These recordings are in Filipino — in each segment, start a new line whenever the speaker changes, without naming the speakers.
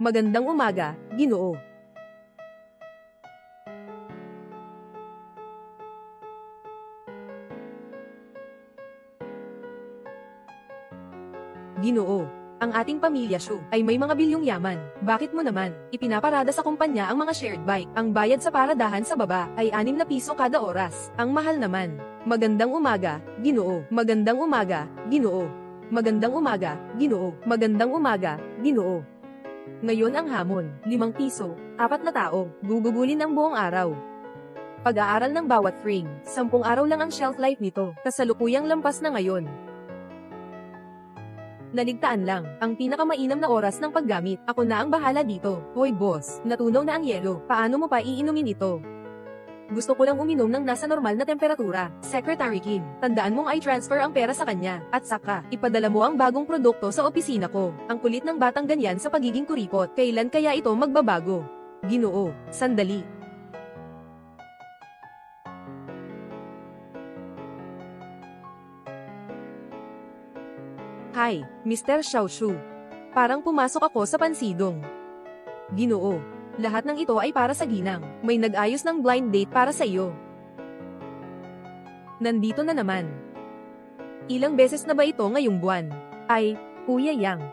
Magandang umaga, Ginoo. Ginoo, ang ating pamilya Shu ay may mga bilyong yaman. Bakit mo naman ipinaparada sa kumpanya ang mga shared bike? Ang bayad sa paradahan sa baba ay 6 na piso kada oras. Ang mahal naman. Magandang umaga, Ginoo. Magandang umaga, Ginoo. Magandang umaga, Ginoo. Magandang umaga, Ginoo. Ngayon ang hamon, 5 piso, 4 na tao, gugugulin ang buong araw. Pag-aaral ng bawat frame, 10 araw lang ang shelf life nito, kasalukuyang lampas na ngayon. Naligtaan lang, ang pinakamainam na oras ng paggamit. Ako na ang bahala dito. Hoy boss, natunaw na ang yelo. Paano mo pa iinumin ito? Gusto ko lang uminom ng nasa normal na temperatura. Secretary Kim, tandaan mong i-transfer ang pera sa kanya. At saka, ipadala mo ang bagong produkto sa opisina ko. Ang kulit ng batang ganyan sa pagiging kuripot. Kailan kaya ito magbabago? Ginoo, sandali. Hi, Mr. Xiaoshu. Parang pumasok ako sa pansidong. Ginoo, lahat ng ito ay para sa ginang. May nag-ayos ng blind date para sa iyo. Nandito na naman. Ilang beses na ba ito ngayong buwan? Ay, Kuya Yang.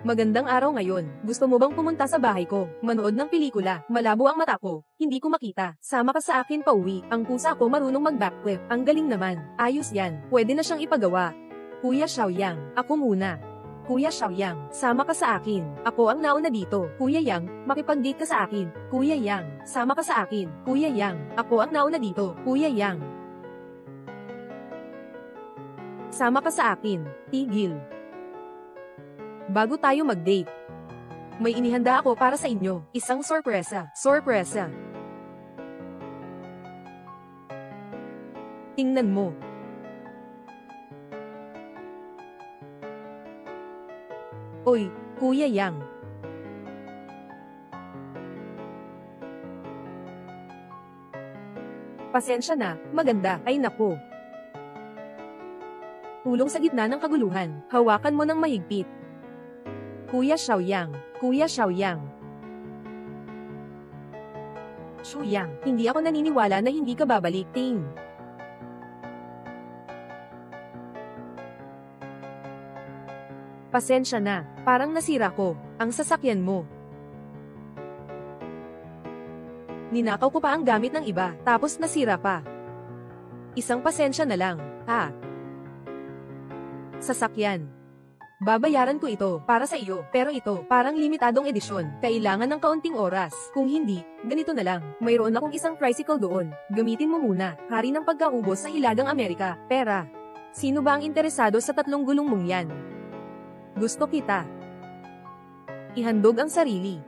Magandang araw ngayon. Gusto mo bang pumunta sa bahay ko? Manood ng pelikula. Malabo ang mata ko. Hindi ko makita. Sama ka sa akin pauwi. Ang pusa ko marunong mag-backflip. Ang galing naman. Ayos yan. Pwede na siyang ipagawa. Kuya Xiaoyang, ako muna. Kuya Xiaoyang, sama ka sa akin. Ako ang nauna dito. Kuya Yang, makipag-date ka sa akin. Kuya Yang, sama ka sa akin. Kuya Yang, ako ang nauna dito. Kuya Yang. Sama ka sa akin. Tigil. Bago tayo mag-date, may inihanda ako para sa inyo. Isang sorpresa. Sorpresa. Tingnan mo. Oy, Kuya Yang. Pasensya na, maganda, ay naku. Tulong sa gitna ng kaguluhan, hawakan mo ng mahigpit. Kuya Xiaoyang, Kuya Xiaoyang. Shuyang, hindi ako naniniwala na hindi ka babalik, Ting. Pasensya na, parang nasira ko, ang sasakyan mo. Ninakaw ko pa ang gamit ng iba, tapos nasira pa. Isang pasensya na lang, ha? Sasakyan. Babayaran ko ito, para sa iyo, pero ito, parang limitadong edisyon, kailangan ng kaunting oras. Kung hindi, ganito na lang, mayroon akong isang tricycle doon, gamitin mo muna, hari ng pagkaubos sa Hilagang Amerika, pera. Sino ba ang interesado sa 3 gulong mong yan? Gusto kita. Ihandog ang sarili.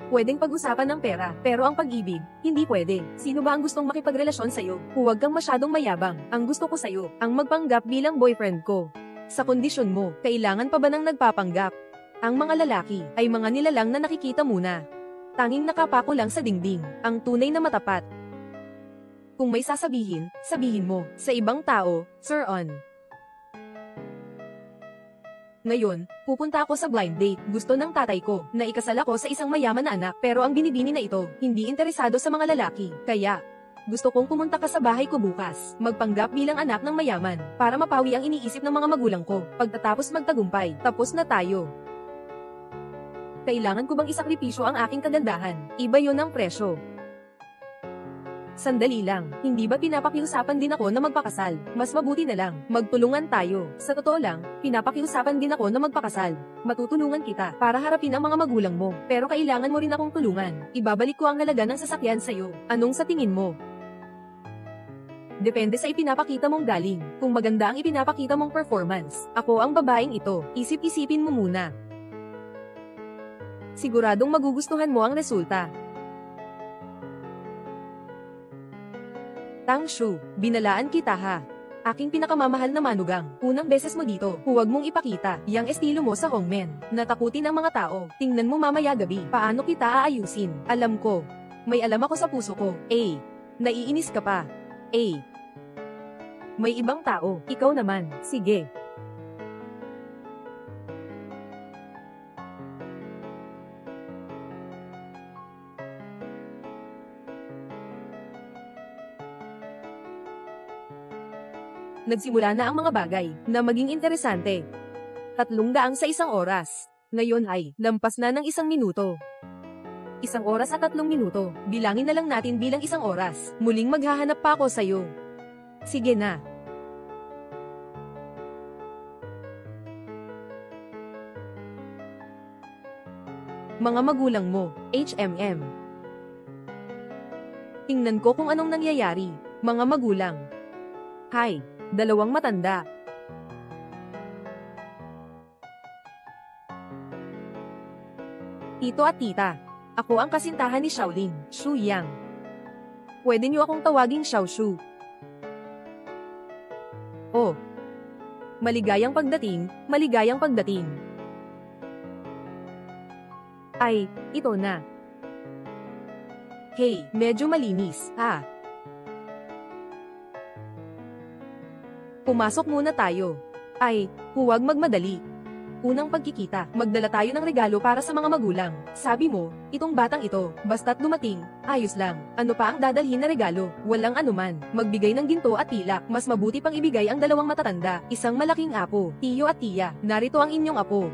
Pwedeng pag-usapan ng pera, pero ang pag-ibig, hindi pwede. Sino ba ang gustong makipagrelasyon sa'yo? Huwag kang masyadong mayabang. Ang gusto ko sa'yo, ang magpanggap bilang boyfriend ko. Sa kondisyon mo, kailangan pa ba nang nagpapanggap? Ang mga lalaki, ay mga nilalang na nakikita muna. Tanging nakapako lang sa dingding, ang tunay na matapat. Kung may sasabihin, sabihin mo, sa ibang tao, Sir On. Ngayon, pupunta ako sa blind date. Gusto ng tatay ko, na ikasal ako sa isang mayaman na anak, pero ang binibini na ito, hindi interesado sa mga lalaki. Kaya, gusto kong pumunta ka sa bahay ko bukas, magpanggap bilang anak ng mayaman, para mapawi ang iniisip ng mga magulang ko. Pagkatapos magtagumpay, tapos na tayo. Kailangan ko bang isakripisyo ang aking kagandahan? Iba yon ang presyo. Sandali lang, hindi ba pinapakiusapan din ako na magpakasal? Mas mabuti na lang, magtulungan tayo. Sa totoo lang, pinapakiusapan din ako na magpakasal. Matutulungan kita, para harapin ang mga magulang mo. Pero kailangan mo rin akong tulungan. Ibabalik ko ang halaga ng sasakyan sa'yo. Anong sa tingin mo? Depende sa ipinapakita mong galing. Kung maganda ang ipinapakita mong performance, ako ang babaeng ito. Isip-isipin mo muna. Siguradong magugustuhan mo ang resulta. Tang Shu, binalaan kita ha. Aking pinakamamahal na manugang, unang beses mo dito, huwag mong ipakita, yang estilo mo sa hongmen. Natakutin ang mga tao, tingnan mo mamaya gabi, paano kita aayusin. Alam ko, may alam ako sa puso ko, naiinis ka pa. May ibang tao, ikaw naman, sige. Nagsimula na ang mga bagay na maging interesante. 300 sa isang oras. Ngayon ay lampas na ng 1 minuto. 1 oras at 3 minuto. Bilangin na lang natin bilang 1 oras. Muling maghahanap pa ako sa'yo. Sige na. Mga magulang mo, HMM. Tingnan ko kung anong nangyayari, mga magulang. Hi, 2 matanda. Tito at tita, ako ang kasintahan ni Xiaoling, Xu Yang. Pwede niyo akong tawaging Xiao Shu. Oh. Maligayang pagdating, maligayang pagdating. Ay, ito na. Hey, medyo malinis, ha? Pumasok muna tayo. Ay, huwag magmadali. Unang pagkikita, magdala tayo ng regalo para sa mga magulang. Sabi mo, itong batang ito, basta't dumating, ayos lang. Ano pa ang dadalhin na regalo? Walang anuman. Magbigay ng ginto at pilak. Mas mabuti pang ibigay ang 2 matatanda. Isang malaking apo, tiyo at tiya. Narito ang inyong apo.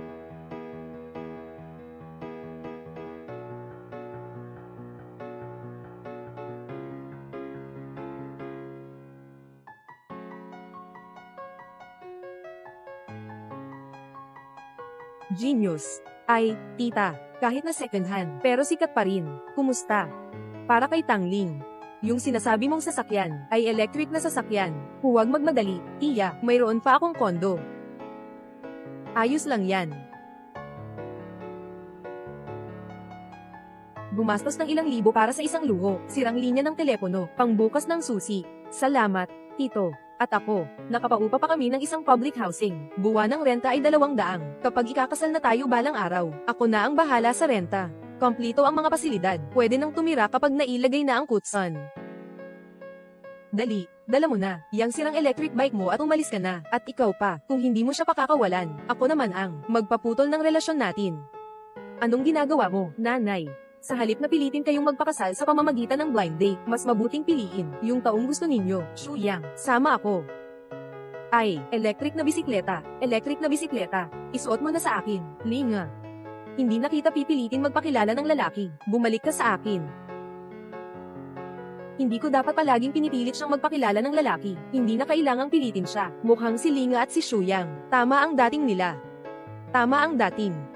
Genius. Ay, tita, kahit na second hand, pero sikat pa rin. Kumusta? Para kay Tangling. Yung sinasabi mong sasakyan, ay electric na sasakyan. Huwag magmadali, tiya, mayroon pa akong kondo. Ayos lang yan. Gumastos ng ilang libo para sa isang luho, sirang linya ng telepono, pangbukas ng susi. Salamat, tito. At ako, nakapaupa pa kami ng isang public housing. Buwan ng renta ay 200. Kapag ikakasal na tayo balang araw, ako na ang bahala sa renta. Kompleto ang mga pasilidad. Pwede nang tumira kapag nailagay na ang kutson. Dali, dala mo na, yang sirang electric bike mo at umalis ka na. At ikaw pa, kung hindi mo siya pakakawalan, ako naman ang magpaputol ng relasyon natin. Anong ginagawa mo, nanay? Sa halip na pilitin kayong magpakasal sa pamamagitan ng blind date, mas mabuting piliin yung taong gusto ninyo. Xu Yang, sama ako. Ay, electric na bisikleta, electric na bisikleta. Isuot mo na sa akin, Linga. Hindi na kita pipilitin magpakilala ng lalaki. Bumalik ka sa akin. Hindi ko dapat palaging pinipilit siyang magpakilala ng lalaki. Hindi na kailangang pilitin siya. Mukhang si Linga at si Xu Yang. Tama ang dating nila. Tama ang dating.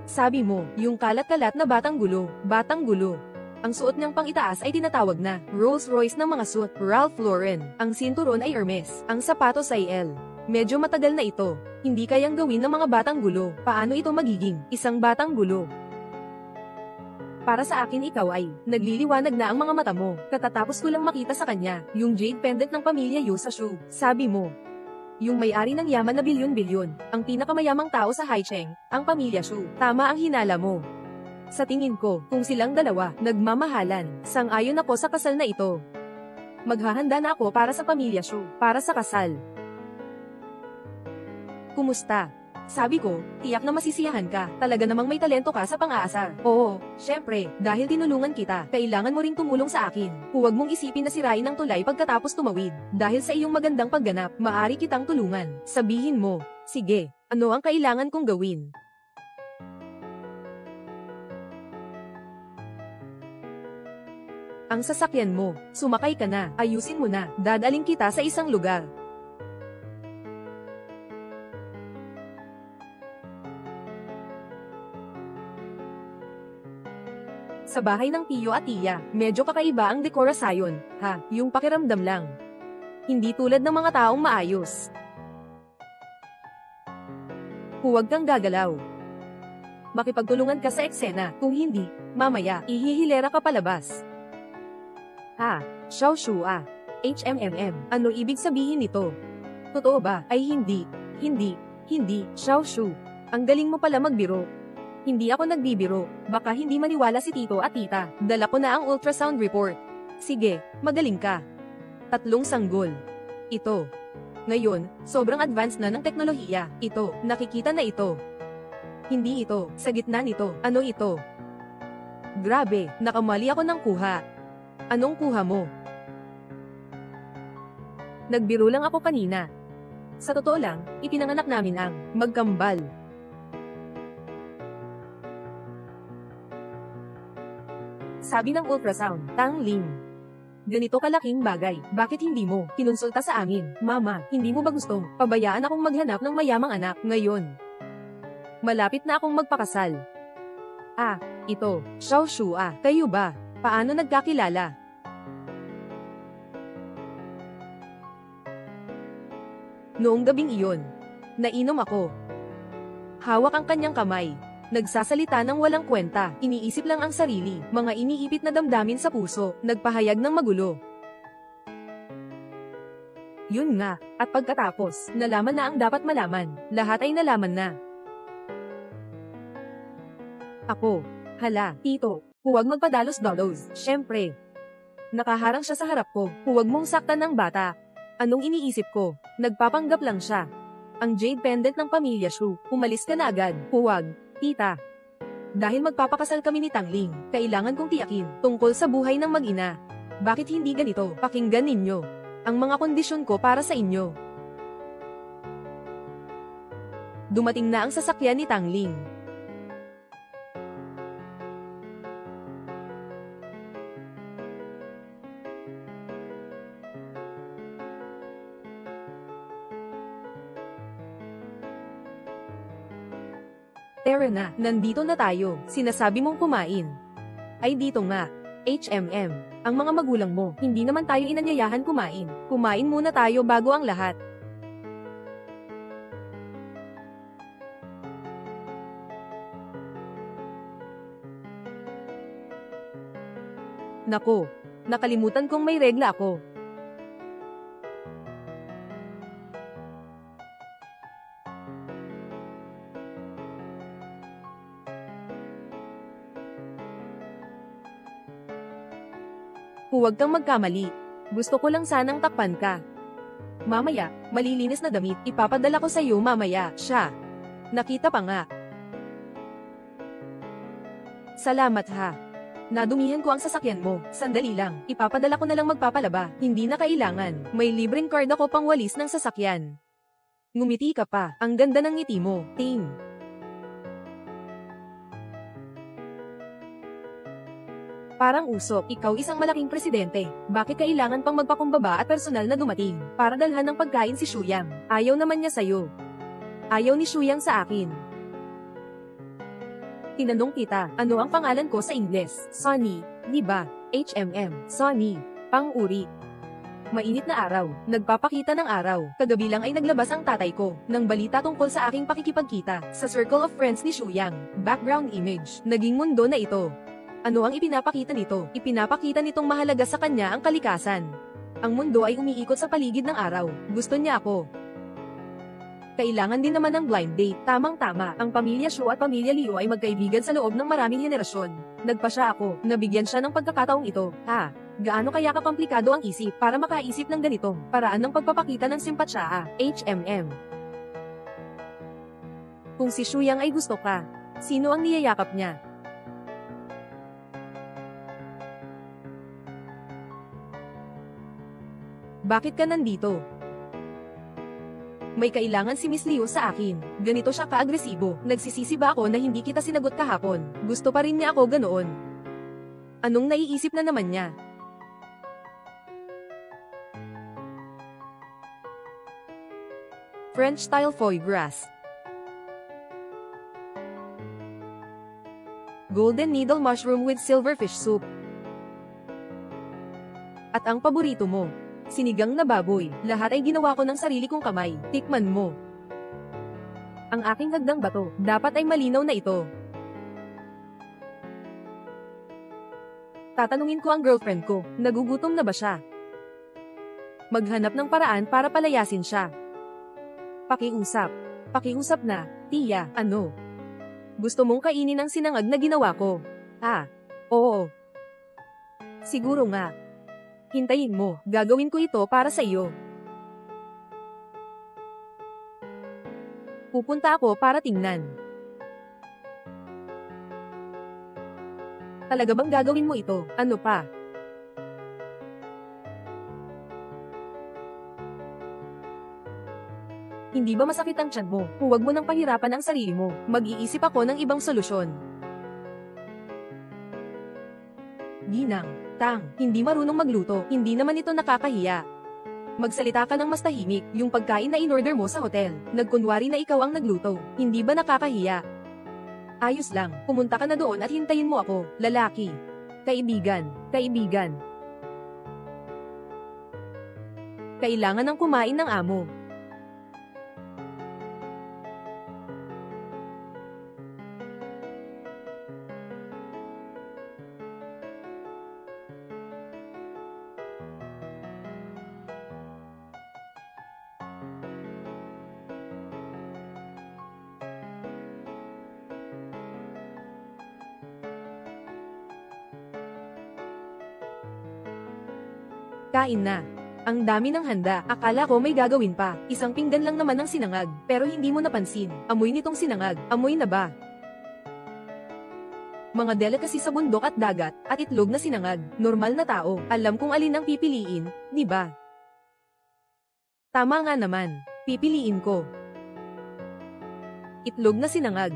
Sabi mo, yung kalat-kalat na batang gulo. Batang gulo. Ang suot niyang pang-itaas ay tinatawag na Rolls-Royce ng mga suot, Ralph Lauren. Ang sinturon ay Hermes. Ang sapatos ay L. Medyo matagal na ito. Hindi kayang gawin ng mga batang gulo. Paano ito magiging isang batang gulo? Para sa akin ikaw ay nagliliwanag na ang mga mata mo. Katatapos ko lang makita sa kanya yung jade pendant ng pamilya Yu sa shoe. Sabi mo, yung may-ari ng yaman na bilyon-bilyon, ang pinakamayamang tao sa Haicheng, ang pamilya Xu. Tama ang hinala mo. Sa tingin ko, kung silang dalawa, nagmamahalan, sang-ayon ako sa kasal na ito. Maghahanda na ako para sa pamilya Xu, para sa kasal. Kumusta? Sabi ko, tiyak na masisiyahan ka, talaga namang may talento ka sa pang-aasar. Oo, syempre, dahil tinulungan kita, kailangan mo ring tumulong sa akin. Huwag mong isipin na sirain ang tulay pagkatapos tumawid. Dahil sa iyong magandang pagganap, maaari kitang tulungan. Sabihin mo, sige, ano ang kailangan kong gawin? Ang sasakyan mo, sumakay ka na, ayusin mo na, dadaling kita sa isang lugar. Sa bahay ng tiyo at tiya, medyo kakaiba ang dekorasyon, ha, yung pakiramdam lang. Hindi tulad ng mga taong maayos. Huwag kang gagalaw. Makipagtulungan ka sa eksena, kung hindi, mamaya, ihihilera ka palabas. Ha, Xiao Shu ah. HMMM, ano ibig sabihin nito? Totoo ba? Ay hindi, Xiao Shu. Ang galing mo pala magbiro. Hindi ako nagbibiro, baka hindi maniwala si tito at tita. Dala ko na ang ultrasound report. Sige, magaling ka. 3 sanggol. Ito. Ngayon, sobrang advanced na ng teknolohiya. Ito, nakikita na ito. Hindi ito, sa gitna nito. Ano ito? Grabe, nakamali ako ng kuha. Anong kuha mo? Nagbiro lang ako kanina. Sa totoo lang, ipinanganak namin ang magkambal. Sabi ng ultrasound, Tang Ling. Ganito kalaking bagay, bakit hindi mo kinonsulta sa amin? Mama, hindi mo ba gustong pabayaan akong maghanap ng mayamang anak ngayon? Malapit na akong magpakasal. Ah, ito, Xiao Shua, kayo ba? Paano nagkakilala? Noong gabing iyon, nainom ako. Hawak ang kanyang kamay. Nagsasalita ng walang kwenta, iniisip lang ang sarili, mga iniipit na damdamin sa puso, nagpahayag ng magulo. Yun nga, at pagkatapos, nalaman na ang dapat malaman, lahat ay nalaman na. Ako, hala, tito, huwag magpadalos-dalos, syempre. Nakaharang siya sa harap ko, huwag mong saktan ng bata. Anong iniisip ko? Nagpapanggap lang siya. Ang jade pendant ng pamilya Shu, umalis ka na agad, huwag. Tita. Dahil magpapakasal kami ni Tang Ling, kailangan kong tiyakin tungkol sa buhay ng mag-ina. Bakit hindi ganito? Pakinggan ninyo ang mga kondisyon ko para sa inyo. Dumating na ang sasakyan ni Tang Ling. Tara na, nandito na tayo, sinasabi mong kumain. Ay dito nga, HMM, ang mga magulang mo, hindi naman tayo inanyayahan kumain. Kumain muna tayo bago ang lahat. Nako, nakalimutan kong may regla ako. Huwag kang magkamali. Gusto ko lang sanang takpan ka. Mamaya, malilinis na damit, ipapadala ko sa iyo mamaya, siya. Nakita pa nga. Salamat ha. Nadumihan ko ang sasakyan mo, sandali lang, ipapadala ko na lang magpapalaba, hindi na kailangan, may libreng card ako pang walis ng sasakyan. Ngumiti ka pa, ang ganda ng ngiti mo, Ting. Parang usok, ikaw isang malaking presidente. Bakit kailangan pang magpakumbaba at personal na dumating? Para dalhan ng pagkain si Shuyang. Ayaw naman niya sa'yo. Ayaw ni Shuyang sa akin. Tinanong kita, ano ang pangalan ko sa Ingles? Sonny, di ba? HMM, Sonny. Pang-uri. Mainit na araw, nagpapakita ng araw. Kagabi lang ay naglabas ang tatay ko ng balita tungkol sa aking pakikipagkita sa circle of friends ni Shuyang. Background image, naging mundo na ito. Ano ang ipinapakita nito? Ipinapakita nitong mahalaga sa kanya ang kalikasan. Ang mundo ay umiikot sa paligid ng araw. Gusto niya ako. Kailangan din naman ng blind date. Tamang-tama, ang pamilya Shu at pamilya Liu ay magkaibigan sa loob ng maraming henerasyon. Nagpa siya ako, nabigyan siya ng pagkakataong ito. Gaano kaya kakomplikado ang isip para makaisip ng ganitong paraan ng pagpapakita ng simpatsya? HMM. Kung si Shuyang ay gusto ka, sino ang niyayakap niya? Bakit ka nandito? May kailangan si Miss Liu sa akin. Ganito siya ka-agresibo. Nagsisisi ba ako na hindi kita sinagot kahapon? Gusto pa rin niya ako ganoon. Anong naiisip na naman niya? French style foie gras. Golden needle mushroom with silverfish soup. At ang paborito mo, sinigang na baboy. Lahat ay ginawa ko ng sarili kong kamay. Tikman mo. Ang aking hagdang bato, dapat ay malinaw na ito. Tatanungin ko ang girlfriend ko, nagugutom na ba siya? Maghanap ng paraan para palayasin siya. Pakiusap. Pakiusap na, tiya, ano? Gusto mong kainin ang sinangag na ginawa ko? Oo. Siguro nga. Hintayin mo, gagawin ko ito para sa iyo. Pupunta ako para tingnan. Talaga bang gagawin mo ito? Ano pa? Hindi ba masakit ang tiyan mo? Huwag mo nang pahirapan ang sarili mo. Mag-iisip ako ng ibang solusyon. Ginang, Tang, hindi marunong magluto. Hindi naman ito nakakahiya. Magsalita ka ng mas tahimik, yung pagkain na in-order mo sa hotel. Nagkunwari na ikaw ang nagluto. Hindi ba nakakahiya? Ayos lang, pumunta ka na doon at hintayin mo ako, lalaki. Kaibigan, kaibigan. Kailangan ng kumain ng amo. Kain na. Ang dami ng handa, akala ko may gagawin pa. Isang pinggan lang naman ng sinangag, pero hindi mo napansin. Amoy nitong sinangag, amoy na ba? Mga delicacy sa bundok at dagat, at itlog na sinangag. Normal na tao, alam kung alin ang pipiliin, di ba? Tama nga naman, pipiliin ko. Itlog na sinangag.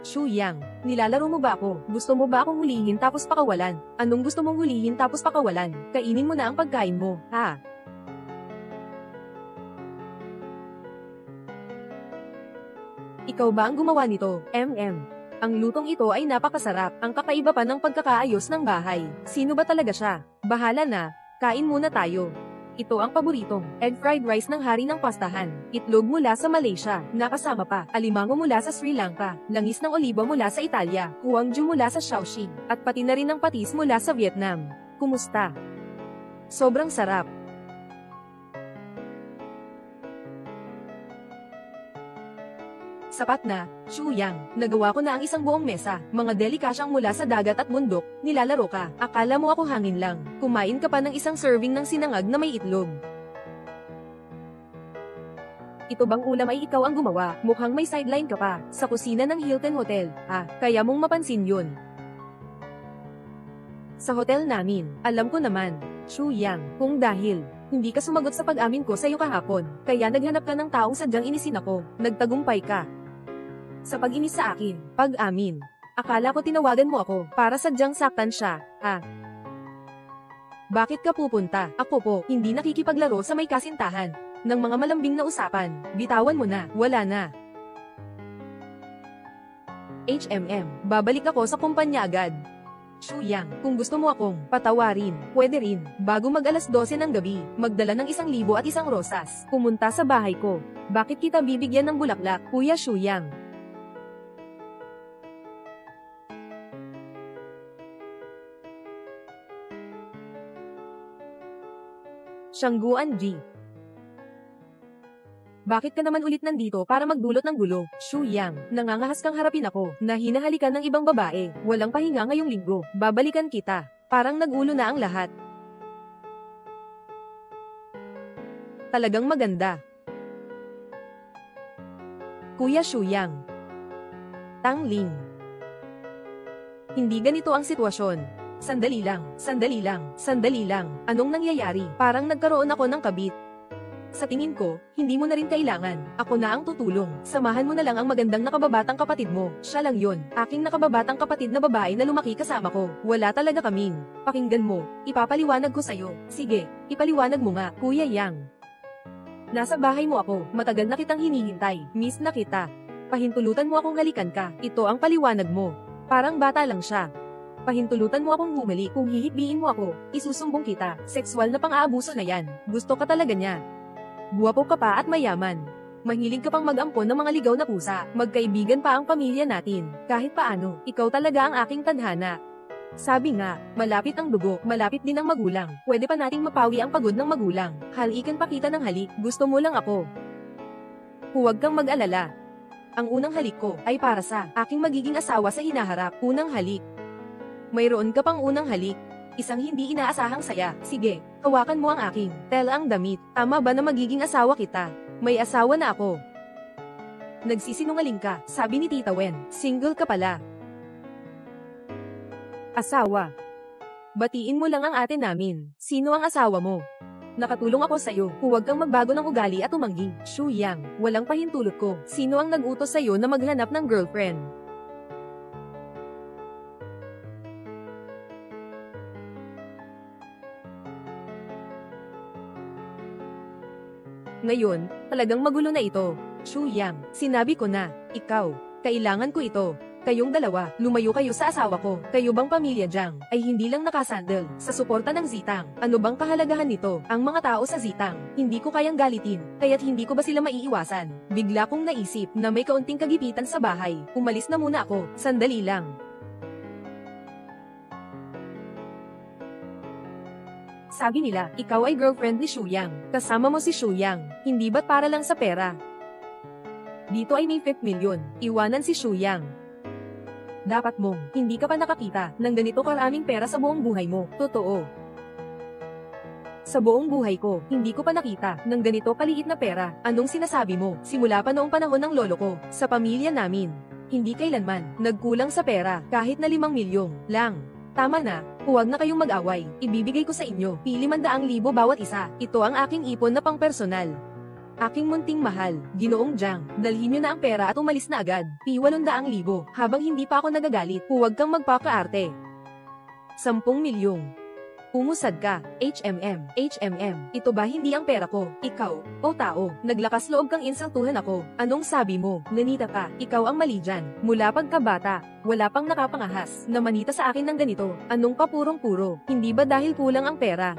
Shu Yang, nilalaro mo ba ako? Gusto mo ba akong hulihin tapos pakawalan? Anong gusto mong hulihin tapos pakawalan? Kainin mo na ang pagkain mo, ha? Ikaw ba ang gumawa nito, Ang lutong ito ay napakasarap, ang kakaiba pa ng pagkakaayos ng bahay. Sino ba talaga siya? Bahala na, kain muna tayo. Ito ang paboritong egg fried rice ng hari ng pastahan. Itlog mula sa Malaysia, nakasama pa, alimango mula sa Sri Lanka, langis ng oliba mula sa Italia, huangju mula sa Shaoxing, at pati na rin ang patis mula sa Vietnam. Kumusta? Sobrang sarap. Sapat na, Shu Yang, nagawa ko na ang isang buong mesa, mga delikasyang mula sa dagat at bundok, nilalaro ka, akala mo ako hangin lang, kumain ka pa ng isang serving ng sinangag na may itlog. Ito bang ulam ay ikaw ang gumawa, mukhang may sideline ka pa, sa kusina ng Hilton Hotel, kaya mong mapansin yun. Sa hotel namin, alam ko naman, Shu Yang, kung dahil, hindi ka sumagot sa pag-amin ko sa iyo kahapon, kaya naghanap ka ng taong sadyang inisin ako, nagtagumpay ka. Sa pag-inis sa akin, pag-amin. Akala ko tinawagan mo ako, para sadyang saktan siya, Bakit ka pupunta? Ako po, hindi nakikipaglaro sa may kasintahan. Ng mga malambing na usapan, bitawan mo na, wala na. Babalik ako sa kumpanya agad. Shu Yang, kung gusto mo akong patawarin, pwede rin, bago mag-alas 12 ng gabi, magdala ng 1,000 at isang rosas, pumunta sa bahay ko. Bakit kita bibigyan ng bulaklak, Kuya Shu Yang? Shangguan G. Bakit ka naman ulit nandito para magdulot ng gulo? Shu Yang, nangangahas kang harapin ako, na hinahalikan ng ibang babae, walang pahinga ngayong linggo, babalikan kita. Parang nagulo na ang lahat. Talagang maganda. Kuya Shu Yang. Tang Ling. Hindi ganito ang sitwasyon. Sandali lang, sandali lang, sandali lang. Anong nangyayari? Parang nagkaroon ako ng kabit. Sa tingin ko, hindi mo na rin kailangan. Ako na ang tutulong. Samahan mo na lang ang magandang nakababatang kapatid mo. Siya lang yon. Aking nakababatang kapatid na babae na lumaki kasama ko. Wala talaga kaming. Pakinggan mo. Ipapaliwanag ko sa'yo. Sige, ipaliwanag mo nga, Kuya Yang. Nasa bahay mo ako. Matagal na kitang hinihintay. Miss na kita. Pahintulutan mo akong halikan ka. Ito ang paliwanag mo. Parang bata lang siya. Pahintulutan mo akong bumalik. Kung hihikbiin mo ako, isusumbong kita. Sexual na pang-aabuso na yan. Gusto ka talaga niya. Guwapo ka pa at mayaman. Mahilig ka pang mag-ampon ng mga ligaw na pusa. Magkaibigan pa ang pamilya natin. Kahit paano, ikaw talaga ang aking tadhana. Sabi nga, malapit ang dugo, malapit din ang magulang. Pwede pa nating mapawi ang pagod ng magulang. Halikan pa kita ng halik, gusto mo lang ako. Huwag kang mag-alala. Ang unang halik ko ay para sa aking magiging asawa sa hinaharap. Unang halik. Mayroon ka pang unang halik. Isang hindi inaasahang saya. Sige, hawakan mo ang aking tela ang damit. Tama ba na magiging asawa kita? May asawa na ako. Nagsisinungaling ka, sabi ni Tita Wen. Single ka pala. Asawa. Batiin mo lang ang ate namin. Sino ang asawa mo? Nakatulong ako sa'yo. Huwag kang magbago ng ugali at tumanggi. Shu Yang, walang pahintulot ko. Sino ang nag-utos sa'yo na maghanap ng girlfriend? Ngayon, talagang magulo na ito. Shu Yang, sinabi ko na, ikaw, kailangan ko ito. Kayong dalawa, lumayo kayo sa asawa ko. Kayo bang pamilya Jiang ay hindi lang nakasandal sa suporta ng Zitang? Ano bang kahalagahan nito? Ang mga tao sa Zitang, hindi ko kayang galitin, kaya't hindi ko ba sila maiiwasan? Bigla kong naisip na may kaunting kagipitan sa bahay. Umalis na muna ako, sandali lang. Sabi nila, ikaw ay girlfriend ni Shu Yang. Kasama mo si Shu Yang, hindi ba't para lang sa pera? Dito ay may 5 milyon, iwanan si Shu Yang. Dapat mong, hindi ka pa nakakita ng ganito karaming pera sa buong buhay mo. Totoo. Sa buong buhay ko, hindi ko pa nakita ng ganito kaliit na pera. Anong sinasabi mo? Simula pa noong panahon ng lolo ko, sa pamilya namin, hindi kailanman nagkulang sa pera, kahit na 5 milyong lang. Tama na, huwag na kayong mag-away. Ibibigay ko sa inyo, 500,000 bawat isa. Ito ang aking ipon na pang-personal. Aking munting mahal, Ginoong Jiang, dalhin niyo na ang pera at umalis na agad. 800,000 habang hindi pa ako nagagalit. Huwag kang magpakaarte. 10 milyong. Umusad ka, HMM. Ito ba hindi ang pera ko? Ikaw, o tao, naglakas loob kang insultuhan ako. Anong sabi mo? Nanita ka, ikaw ang mali dyan. Mula pagkabata, wala pang nakapangahas na manita sa akin ng ganito. Anong papurong-puro? Hindi ba dahil kulang ang pera?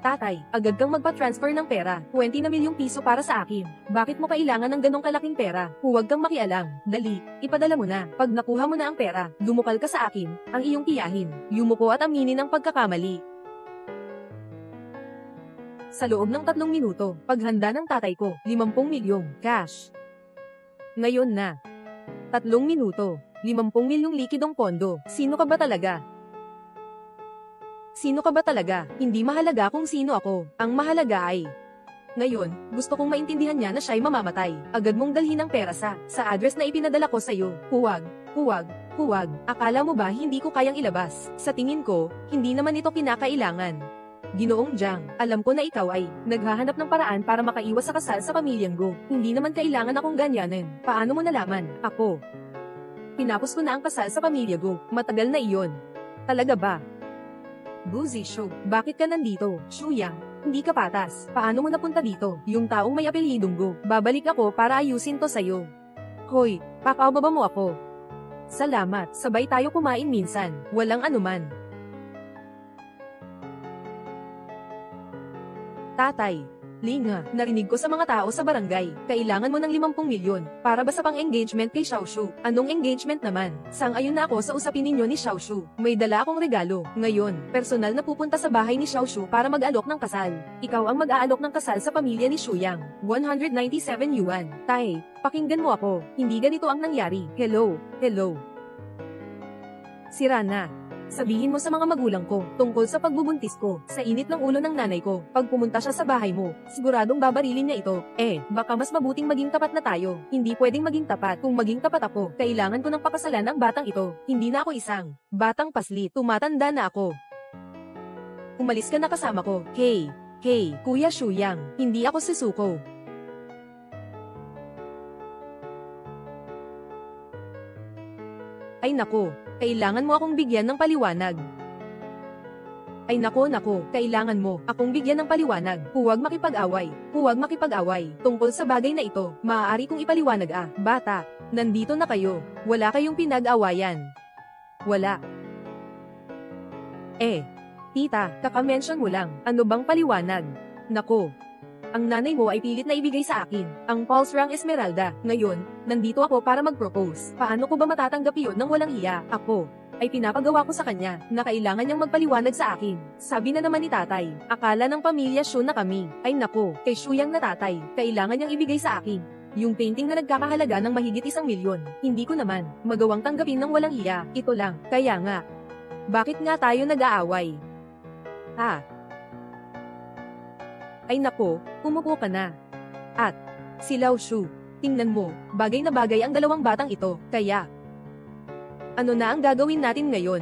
Tatay, agad kang magpa-transfer ng pera. 20 na milyong piso para sa akin. Bakit mo kailangan ng ganong kalaking pera? Huwag kang makialam. Dali, ipadala mo na. Pag nakuha mo na ang pera, dumukal ka sa akin, ang iyong tiyahin. Yumuko at aminin ang pagkakamali. Sa loob ng 3 minuto, paghanda ng tatay ko, 50 milyong cash. Ngayon na. 3 minuto, 50 milyong likidong pondo. Sino ka ba talaga? Sino ka ba talaga? Hindi mahalaga kung sino ako. Ang mahalaga ay... Ngayon, gusto kong maintindihan niya na siya'y mamamatay. Agad mong dalhin ang pera sa address na ipinadala ko sa'yo. Huwag. Akala mo ba hindi ko kayang ilabas? Sa tingin ko, hindi naman ito kinakailangan. Ginoong Jiang, alam ko na ikaw ay naghahanap ng paraan para makaiwas sa kasal sa pamilyang Go. Hindi naman kailangan akong ganyanin. Paano mo nalaman? Ako. Pinapos ko na ang kasal sa pamilya Go. Matagal na iyon. Talaga ba? Gu Zishu, bakit ka nandito? Shu Yang, hindi ka patas. Paano mo napunta dito? Yung taong may apelyidong Go. Babalik ako para ayusin to sa'yo. Hoy, pakaubaba mo ako. Salamat, sabay tayo kumain minsan. Walang anuman. Tatay, Linga, narinig ko sa mga tao sa barangay, kailangan mo ng 50 milyon, para ba sa pang-engagement kay Xiaoshu? Anong engagement naman? Sang-ayon na ako sa usapin ninyo ni Xiaoshu. May dala akong regalo. Ngayon, personal na pupunta sa bahay ni Xiaoshu para mag-alok ng kasal. Ikaw ang mag-aalok ng kasal sa pamilya ni Shu Yang. 197 yuan. Tay, pakinggan mo ako. Hindi ganito ang nangyari. Hello. Sira na. Sabihin mo sa mga magulang ko, tungkol sa pagbubuntis ko, sa init ng ulo ng nanay ko, pag pumunta siya sa bahay mo, siguradong babarilin niya ito. Baka mas mabuting maging tapat na tayo. Hindi pwedeng maging tapat. Kung maging tapat ako, kailangan ko ng pakasalan ang batang ito. Hindi na ako isang batang paslit. Tumatanda na ako. Umalis ka na kasama ko. Hey, Kuya Shu Yang, hindi ako si Suko. Ay nako, kailangan mo akong bigyan ng paliwanag. Ay nako, kailangan mo akong bigyan ng paliwanag. Huwag makipag-away. Tungkol sa bagay na ito, maaari kong ipaliwanag bata. Nandito na kayo. Wala kayong pinag-awayan. Wala. Tita, kaka-mention mo lang. Ano bang paliwanag? Nako. Ang nanay mo ay pilit na ibigay sa akin ang pulse rank Esmeralda. Ngayon, nandito ako para mag-propose. Paano ko ba matatanggap iyon nang walang hiya? Ako ay pinapagawa ko sa kanya na kailangan niyang magpaliwanag sa akin. Sabi na naman ni tatay, akala ng pamilya Shu na kami. Ay nako, kay Shu Yang na tatay, kailangan niyang ibigay sa akin yung painting na nagkakahalaga ng mahigit 1 milyon. Hindi ko naman magawang tanggapin ng walang hiya. Ito lang, kaya nga. Bakit nga tayo nag-aaway? Ay nako, umupo ka na. At, si Lao Shu, tingnan mo, bagay na bagay ang dalawang batang ito, kaya, ano na ang gagawin natin ngayon?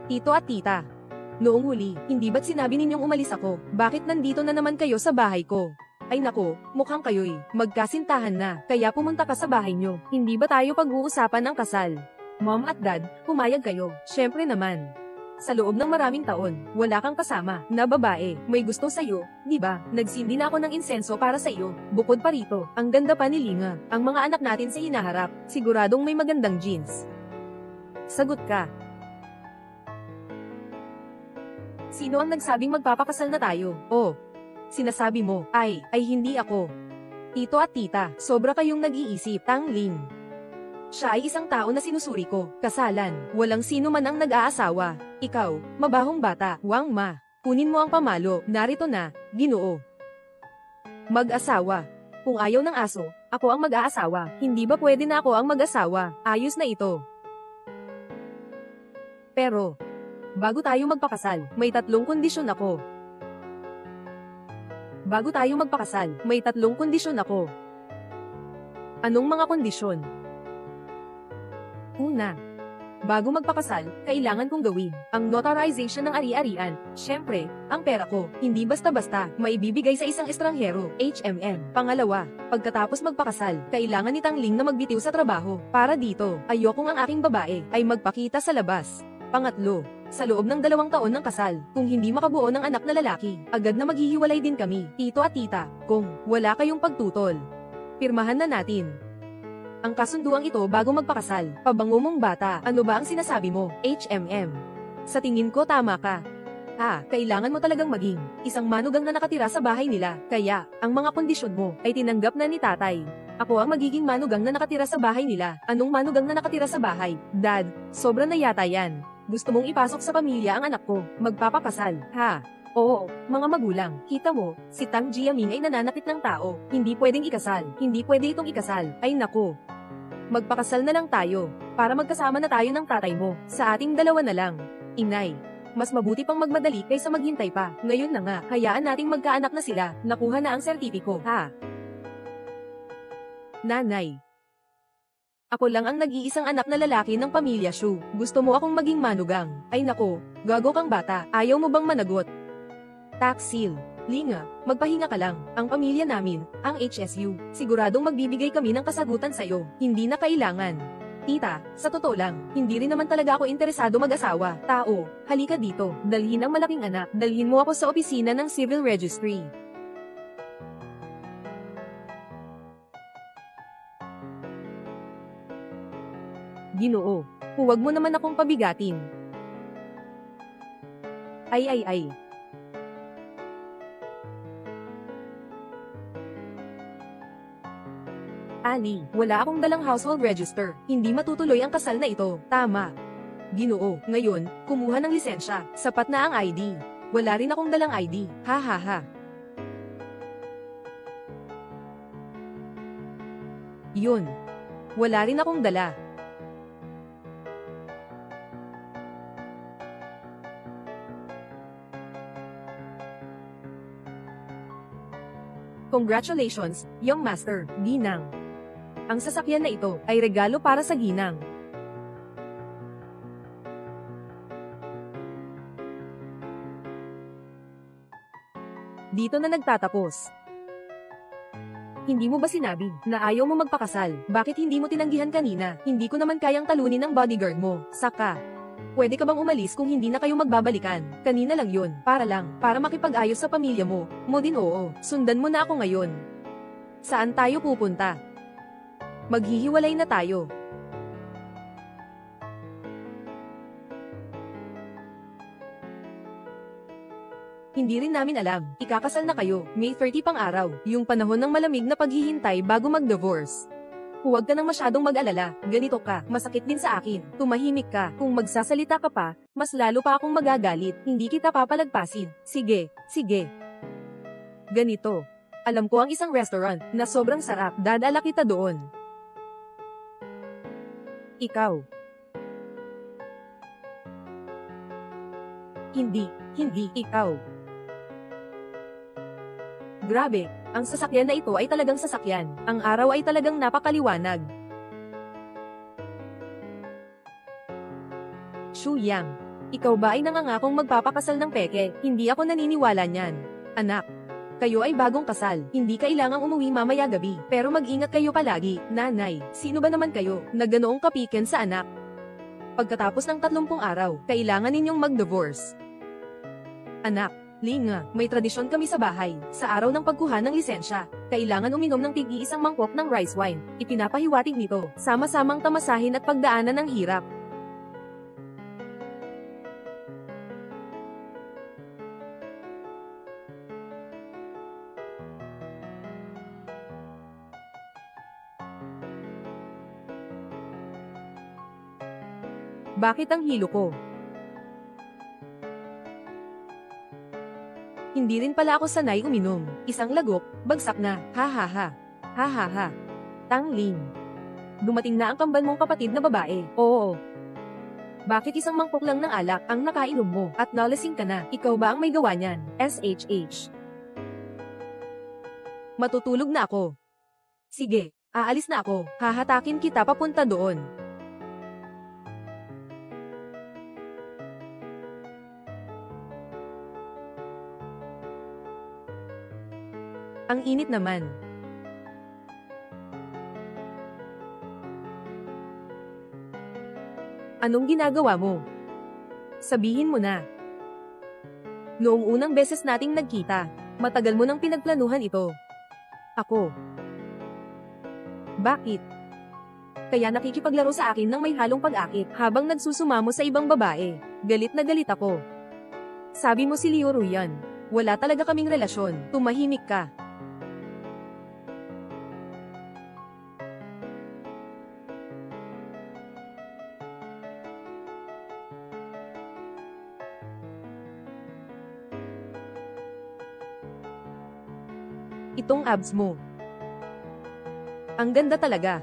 Tito at tita, Noong huli, hindi ba't sinabi ninyong umalis ako? Bakit nandito na naman kayo sa bahay ko? Ay nako, mukhang kayo'y magkasintahan na, kaya pumunta ka sa bahay nyo. Hindi ba tayo pag-uusapan ng kasal? Mom at Dad, pumayag kayo. Syempre naman. Sa loob ng maraming taon, wala kang kasama na babae, may gusto sa'yo, di ba? Nagsindi na ako ng insenso para sa iyo. Bukod pa rito, ang ganda pa ni Linga. Ang mga anak natin sa hinaharap, siguradong may magandang genes. Sagot ka. Sino ang nagsabing magpapakasal na tayo? Oh, sinasabi mo, ay hindi ako. Tito at tita, sobra kayong nag-iisip, Tang Ling. Siya ay isang tao na sinusuri ko, kasalan, walang sino man ang nag-aasawa. Ikaw, mabahong bata, Wang Ma. Kunin mo ang pamalo, narito na, Ginoo. Mag-asawa. Kung ayaw ng aso, ako ang mag-aasawa. Hindi ba pwede na ako ang mag-asawa? Ayos na ito. Pero, bago tayo magpakasal, may 3 kondisyon ako. Bago tayo magpakasal, may 3 kondisyon ako. Anong mga kondisyon? Una, bago magpakasal, kailangan kong gawin ang notarization ng ari-arian. Syempre, ang pera ko, hindi basta-basta maibibigay sa isang estranghero, HMM. Pangalawa, pagkatapos magpakasal, kailangan ni Tang Ling na magbitiw sa trabaho. Para dito, ayokong ang aking babae ay magpakita sa labas. Pangatlo, sa loob ng 2 taon ng kasal, kung hindi makabuo ng anak na lalaki, agad na maghihiwalay din kami, tito at tita, kung wala kayong pagtutol. Pirmahan na natin ang kasunduang ito bago magpakasal. Pabango mong bata, ano ba ang sinasabi mo? HMM. Sa tingin ko tama ka. Kailangan mo talagang maging isang manugang na nakatira sa bahay nila. Kaya, ang mga kondisyon mo ay tinanggap na ni tatay. Ako ang magiging manugang na nakatira sa bahay nila. Anong manugang na nakatira sa bahay? Dad, sobra na yata yan. Gusto mong ipasok sa pamilya ang anak ko. Magpapakasal. Oo, mga magulang, kita mo, si Tang Jiaming ay nananakit ng tao. Hindi pwedeng ikasal. Hindi pwede itong ikasal. Ay nako. Magpakasal na lang tayo, para magkasama na tayo ng tatay mo. Sa ating 2 na lang. Inay, mas mabuti pang magmadali kaysa maghintay pa. Ngayon na nga, hayaan nating magkaanak na sila. Nakuha na ang sertipiko. Nanay. Ako lang ang nag-iisang anak na lalaki ng pamilya Shu. Gusto mo akong maging manugang. Ay nako, gago kang bata. Ayaw mo bang managot? Taksil. Linga, magpahinga ka lang. Ang pamilya namin, ang HSU, siguradong magbibigay kami ng kasagutan sa'yo. Hindi na kailangan. Tita, sa totoo lang, hindi rin naman talaga ako interesado mag-asawa. Tao, halika dito. Dalhin ang malaking anak. Dalhin mo ako sa opisina ng Civil Registry. Ginoo, huwag mo naman akong pabigatin. Ay. Ali, wala akong dalang household register. Hindi matutuloy ang kasal na ito. Tama. Ginoo, ngayon, kumuha ng lisensya. Sapat na ang ID. Wala rin akong dalang ID. Yun. Wala rin akong dala. Congratulations, young master, Ginang. Ang sasakyan na ito ay regalo para sa ginang. Dito na nagtatapos. Hindi mo ba sinabi na ayaw mo magpakasal? Bakit hindi mo tinanggihan kanina? Hindi ko naman kayang talunin ang bodyguard mo. Saka, pwede ka bang umalis kung hindi na kayo magbabalikan? Kanina lang yun, para makipag-ayos sa pamilya mo. Mo din oo, sundan mo na ako ngayon. Saan tayo pupunta? Maghihiwalay na tayo. Hindi rin namin alam, ikakasal na kayo, May 30 pang araw, yung panahon ng malamig na paghihintay bago mag-divorce. Huwag ka nang masyadong mag-alala, ganito ka, masakit din sa akin, tumahimik ka, kung magsasalita ka pa, mas lalo pa akong magagalit, hindi kita papalagpasin. Sige. Ganito. Alam ko ang isang restaurant na sobrang sarap, dadala kita doon. Ikaw. Hindi ikaw. Grabe, ang sasakyan na ito ay talagang sasakyan. Ang araw ay talagang napakaliwanag. Shu Yang. Ikaw ba ay nangangakong magpapakasal ng peke? Hindi ako naniniwala niyan. Anak, kayo ay bagong kasal, hindi kailangang umuwi mamaya gabi, pero mag-ingat kayo palagi. Nanay, sino ba naman kayo, na ganoong kapiken sa anak? Pagkatapos ng 30 araw, kailangan ninyong mag-divorce. Anak, Linga, may tradisyon kami sa bahay. Sa araw ng pagkuha ng lisensya, kailangan uminom ng tig-iisang mangkok ng rice wine. Ipinapahiwatig nito, sama-samang tamasahin at pagdaanan ng hirap. Bakit ang hilo ko? Hindi rin pala ako sanay uminom. Isang lagok, bagsak na. Ha ha ha. Ha ha ha. Tangling. Dumating na ang kambal mong kapatid na babae. Oo. Bakit isang mangkok lang ng alak ang nakainom mo at nalasing ka na? Ikaw ba ang may gawa niyan? SHH. Matutulog na ako. Sige, aalis na ako. Hahatakin kita papunta doon. Ang init naman. Anong ginagawa mo? Sabihin mo na. Noong unang beses nating nagkita, matagal mo nang pinagplanuhan ito. Ako. Bakit? Kaya nakikipaglaro sa akin ng may halong pag-akit habang nagsusumamo sa ibang babae. Galit na galit ako. Sabi mo si Leo Ruyan. Wala talaga kaming relasyon. Tumahimik ka. Itong abs mo. Ang ganda talaga.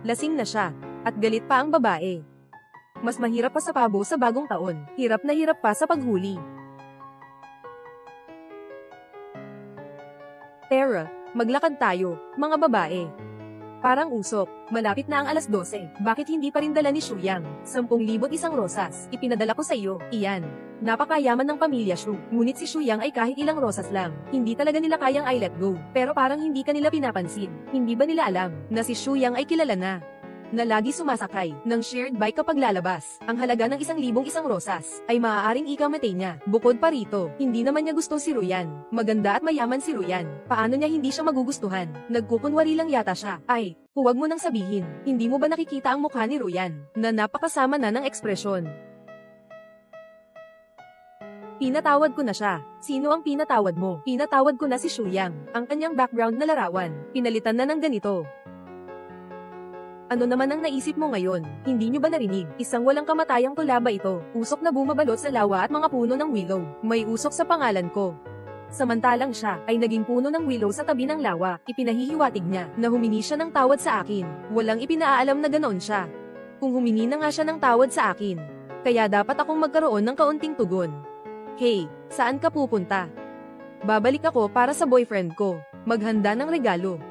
Lasing na siya, at galit pa ang babae. Mas mahirap pa sa pabo sa bagong taon, hirap na hirap pa sa paghuli. Tara, maglakad tayo, mga babae. Parang usok, malapit na ang alas 12, bakit hindi pa rin dala ni Shuyang? 10,000 isang rosas, ipinadala ko sa iyo, iyan. Napakayaman ng pamilya Shu, ngunit si Shuyang ay kahit ilang rosas lang, hindi talaga nila kayang I let go, pero parang hindi kanila pinapansin, hindi ba nila alam, na si Shuyang ay kilala na lagi sumasakay ng shared bike kapag lalabas. Ang halaga ng 1,000 isang rosas ay maaaring ikamate niya. Bukod pa rito, hindi naman niya gusto si Ruyan. Maganda at mayaman si Ruyan. Paano niya hindi siya magugustuhan? Nagkukunwari lang yata siya. Ay, huwag mo nang sabihin. Hindi mo ba nakikita ang mukha ni Ruyan na napakasama na ng ekspresyon? Pinatawad ko na siya. Sino ang pinatawad mo? Pinatawad ko na si Shuyang. Ang kanyang background na larawan. Pinalitan na ng ganito. Ano naman ang naisip mo ngayon? Hindi nyo ba narinig? Isang walang kamatayang tulaba ito. Usok na bumabalot sa lawa at mga puno ng willow. May usok sa pangalan ko. Samantalang siya ay naging puno ng willow sa tabi ng lawa. Ipinahihiwatig niya na humingi siya ng tawad sa akin. Walang ipinaalam na ganoon siya. Kung humingi na nga siya ng tawad sa akin, kaya dapat akong magkaroon ng kaunting tugon. Hey, saan ka pupunta? Babalik ako para sa boyfriend ko. Maghanda ng regalo.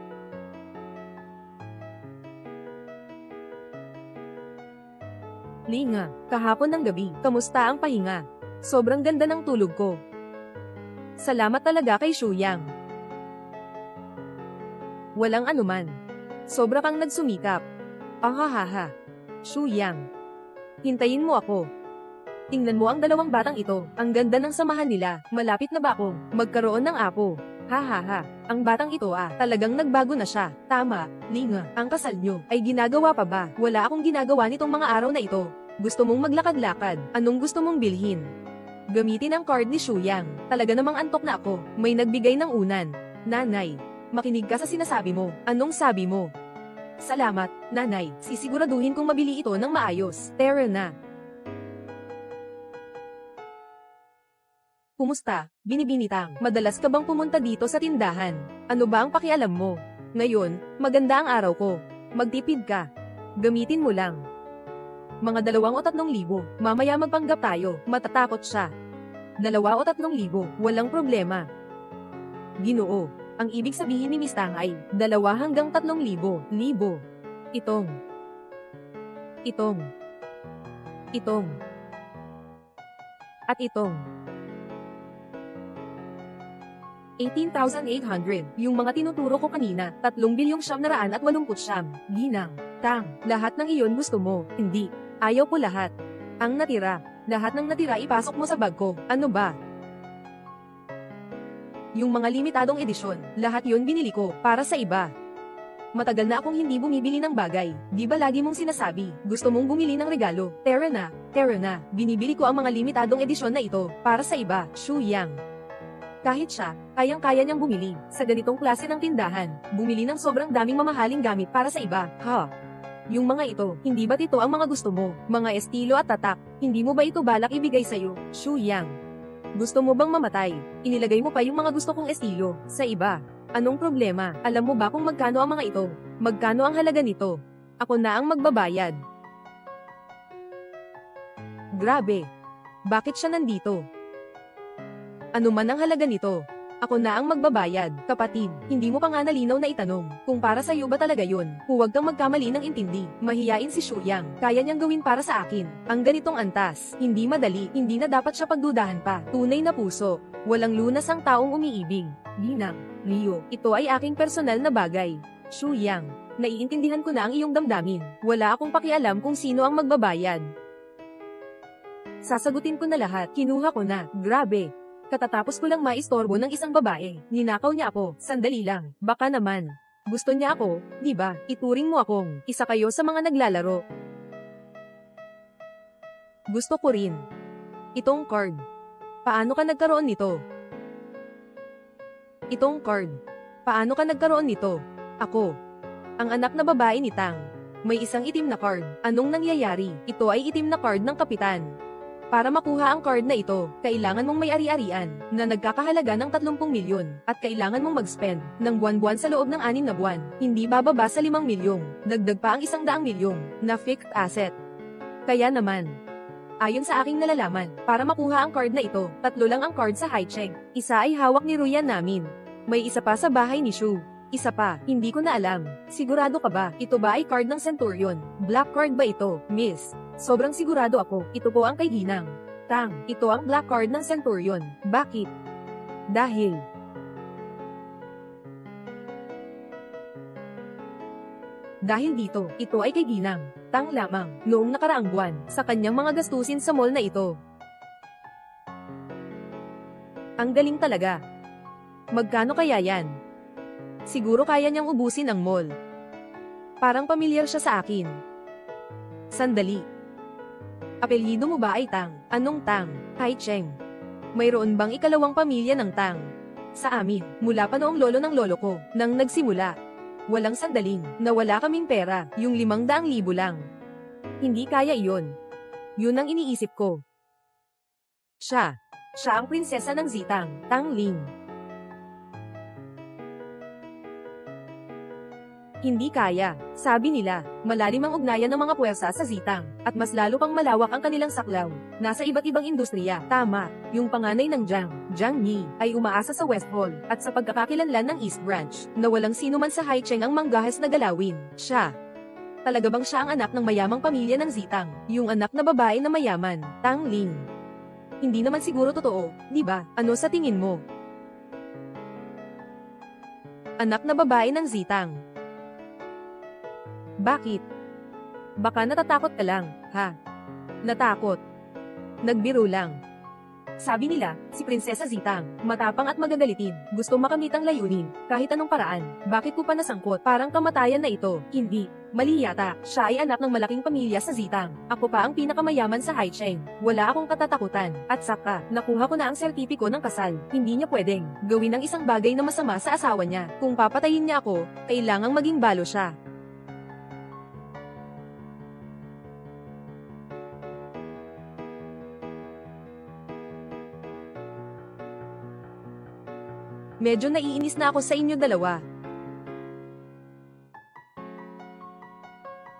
Linga, kahapon ng gabi, kamusta ang pahinga? Sobrang ganda ng tulog ko. Salamat talaga kay Shuyang. Walang anuman. Sobra kang nagsumikap. Ahahaha. Shuyang. Hintayin mo ako. Tingnan mo ang dalawang batang ito. Ang ganda ng samahan nila. Malapit na ba akong magkaroon ng apo? Hahaha. Ang batang ito talagang nagbago na siya. Tama, Linga. Ang kasal nyo ay ginagawa pa ba? Wala akong ginagawa nitong mga araw na ito. Gusto mong maglakad-lakad? Anong gusto mong bilhin? Gamitin ang card ni Shuyang. Talaga namang antok na ako. May nagbigay ng unan. Nanay, makinig ka sa sinasabi mo. Anong sabi mo? Salamat, nanay. Sisiguraduhin kong mabili ito ng maayos. Tara na. Kumusta, Binibinitang? Madalas ka bang pumunta dito sa tindahan? Ano ba ang pakialam mo? Ngayon, maganda ang araw ko. Magtipid ka. Gamitin mo lang. Mga 2 o 3,000. Mamaya magpanggap tayo. Matatakot siya. 2 o 3,000. Walang problema. Ginoo. Ang ibig sabihin ni Miss Tang ay 2 hanggang 3,000. Itong. At itong. 18,800. Yung mga tinuturo ko kanina, 3,989. Ginang. Tang. Lahat ng iyon gusto mo. Hindi. Ayaw ko lahat. Ang natira. Lahat ng natira ipasok mo sa bag ko. Ano ba? Yung mga limitadong edisyon, lahat yon binili ko, para sa iba. Matagal na akong hindi bumibili ng bagay. Di ba lagi mong sinasabi, gusto mong bumili ng regalo? Tara na. Binibili ko ang mga limitadong edisyon na ito, para sa iba. Shu Yang. Kahit siya, kayang-kaya niyang bumili, sa ganitong klase ng tindahan, bumili ng sobrang daming mamahaling gamit para sa iba. Yung mga ito, hindi ba't ito ang mga gusto mo? Mga estilo at tatak, hindi mo ba ito balak ibigay sa'yo? Shu Yang. Gusto mo bang mamatay? Inilagay mo pa yung mga gusto kong estilo, sa iba. Anong problema? Alam mo ba kung magkano ang mga ito? Magkano ang halaga nito? Ako na ang magbabayad. Grabe. Bakit siya nandito? Ano man ang halaga nito? Ako na ang magbabayad. Kapatid, hindi mo pa nga nalinaw na itanong, kung para sa'yo ba talaga yun? Huwag kang magkamali ng intindi. Mahiyain si Shu Yang. Kaya niyang gawin para sa akin. Ang ganitong antas, hindi madali, hindi na dapat siya pagdudahan pa. Tunay na puso. Walang lunas ang taong umiibig. Ginang, Rio, ito ay aking personal na bagay. Shu Yang, naiintindihan ko na ang iyong damdamin. Wala akong pakialam kung sino ang magbabayad. Sasagutin ko na lahat. Kinuha ko na. Grabe. Katatapos ko lang maistorbo ng isang babae. Ninakaw niya ako. Sandali lang. Baka naman. Gusto niya ako, di ba? Ituring mo akong isa kayo sa mga naglalaro. Gusto ko rin. Itong card. Paano ka nagkaroon nito? Itong card. Paano ka nagkaroon nito? Ako. Ang anak na babae ni Tang. May isang itim na card. Anong nangyayari? Ito ay itim na card ng kapitan. Para makuha ang card na ito, kailangan mong may ari-arian na nagkakahalaga ng 30 milyon at kailangan mong mag-spend ng buwan-buwan sa loob ng 6 na buwan, hindi bababa sa 5 milyong, dagdag pa ang 100 milyong na fixed asset. Kaya naman, ayon sa aking nalalaman, para makuha ang card na ito, 3 lang ang card sa Haicheng. Isa ay hawak ni Ruyan namin. May isa pa sa bahay ni Shu. Isa pa, hindi ko na alam. Sigurado ka ba? Ito ba ay card ng Centurion? Black card ba ito, Miss? Sobrang sigurado ako, ito po ang kay Ginang. Tang, ito ang black card ng Centurion. Bakit? Dahil dito, ito ay kay Ginang. Tang lamang, noong nakaraang buwan, sa kanyang mga gastusin sa mall na ito. Ang galing talaga. Magkano kaya yan? Siguro kaya niyang ubusin ang mall. Parang pamilyar siya sa akin. Sandali. Apelyido mo ba ay Tang? Anong Tang? Haicheng. Mayroon bang ikalawang pamilya ng Tang? Sa amin, mula pa noong lolo ng lolo ko, nang nagsimula. Walang sandaling, nawala kaming pera, yung 500,000 lang. Hindi kaya iyon. Yun ang iniisip ko. Siya ang prinsesa ng Zitang, Tang Ling. Hindi kaya. Sabi nila, malalim ang ugnayan ng mga puwersa sa Zitang, at mas lalo pang malawak ang kanilang saklaw. Nasa iba't ibang industriya. Tama, yung panganay ng Jiang Yi, ay umaasa sa West Hall, at sa pagkakakilanlan ng East Branch, na walang sino man sa Haicheng ang manggahas na galawin. Siya. Talaga bang siya ang anak ng mayamang pamilya ng Zitang? Yung anak na babae na mayaman, Tang Ling. Hindi naman siguro totoo, di ba? Ano sa tingin mo? Anak na babae ng Zitang. Bakit? Baka natatakot ka lang, ha? Natakot. Nagbiro lang. Sabi nila, si Prinsesa Zitang, matapang at magagalitin, gusto makamit ang layunin, kahit anong paraan. Bakit ko pa nasangkot? Parang kamatayan na ito. Hindi. Mali yata, siya ay anak ng malaking pamilya sa Zitang. Ako pa ang pinakamayaman sa Haicheng. Wala akong katatakutan. At saka, nakuha ko na ang sertipiko ng kasal. Hindi niya pwedeng gawin ang isang bagay na masama sa asawa niya. Kung papatayin niya ako, kailangang maging balo siya. Medyo naiinis na ako sa inyo dalawa.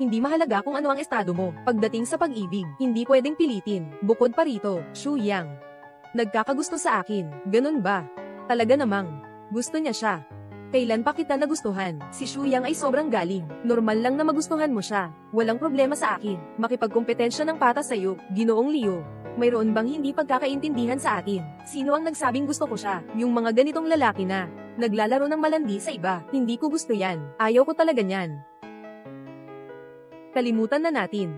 Hindi mahalaga kung ano ang estado mo. Pagdating sa pag-ibig, hindi pwedeng pilitin. Bukod pa rito, Shu Yang. Nagkakagusto sa akin, ganun ba? Talaga namang, gusto niya siya. Kailan pa kita nagustuhan? Si Shu Yang ay sobrang galing. Normal lang na magustuhan mo siya. Walang problema sa akin. Makipagkompetensya ng patas sa'yo, Ginoong Leo. Mayroon bang hindi pagkakaintindihan sa atin? Sino ang nagsabing gusto ko siya? Yung mga ganitong lalaki na naglalaro ng malandi sa iba. Hindi ko gusto yan. Ayaw ko talaga niyan. Kalimutan na natin.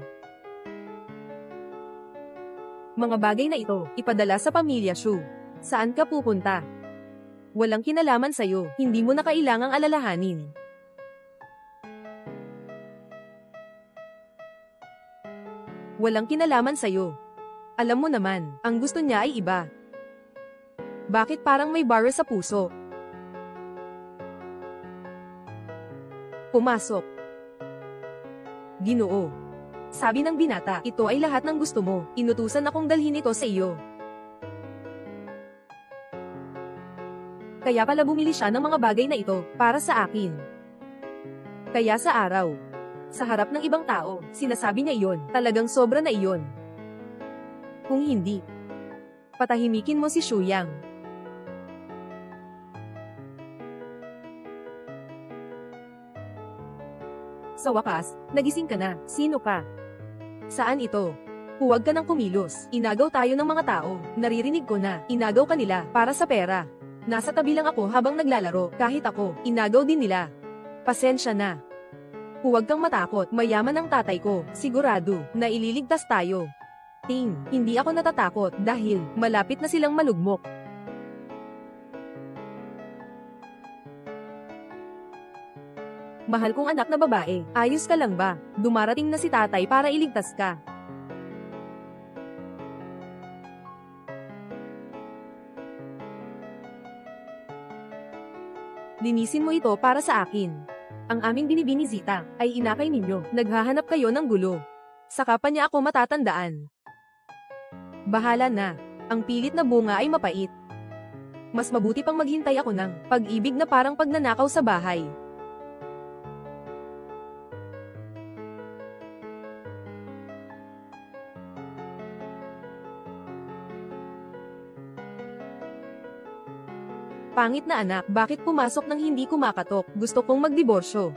Mga bagay na ito, ipadala sa pamilya Shu. Saan ka pupunta? Walang kinalaman sa'yo, hindi mo na kailangang alalahanin. Walang kinalaman sa'yo. Alam mo naman, ang gusto niya ay iba. Bakit parang may barra sa puso? Pumasok. Ginoo. Sabi ng binata, ito ay lahat ng gusto mo. Inutusan akong dalhin ito sa iyo. Kaya pala bumili siya ng mga bagay na ito, para sa akin. Kaya sa araw, sa harap ng ibang tao, sinasabi niya iyon, talagang sobra na iyon. Kung hindi, patahimikin mo si Shu Yang. Sa wakas, nagising ka na. Sino ka? Saan ito? Huwag ka nang kumilos. Inagaw tayo ng mga tao. Naririnig ko na. Inagaw ka nila para sa pera. Nasa tabi lang ako habang naglalaro. Kahit ako, inagaw din nila. Pasensya na. Huwag kang matakot. Mayaman ang tatay ko. Sigurado na ililigtas tayo. Ting, hindi ako natatakot dahil malapit na silang malugmok. Mahal kong anak na babae, ayos ka lang ba? Dumarating na si tatay para iligtas ka. Linisin mo ito para sa akin. Ang aming binibinisita ay inakay ninyo. Naghahanap kayo ng gulo. Saka pa niya ako matatandaan. Bahala na. Ang pilit na bunga ay mapait. Mas mabuti pang maghintay ako ng pag-ibig na parang pagnanakaw sa bahay. Pangit na anak, bakit pumasok nang hindi kumakatok? Gusto kong magdiborsyo.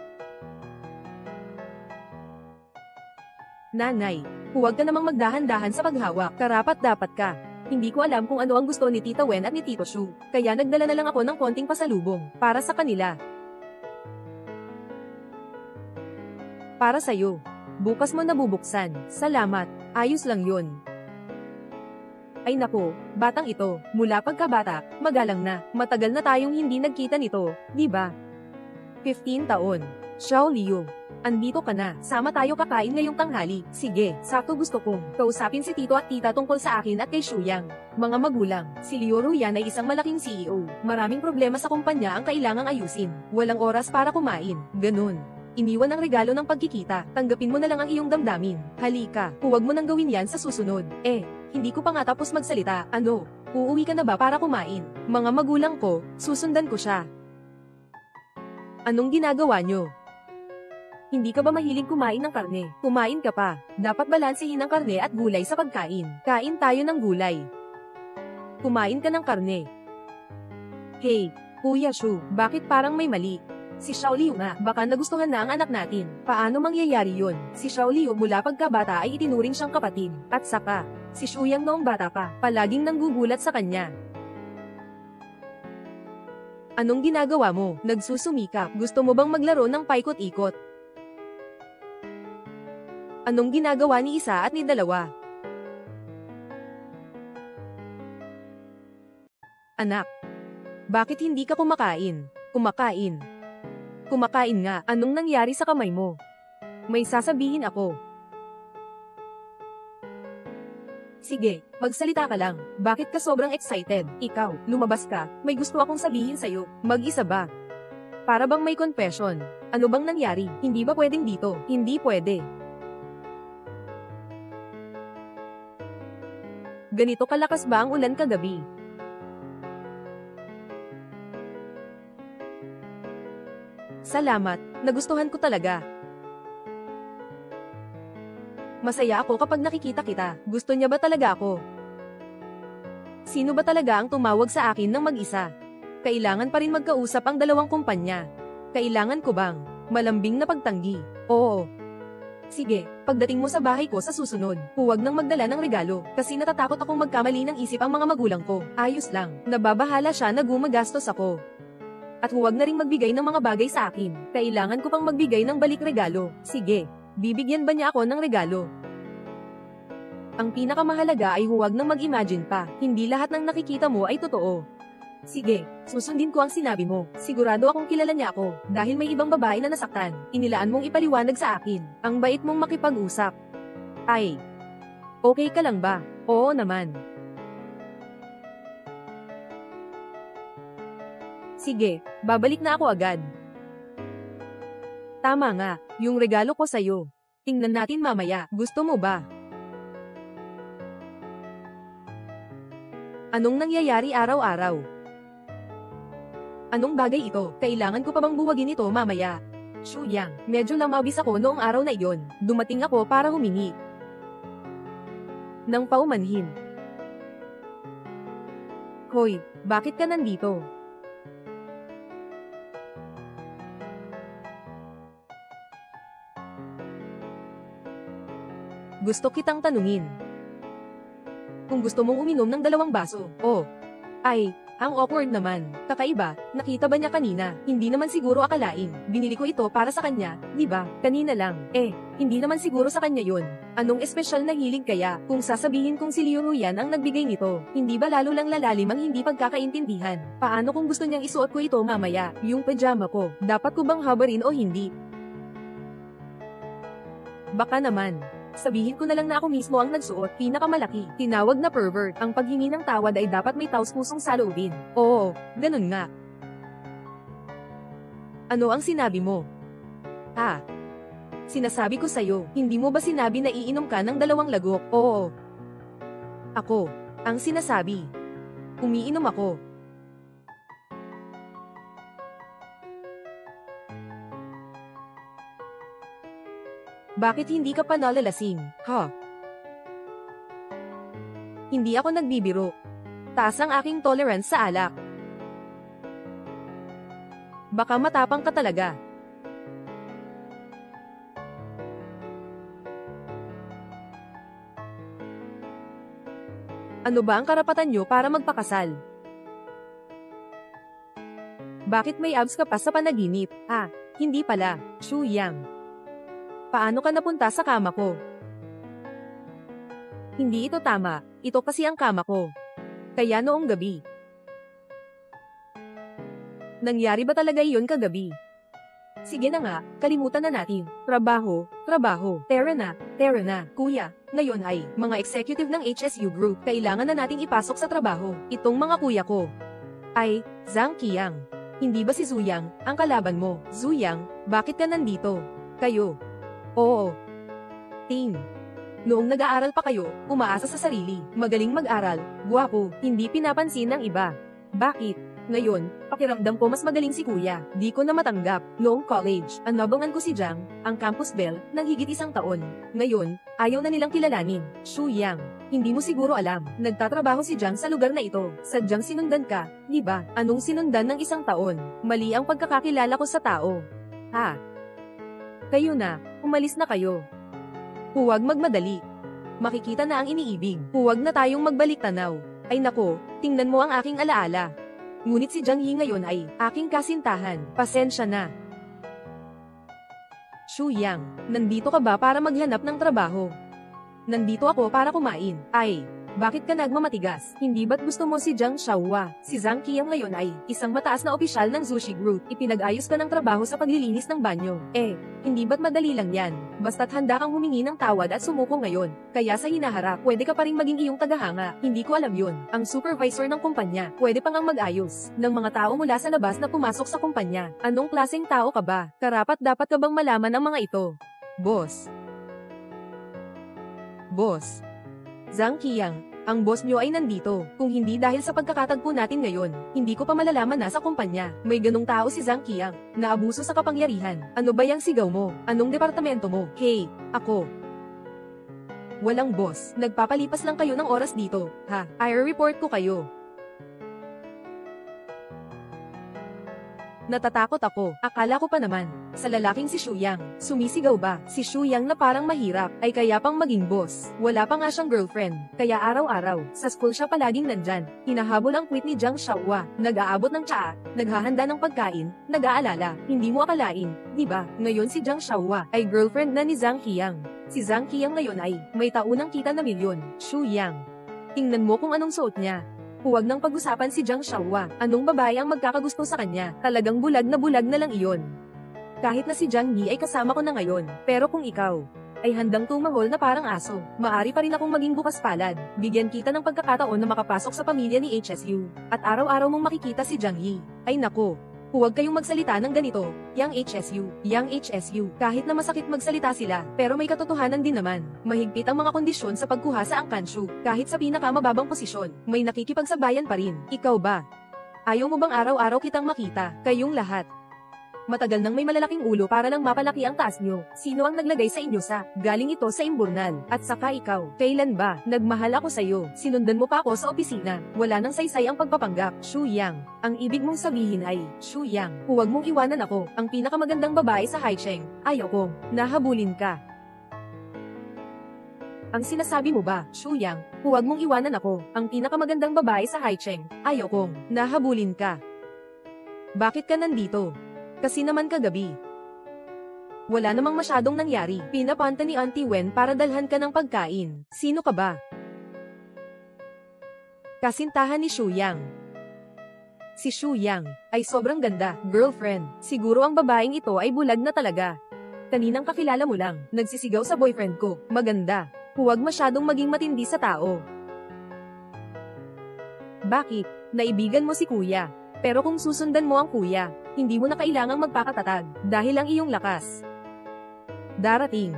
Nanay, huwag ka namang magdahan-dahan sa paghawak. Karapat-dapat ka. Hindi ko alam kung ano ang gusto ni Tita Wen at ni Tito Shu. Kaya nagdala na lang ako ng konting pasalubong para sa kanila. Para sa'yo. Bukas mo nabubuksan. Salamat. Ayos lang yun. Ay naku, batang ito, mula pagkabata, magalang na. Matagal na tayong hindi nagkita nito, di ba? 15 taon. Xiao Liu, andito ka na. Sama tayo kakain ngayong tanghali. Sige, sakto gusto kong kausapin si Tito at Tita tungkol sa akin at kay Shu Yang. Mga magulang, si Liu Ruyan ay isang malaking CEO. Maraming problema sa kumpanya ang kailangang ayusin. Walang oras para kumain. Ganun. Iniwan ang regalo ng pagkikita. Tanggapin mo na lang ang iyong damdamin. Halika, huwag mo nang gawin yan sa susunod. Hindi ko pa nga tapos magsalita. Ano? Uuwi ka na ba para kumain? Mga magulang ko, susundan ko siya. Anong ginagawa nyo? Hindi ka ba mahilig kumain ng karne? Kumain ka pa. Dapat balansehin ang karne at gulay sa pagkain. Kain tayo ng gulay. Kumain ka ng karne. Hey, Kuya Shu, bakit parang may mali? Si Xiao Liu nga, baka nagustuhan na ang anak natin. Paano mangyayari yun? Si Xiao Liu mula pagkabata ay itinuring siyang kapatid. At saka, si Shu Yang noong bata pa, palaging nanggugulat sa kanya. Anong ginagawa mo? Nagsusumikap. Gusto mo bang maglaro ng paikot-ikot? Anong ginagawa ni isa at ni dalawa? Anak, bakit hindi ka kumakain? Kumakain. Kumakain nga. Anong nangyari sa kamay mo? May sasabihin ako. Sige, magsalita ka lang. Bakit ka sobrang excited? Ikaw, lumabas ka. May gusto akong sabihin sa'yo. Mag-isa ba? Para bang may confession? Ano bang nangyari? Hindi ba pwedeng dito? Hindi pwede. Ganito kalakas ba ang ulan kagabi? Salamat, nagustuhan ko talaga. Masaya ako kapag nakikita kita. Gusto niya ba talaga ako? Sino ba talaga ang tumawag sa akin ng mag-isa? Kailangan pa rin magkausap ang dalawang kumpanya. Kailangan ko bang malambing na pagtanggi? Oo. Sige, pagdating mo sa bahay ko sa susunod, huwag nang magdala ng regalo, kasi natatakot akong magkamali ng isip ang mga magulang ko. Ayos lang, nababahala siya na gumagastos ako. At huwag na ring magbigay ng mga bagay sa akin. Kailangan ko pang magbigay ng balik regalo. Sige, bibigyan ba niya ako ng regalo? Ang pinakamahalaga ay huwag nang mag-imagine pa. Hindi lahat ng nakikita mo ay totoo. Sige, susundin ko ang sinabi mo. Sigurado akong kilala niya ako, dahil may ibang babae na nasaktan. Inilaan mong ipaliwanag sa akin. Ang bait mong makipag-usap. Ay, okay ka lang ba? Oo naman. Sige, babalik na ako agad. Tama nga, yung regalo ko sa'yo. Tingnan natin mamaya. Gusto mo ba? Anong nangyayari araw-araw? Anong bagay ito? Kailangan ko pa bang buwagin ito mamaya? Shuyang, medyo lamabis ako noong araw na iyon. Dumating ako para humingi ng paumanhin. Hoy, bakit ka nandito? Gusto kitang tanungin. Kung gusto mong uminom ng 2 baso, ay, ang awkward naman. Kakaiba, nakita ba niya kanina? Hindi naman siguro akalain. Binili ko ito para sa kanya, di ba? Kanina lang. Hindi naman siguro sa kanya yun. Anong espesyal na hilig kaya? Kung sasabihin kong si Liu Ruyan ang nagbigay nito, hindi ba lalo lang lalalim ang hindi pagkakaintindihan? Paano kung gusto niyang isuot ko ito mamaya? Yung pajama ko, dapat ko bang habarin o hindi? Baka naman. Sabihin ko na lang na ako mismo ang nagsuot, pinakamalaki. Tinawag na pervert. Ang paghingi ng tawad ay dapat may taus-pusong saloobin. Oo, ganun nga. Ano ang sinabi mo? Sinasabi ko sa'yo, hindi mo ba sinabi na iinom ka ng 2 lagok? Oo. Ako, ang sinasabi. Umiinom ako. Bakit hindi ka pa nalalasing, ha? Hindi ako nagbibiro. Taas ang aking tolerance sa alak. Baka matapang ka talaga. Ano ba ang karapatan nyo para magpakasal? Bakit may abs ka pa sa panaginip? Hindi pala, Shuyang. Paano ka napunta sa kama ko? Hindi ito tama, ito kasi ang kama ko. Kaya noong gabi. Nangyari ba talaga iyon kagabi? Sige na nga, kalimutan na natin. Trabaho. Tara na, kuya. Ngayon ay, mga executive ng HSU Group, kailangan na nating ipasok sa trabaho. Itong mga kuya ko. Ay, Zhang Qiang. Hindi ba si Zuyang, ang kalaban mo? Zuyang, bakit ka nandito? Kayo. Oo. Team. Noong nag-aaral pa kayo, umaasa sa sarili, magaling mag-aral, guwapo, hindi pinapansin ng iba. Bakit? Ngayon, pakiramdam ko mas magaling si kuya. Di ko na matanggap. Noong college, anabangan ko si Jiang, ang campus belle, ng higit 1 taon. Ngayon, ayaw na nilang kilalanin. Shuyang, hindi mo siguro alam, nagtatrabaho si Jiang sa lugar na ito. Sadyang sinundan ka, di ba? Anong sinundan ng 1 taon? Mali ang pagkakakilala ko sa tao. Kayo na, umalis na kayo. Huwag magmadali. Makikita na ang iniibig. Huwag na tayong magbalik tanaw. Ay nako, tingnan mo ang aking alaala. Ngunit si Jiang Yi ngayon ay aking kasintahan. Pasensya na. Shuyang, nandito ka ba para maghanap ng trabaho? Nandito ako para kumain. Ay, bakit ka nagmamatigas? Hindi ba't gusto mo si Jiang Xiaohua? Si Zhang Qiang ngayon ay isang mataas na opisyal ng Zushi Group. Ipinag-ayos ka ng trabaho sa paglilinis ng banyo. Hindi ba't madali lang yan? Basta't handa kang humingi ng tawad at sumuko ngayon. Kaya sa hinaharap, pwede ka pa rin maging iyong tagahanga. Hindi ko alam yun. Ang supervisor ng kumpanya, pwede pa ngang mag-ayos ng mga tao mula sa labas na pumasok sa kumpanya. Anong klaseng tao ka ba? Karapat dapat ka bang malaman ang mga ito? Boss. Zhang Qiang, ang boss nyo ay nandito. Kung hindi dahil sa pagkakatagpo natin ngayon, hindi ko pa malalaman na sa kumpanya. May ganong tao si Zhang Qiang, na abuso sa kapangyarihan. Ano ba yang sigaw mo? Anong departamento mo? Hey, ako. Walang boss, nagpapalipas lang kayo ng oras dito, ha? I-report ko kayo. Natatakot ako, akala ko pa naman, sa lalaking si Shuyang, sumisigaw ba? Si Shuyang na parang mahirap, ay kaya pang maging boss, wala pa nga siyang girlfriend, kaya araw-araw, sa school siya palaging nandyan, hinahabol ang quit ni Jiang Xiaohua, nag-aabot ng tsaa, naghahanda ng pagkain, nag-aalala, hindi mo akalain, di ba? Ngayon si Jiang Xiaohua, ay girlfriend na ni Zhang Qiang. Si Zhang Qiang ngayon ay, may taunang kita na milyon, Shuyang. Tingnan mo kung anong suot niya. Huwag nang pag-usapan si Jiang Xiaohua, anong babae ang magkakagusto sa kanya, talagang bulag na lang iyon. Kahit na si Jiang Yi ay kasama ko na ngayon, pero kung ikaw ay handang tumahol na parang aso, maari pa rin akong maging bukas palad, bigyan kita ng pagkakataon na makapasok sa pamilya ni HSU, at araw-araw mong makikita si Jiang Yi. Ay nako, huwag kayong magsalita ng ganito, Yang HSU, kahit na masakit magsalita sila, pero may katotohanan din naman, mahigpit ang mga kondisyon sa pagkuha sa angkanshu, kahit sa pinakamababang posisyon, may nakikipagsabayan pa rin, ikaw ba? Ayaw mo bang araw-araw kitang makita, kayong lahat? Matagal nang may malalaking ulo para lang mapalaki ang taas nyo. Sino ang naglagay sa inyo sa? Galing ito sa imburnal. At saka ikaw, kailan ba? Nagmahal ako sa'yo. Sinundan mo pa ako sa opisina. Wala nang saysay ang pagpapanggap. Shuyang. Ang ibig mong sabihin ay, Shuyang, huwag mong iwanan ako, ang pinakamagandang babae sa Haicheng. Ayaw ko. Nahabulin ka. Ang sinasabi mo ba, Shuyang, huwag mong iwanan ako, ang pinakamagandang babae sa Haicheng. Ayaw kong. Nahabulin ka. Bakit ka nandito? Kasi naman kagabi. Wala namang masyadong nangyari. Pinapanta ni Auntie Wen para dalhan ka ng pagkain. Sino ka ba? Kasintahan ni Shuyang. Si Shuyang ay sobrang ganda, girlfriend. Siguro ang babaeng ito ay bulag na talaga. Kaninang kakilala mo lang, nagsisigaw sa boyfriend ko. Maganda. Huwag masyadong maging matindi sa tao. Bakit? Naibigan mo si kuya. Pero kung susundan mo ang kuya, hindi mo na kailangang magpakatatag, dahil ang iyong lakas darating.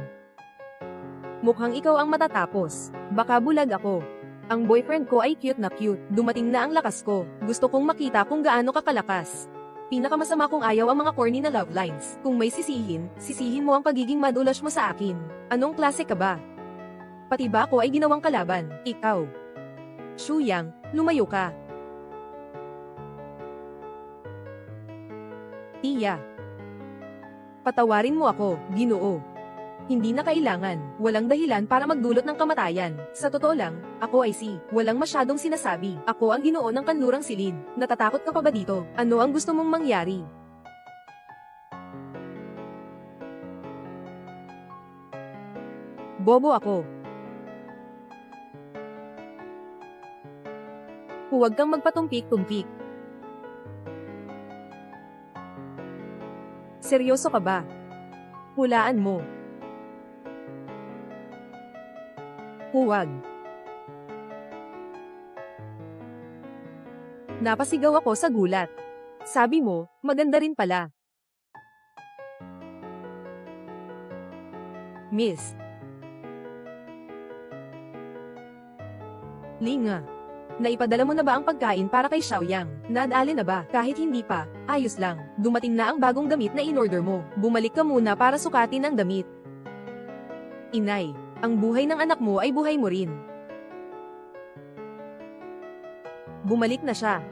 Mukhang ikaw ang matatapos. Baka bulag ako. Ang boyfriend ko ay cute na cute. Dumating na ang lakas ko. Gusto kong makita kung gaano ka kalakas. Pinakamasama kong ayaw ang mga corny na love lines. Kung may sisihin, sisihin mo ang pagiging madulas mo sa akin. Anong klase ka ba? Pati ba ako ay ginawang kalaban? Ikaw. Shuyang, lumayo ka. Tiya. Patawarin mo ako, Ginoo. Hindi na kailangan, walang dahilan para magdulot ng kamatayan. Sa totoo lang, ako ay walang masyadong sinasabi. Ako ang Ginoo ng kanlurang silid. Natatakot ka pa ba dito? Ano ang gusto mong mangyari? Bobo ako. Huwag kang magpatumpik-tumpik. Seryoso ka ba? Hulaan mo. Huwag. Napasigaw ako sa gulat. Sabi mo, maganda rin pala. Miss. Linga. Naipadala mo na ba ang pagkain para kay Xiaoyang? Nadali na ba? Kahit hindi pa, ayos lang. Dumating na ang bagong damit na in-order mo. Bumalik ka muna para sukatin ang damit. Inay, ang buhay ng anak mo ay buhay mo rin. Bumalik na siya.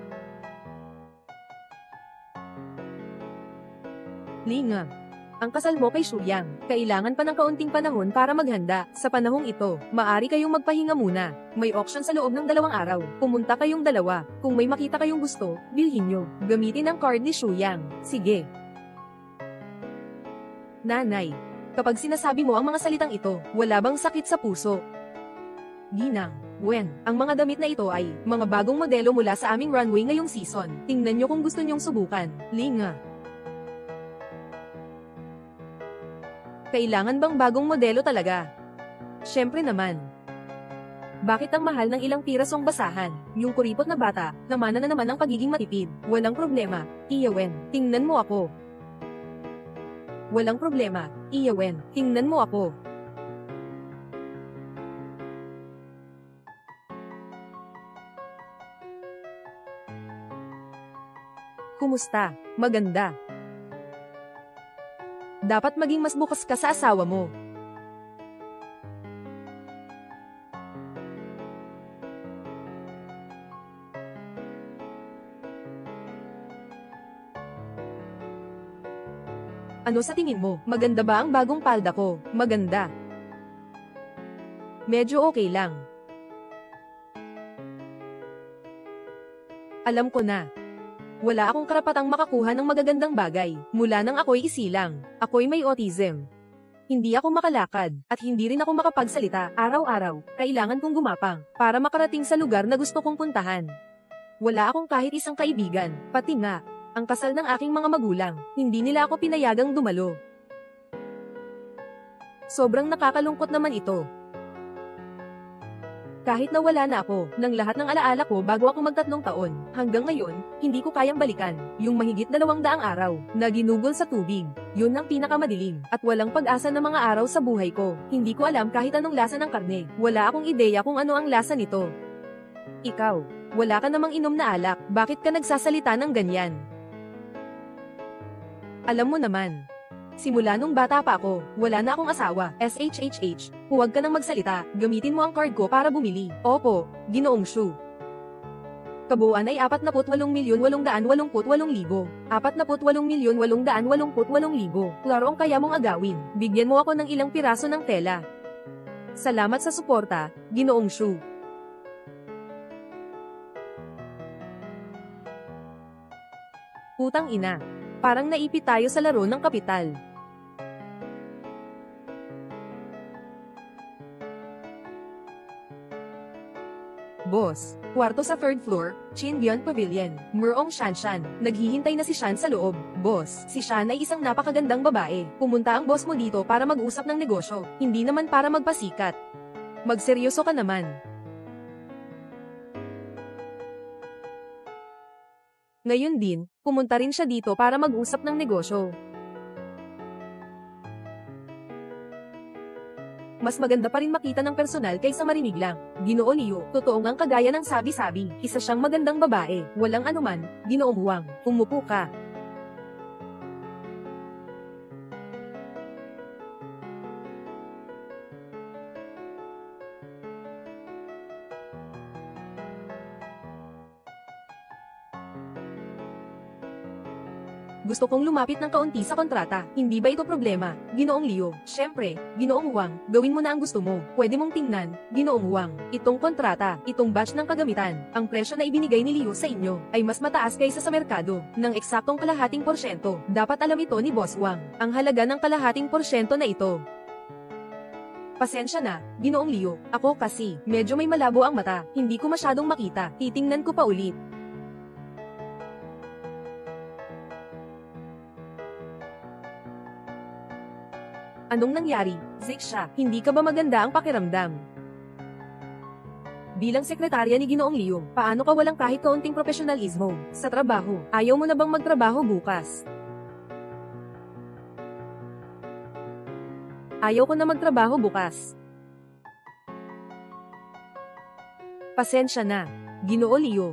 Linga. Ang kasal mo kay Shuyang, kailangan pa ng kaunting panahon para maghanda. Sa panahong ito, maari kayong magpahinga muna. May auction sa loob ng 2 araw. Pumunta kayong dalawa. Kung may makita kayong gusto, bilhin nyo. Gamitin ang card ni Shuyang. Sige. Nanay, kapag sinasabi mo ang mga salitang ito, wala bang sakit sa puso? Ginang, Wen, ang mga damit na ito ay mga bagong modelo mula sa aming runway ngayong season. Tingnan nyo kung gusto nyong subukan. Linga. Kailangan bang bagong modelo talaga? Syempre naman. Bakit ang mahal ng ilang pirasong basahan? Yung kuripot na bata, namana na naman ang pagiging matipid. Walang problema, Iyawen, tingnan mo ako. Walang problema, Iyawen, tingnan mo ako. Kumusta? Maganda. Dapat maging mas bukas ka sa asawa mo. Ano sa tingin mo? Maganda ba ang bagong palda ko? Maganda. Medyo okay lang. Alam ko na. Wala akong karapatang makakuha ng magagandang bagay, mula nang ako'y isilang. Ako'y may autism. Hindi ako makalakad, at hindi rin ako makapagsalita, araw-araw. Kailangan kong gumapang, para makarating sa lugar na gusto kong puntahan. Wala akong kahit isang kaibigan, pati nga, ang kasal ng aking mga magulang, hindi nila ako pinayagang dumalo. Sobrang nakakalungkot naman ito. Kahit na wala na ako, ng lahat ng alaala ko bago ako mag-3 taon, hanggang ngayon, hindi ko kayang balikan, yung mahigit 200 araw, na ginugol sa tubig. Yun ang pinakamadilim, at walang pag-asa ng mga araw sa buhay ko. Hindi ko alam kahit anong lasa ng karne. Wala akong ideya kung ano ang lasa nito. Ikaw, wala ka namang inom na alak, bakit ka nagsasalita ng ganyan? Alam mo naman. Simula nung bata pa ako, wala na akong asawa, SHHH, huwag ka nang magsalita, gamitin mo ang card ko para bumili. Opo, Ginoong Shu. Kabuuan ay 48,888,000. 48,888,000. Larong kaya mong agawin, bigyan mo ako ng ilang piraso ng tela. Salamat sa suporta, Ginoong Shu. Putang ina. Parang naipit tayo sa laro ng kapital. Boss, kwarto sa 3rd floor, Chinbyon Pavilion, Murong Shanshan. Naghihintay na si Shan sa loob. Boss, si Shan ay isang napakagandang babae. Pumunta ang boss mo dito para mag-usap ng negosyo, hindi naman para magpasikat. Magseryoso ka naman. Ngayon din, pumunta rin siya dito para mag-usap ng negosyo. Mas maganda pa rin makita ng personal kaysa marinig lang. Ginoo Leo, totoo ngang kagaya ng sabi-sabi, isa siyang magandang babae, walang anuman. Ginoong Huang, umupo ka. Gusto kong lumapit ng kaunti sa kontrata. Hindi ba ito problema, Ginoong Leo? Syempre, Ginoong Huang, gawin mo na ang gusto mo. Pwede mong tingnan, Ginoong Huang, itong kontrata, itong batch ng kagamitan. Ang presyo na ibinigay ni Leo sa inyo ay mas mataas kaysa sa merkado, ng eksaktong kalahating porsyento. Dapat alam ito ni Boss Huang, ang halaga ng kalahating porsyento na ito. Pasensya na, Ginoong Leo. Ako kasi, medyo may malabo ang mata. Hindi ko masyadong makita. Titingnan ko pa ulit. Anong nangyari, Ziksha? Hindi ka ba maganda ang pakiramdam? Bilang sekretarya ni Ginoong Leo, paano ka walang kahit kaunting profesionalismo sa trabaho? Ayaw mo na bang magtrabaho bukas? Ayaw ko na magtrabaho bukas. Pasensya na, Ginoo Leo.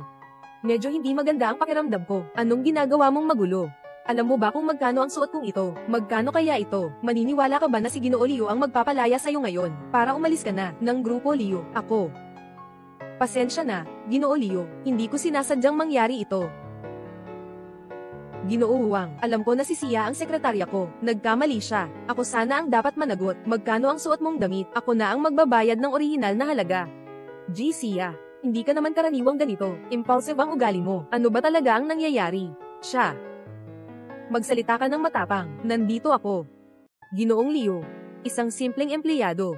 Medyo hindi maganda ang pakiramdam ko. Anong ginagawa mong magulo? Alam mo ba kung magkano ang suot kong ito? Magkano kaya ito? Maniniwala ka ba na si Ginoo Leo ang magpapalaya sa'yo ngayon? Para umalis ka na, ng grupo Leo, ako. Pasensya na, Ginoo Leo, hindi ko sinasadyang mangyari ito. Ginoo Huang, alam ko na si Sia ang sekretarya ko. Nagkamali siya. Ako sana ang dapat managot. Magkano ang suot mong damit? Ako na ang magbabayad ng orihinal na halaga. Sia, hindi ka naman karaniwang ganito. Impulsive ang ugali mo. Ano ba talaga ang nangyayari? Siya. Magsalita ka ng matapang. Nandito ako. Ginoong Leo, isang simpleng empleyado,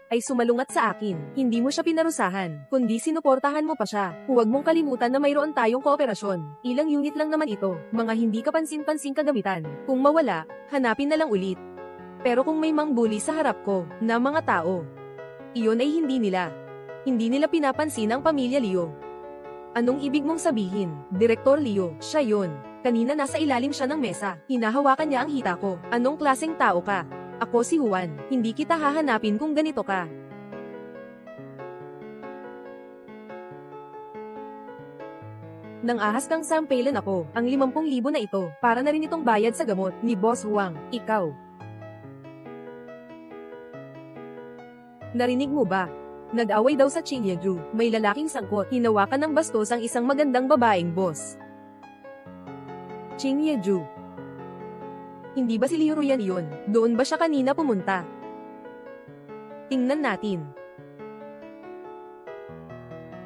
ay sumalungat sa akin. Hindi mo siya pinarusahan, kundi sinuportahan mo pa siya. Huwag mong kalimutan na mayroon tayong kooperasyon. Ilang unit lang naman ito, mga hindi kapansin-pansing kagamitan. Kung mawala, hanapin na lang ulit. Pero kung may mangbuli sa harap ko, na mga tao, iyon ay hindi nila. Hindi nila pinapansin ang pamilya Leo. Anong ibig mong sabihin, Direktor Leo? Siya yun. Kanina nasa ilalim siya ng mesa, hinahawakan niya ang hita ko. Anong klaseng tao ka? Ako si Juan, hindi kita hahanapin kung ganito ka. Nang ahas kang sampelan ako, ang 50,000 na ito, para na rin itong bayad sa gamot, ni Boss Huang, ikaw. Narinig mo ba? Nag-away daw sa Chinyeju, may lalaking sangkot, hinawakan ng bastos ang isang magandang babaeng boss. Chinyeju. Hindi ba si Liu Ruyan iyon? Doon ba siya kanina pumunta? Tingnan natin.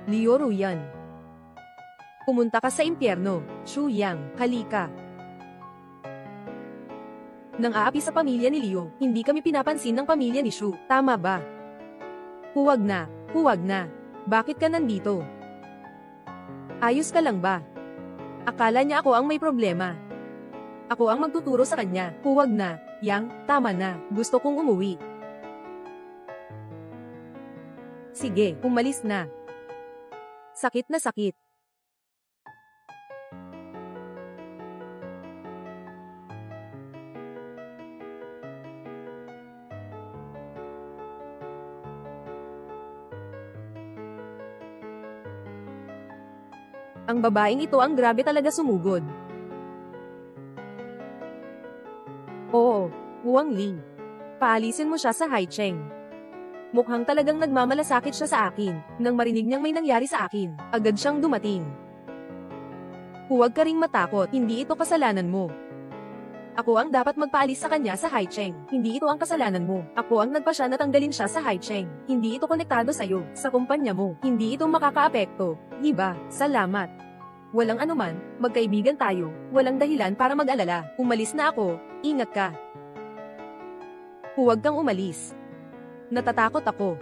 Liu Ruyan. Pumunta ka sa impyerno. Shu Yang, halika. Nang aapi sa pamilya ni Liu, hindi kami pinapansin ng pamilya ni Shu. Tama ba? Huwag na, huwag na. Bakit ka nandito? Ayos ka lang ba? Akala niya ako ang may problema. Ako ang magtuturo sa kanya. Huwag na, Yang, tama na. Gusto kong umuwi. Sige, umalis na. Sakit na sakit. Ang babaeng ito ang grabe talaga sumugod. Oo, Wang Li. Paalisin mo siya sa Haicheng. Mukhang talagang nagmamalasakit siya sa akin. Nang marinig niyang may nangyari sa akin, agad siyang dumating. Huwag ka ring matakot, hindi ito kasalanan mo. Ako ang dapat magpaalis sa kanya sa Haicheng. Hindi ito ang kasalanan mo. Ako ang nagpasya na tanggalin siya sa Haicheng. Hindi ito konektado sa'yo, sa kumpanya mo. Hindi ito makakaapekto. Diba? Salamat. Walang anuman, magkaibigan tayo. Walang dahilan para mag-alala. Umalis na ako, ingat ka. Huwag kang umalis. Natatakot ako.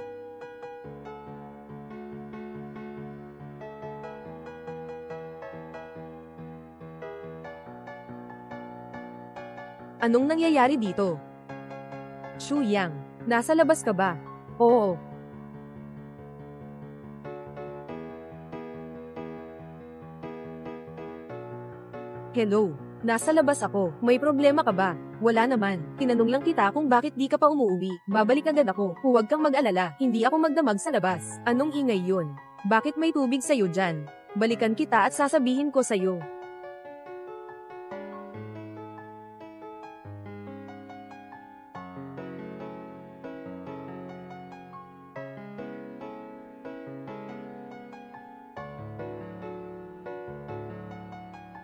Anong nangyayari dito? Shu Yang, nasa labas ka ba? Oo. Hello, nasa labas ako. May problema ka ba? Wala naman. Tinanong lang kita kung bakit di ka pa umuwi. Babalik agad ako. Huwag kang mag-alala. Hindi ako magdamag sa labas. Anong ingay yun? Bakit may tubig sa'yo dyan? Balikan kita at sasabihin ko sa'yo.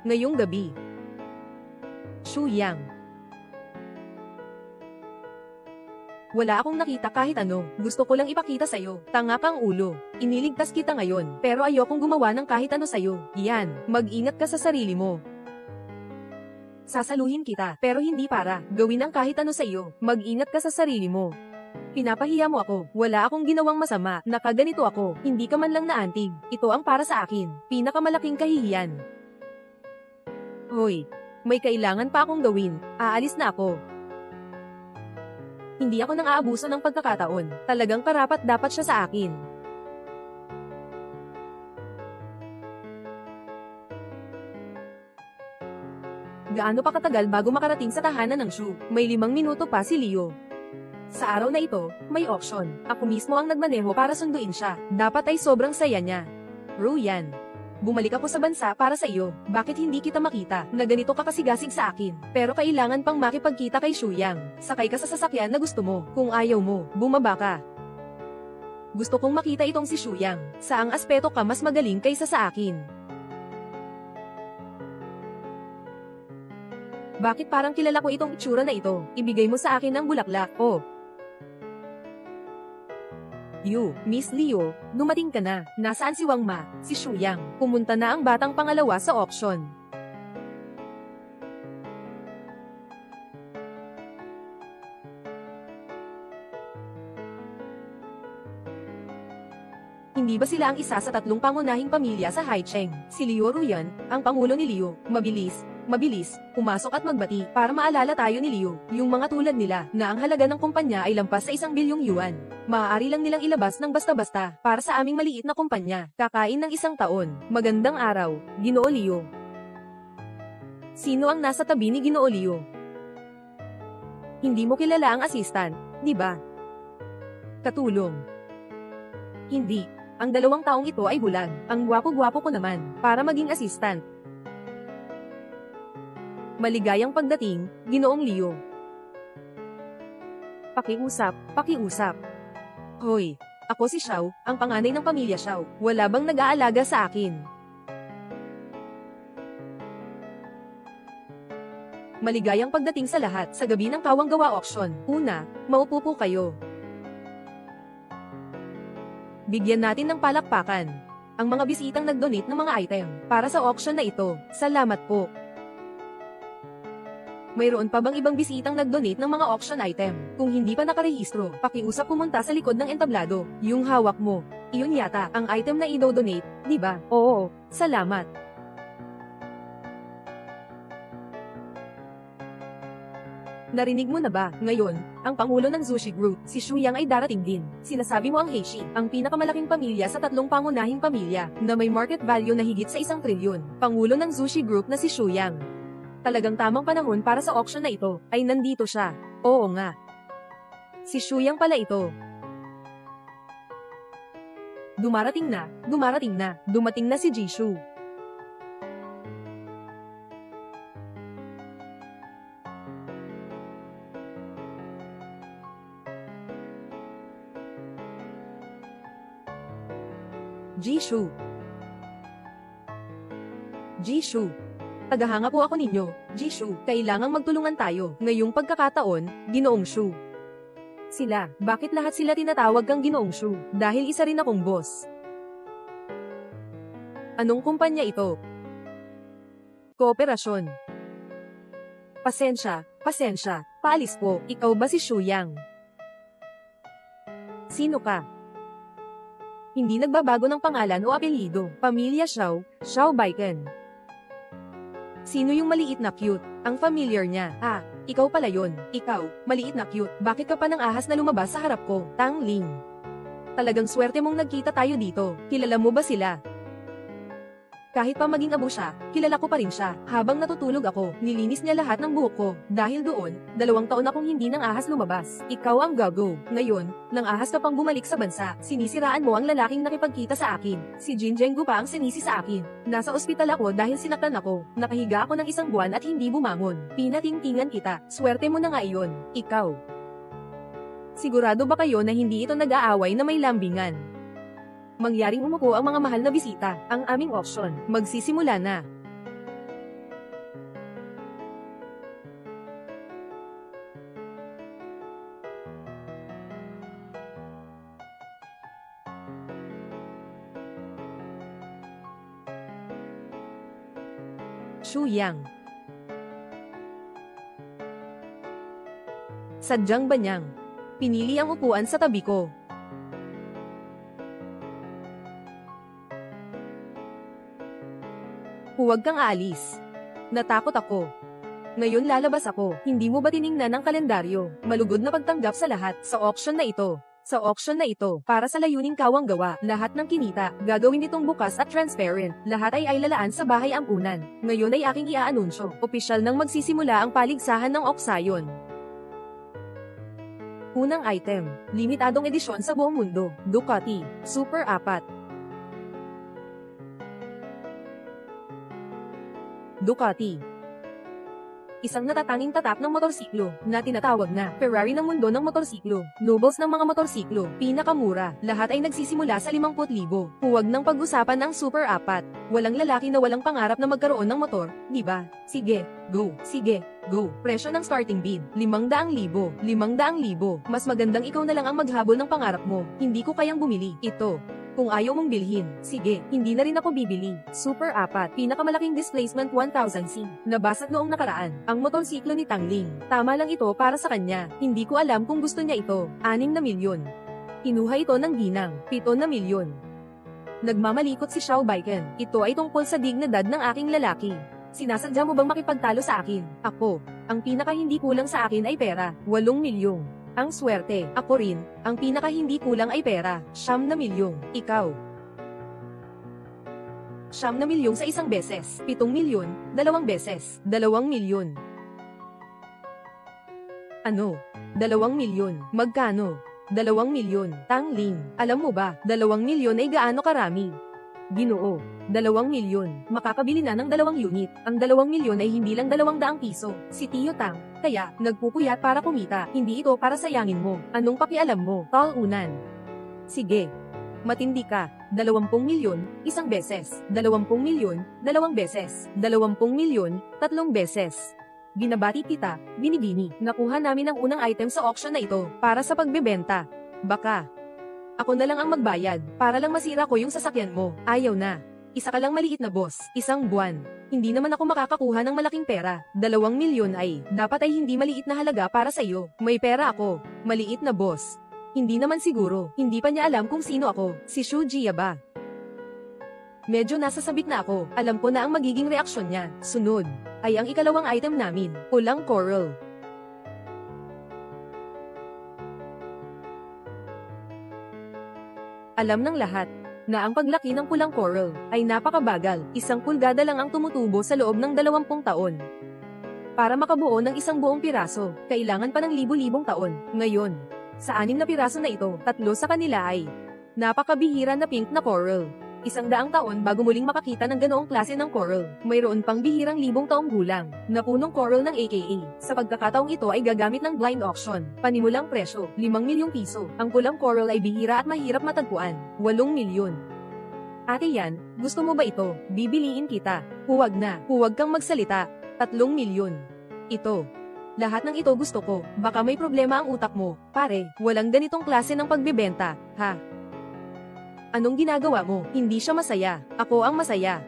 Ngayong gabi. Shu Yang. Wala akong nakita kahit ano. Gusto ko lang ipakita sa'yo. Tanga kang ulo. Iniligtas kita ngayon. Pero ayokong gumawa ng kahit ano sa'yo. Yan. Mag-ingat ka sa sarili mo. Sasaluhin kita. Pero hindi para gawin ang kahit ano sa'yo. Mag-ingat ka sa sarili mo. Pinapahiya mo ako. Wala akong ginawang masama. Nakaganito ako. Hindi ka man lang naantig. Ito ang para sa akin. Pinakamalaking kahihiyan. Hoy, may kailangan pa akong gawin. Aalis na ako. Hindi ako nang aabuso ng pagkakataon. Talagang karapat-dapat siya sa akin. Gaano pa katagal bago makarating sa tahanan ng Shu? May 5 minuto pa si Liu. Sa araw na ito, may auction. Ako mismo ang nagmaneho para sunduin siya. Dapat ay sobrang saya niya. Ruyan. Bumalik ako sa bansa para sa iyo. Bakit hindi kita makita na ganito ka kasigasig sa akin? Pero kailangan pang makipagkita kay Shu Yang. Sakay ka sa sasakyan na gusto mo. Kung ayaw mo, bumaba ka. Gusto kong makita itong si Shu Yang. Saang aspeto ka mas magaling kaysa sa akin? Bakit parang kilala ko itong itsura na ito? Ibigay mo sa akin ang bulaklak. Oh. Miss Liu, dumating ka na. Nasaan si Wang Ma? Si Shu Yang. Pumunta na ang batang pangalawa sa auction. Hindi ba sila ang isa sa 3 pangunahing pamilya sa Haicheng? Si Liu Ruyan, ang pangulo ni Liu, mabilis, pumasok at magbati, para maalala tayo ni Liu, yung mga tulad nila, na ang halaga ng kumpanya ay lampas sa 1 bilyong yuan. Maaari lang nilang ilabas ng basta-basta, para sa aming maliit na kumpanya, kakain ng 1 taon. Magandang araw, Ginoo Liu. Sino ang nasa tabi ni Ginoo Liu? Hindi mo kilala ang assistant, di ba? Katulong. Hindi. Ang 2 taong ito ay bulag. Ang gwapo-gwapo ko naman, para maging assistant. Maligayang pagdating, Ginoong Liu. Pakiusap. Hoy, ako si Xiao, ang panganay ng pamilya Xiao. Wala bang nag-aalaga sa akin? Maligayang pagdating sa lahat sa gabi ng Kawang Gawa Auction. Una, maupo po kayo. Bigyan natin ng palakpakan ang mga bisitang nag-donate ng mga item para sa auction na ito. Salamat po. Mayroon pa bang ibang bisitang nag-donate ng mga auction item? Kung hindi pa nakarehistro, pakiusap pumunta sa likod ng entablado. Yung hawak mo, iyon yata ang item na i-donate, di ba? Oo, salamat. Narinig mo na ba? Ngayon, ang Pangulo ng Zushi Group, si Xu Yang ay darating din. Sinasabi mo ang Heishi, ang pinakamalaking pamilya sa tatlong pangunahing pamilya, na may market value na higit sa 1 trilyon. Pangulo ng Zushi Group na si Xu Yang. Talagang tamang panahon para sa auction na ito, ay nandito siya. Oo nga. Si Xu Yang pala ito. Dumating na, dumating na si Jishu. Jishu. Tagahanga po ako ninyo, Jishu. Kailangang magtulungan tayo. Ngayong pagkakataon, Ginoong Shu. Sila, bakit lahat sila tinatawag kang Ginoong Shu? Dahil isa rin akong boss. Anong kumpanya ito? Kooperasyon. Pasensya, paalis po. Ikaw ba si Xu Yang? Sino ka? Hindi nagbabago ng pangalan o apelyido. Pamilya Xiao Baiken. Sino yung maliit na cute? Ang familiar niya. Ah, ikaw pala yon. Ikaw, maliit na cute. Bakit ka pa ng ahas na lumabas sa harap ko? Tang Ling. Talagang swerte mong nagkita tayo dito. Kilala mo ba sila? Kahit pa maging abo siya, kilala ko pa rin siya. Habang natutulog ako, nilinis niya lahat ng buhok ko. Dahil doon, 2 taon akong hindi ng ahas lumabas. Ikaw ang gago. Ngayon, nang ahas ka pang bumalik sa bansa, sinisiraan mo ang lalaking nakipagkita sa akin. Si Jin Zhenggu pa ang sinisi sa akin. Nasa ospital ako dahil sinaktan ako. Nakahiga ako ng 1 buwan at hindi bumangon. Pinatingtingan kita. Swerte mo na nga iyon. Ikaw. Sigurado ba kayo na hindi ito nag-aaway na may lambingan? Mangyaring umupo ang mga mahal na bisita. Ang aming auction, magsisimula na. Xu Yang. Sadyang ba niyang pinili ang upuan sa tabi ko? Huwag kang aalis. Natakot ako. Ngayon lalabas ako. Hindi mo ba tiningnan ang kalendaryo? Malugod na pagtanggap sa lahat sa auction na ito. Sa auction na ito, para sa layuning Kawang Gawa, lahat ng kinita, gagawin itong bukas at transparent. Lahat ay lalaan sa bahay ampunan. Ngayon ay aking iaanunsyo. Opisyal nang magsisimula ang paligsahan ng Oksayon. Unang item, limitadong edisyon sa buong mundo, Ducati, Super 4. Ducati. Isang natatanging tatak ng motorsiklo, na tinatawag na Ferrari ng mundo ng motorsiklo, nobles ng mga motorsiklo, pinakamura, lahat ay nagsisimula sa 50,000. Huwag nang pag-usapan ang Super 4. Walang lalaki na walang pangarap na magkaroon ng motor, di ba? Sige, go. Presyo ng starting bid, 500,000. 500,000. Mas magandang ikaw na lang ang maghabol ng pangarap mo. Hindi ko kayang bumili. Ito. Kung ayaw mong bilhin, sige, hindi na rin ako bibili. Super 4, pinakamalaking displacement 1000C. Nabasag noong nakaraan, ang motorsiklo ni Tang Ling. Tama lang ito para sa kanya. Hindi ko alam kung gusto niya ito. 6 na milyon. Kinuha ito ng ginang, 7 na milyon. Nagmamalikot si Xiao Baiken. Ito ay tungkol sa dignidad ng aking lalaki. Sinasadya mo bang makipagtalo sa akin? Ako, ang pinaka hindi kulang sa akin ay pera, 8 milyong. Ang swerte, ako rin, ang pinaka hindi kulang ay pera, 9 na milyong. Ikaw. 9 na milyong sa isang beses, 7 milyon, 2 beses, 2 milyon. Ano? 2 milyon. Magkano? 2 milyon. Tang Ling, alam mo ba, 2 milyon ay gaano karami? Ginoo, 2 milyon. Makakabili na ng 2 unit. Ang 2 milyon ay hindi lang 200 piso. Si Tio Tang, kaya, nagpupuyat para kumita. Hindi ito para sayangin mo. Anong pakialam mo? Talunan. Sige. Matindi ka. 20 milyon, isang beses. 20 milyon, 2 beses. 20 milyon, 3 beses. Binabati kita, Binibini. Nakuha namin ang unang item sa auction na ito, para sa pagbebenta. Baka ako na lang ang magbayad, para lang masira ko yung sasakyan mo. Ayaw na. Isa ka lang maliit na boss, isang buwan. Hindi naman ako makakakuha ng malaking pera. 2 milyon ay, dapat ay hindi maliit na halaga para sa iyo. May pera ako, maliit na boss. Hindi naman siguro, hindi pa niya alam kung sino ako, si Shu Jia ba? Medyo nasasabik na ako, alam ko na ang magiging reaksyon niya. Sunod, ay ang ikalawang item namin, pulang coral. Alam ng lahat, na ang paglaki ng pulang coral, ay napakabagal, 1 pulgada lang ang tumutubo sa loob ng 20 taon. Para makabuo ng isang buong piraso, kailangan pa ng libu-libong taon. Ngayon, sa 6 na piraso na ito, 3 sa kanila ay napakabihira na pink na coral. 100 taon bago muling makakita ng ganoong klase ng coral. Mayroon pang bihirang 1000 taong gulang na punong coral ng AKA. Sa pagkakataong ito ay gagamit ng blind auction. Panimulang presyo, 5 milyong piso. Ang pulang coral ay bihira at mahirap matagpuan. 8 milyon. Ate yan, gusto mo ba ito? Bibiliin kita. Huwag na, huwag kang magsalita. 3 milyon. Ito. Lahat ng ito gusto ko. Baka may problema ang utak mo. Pare, walang ganitong klase ng pagbebenta, ha? Anong ginagawa mo? Hindi siya masaya. Ako ang masaya.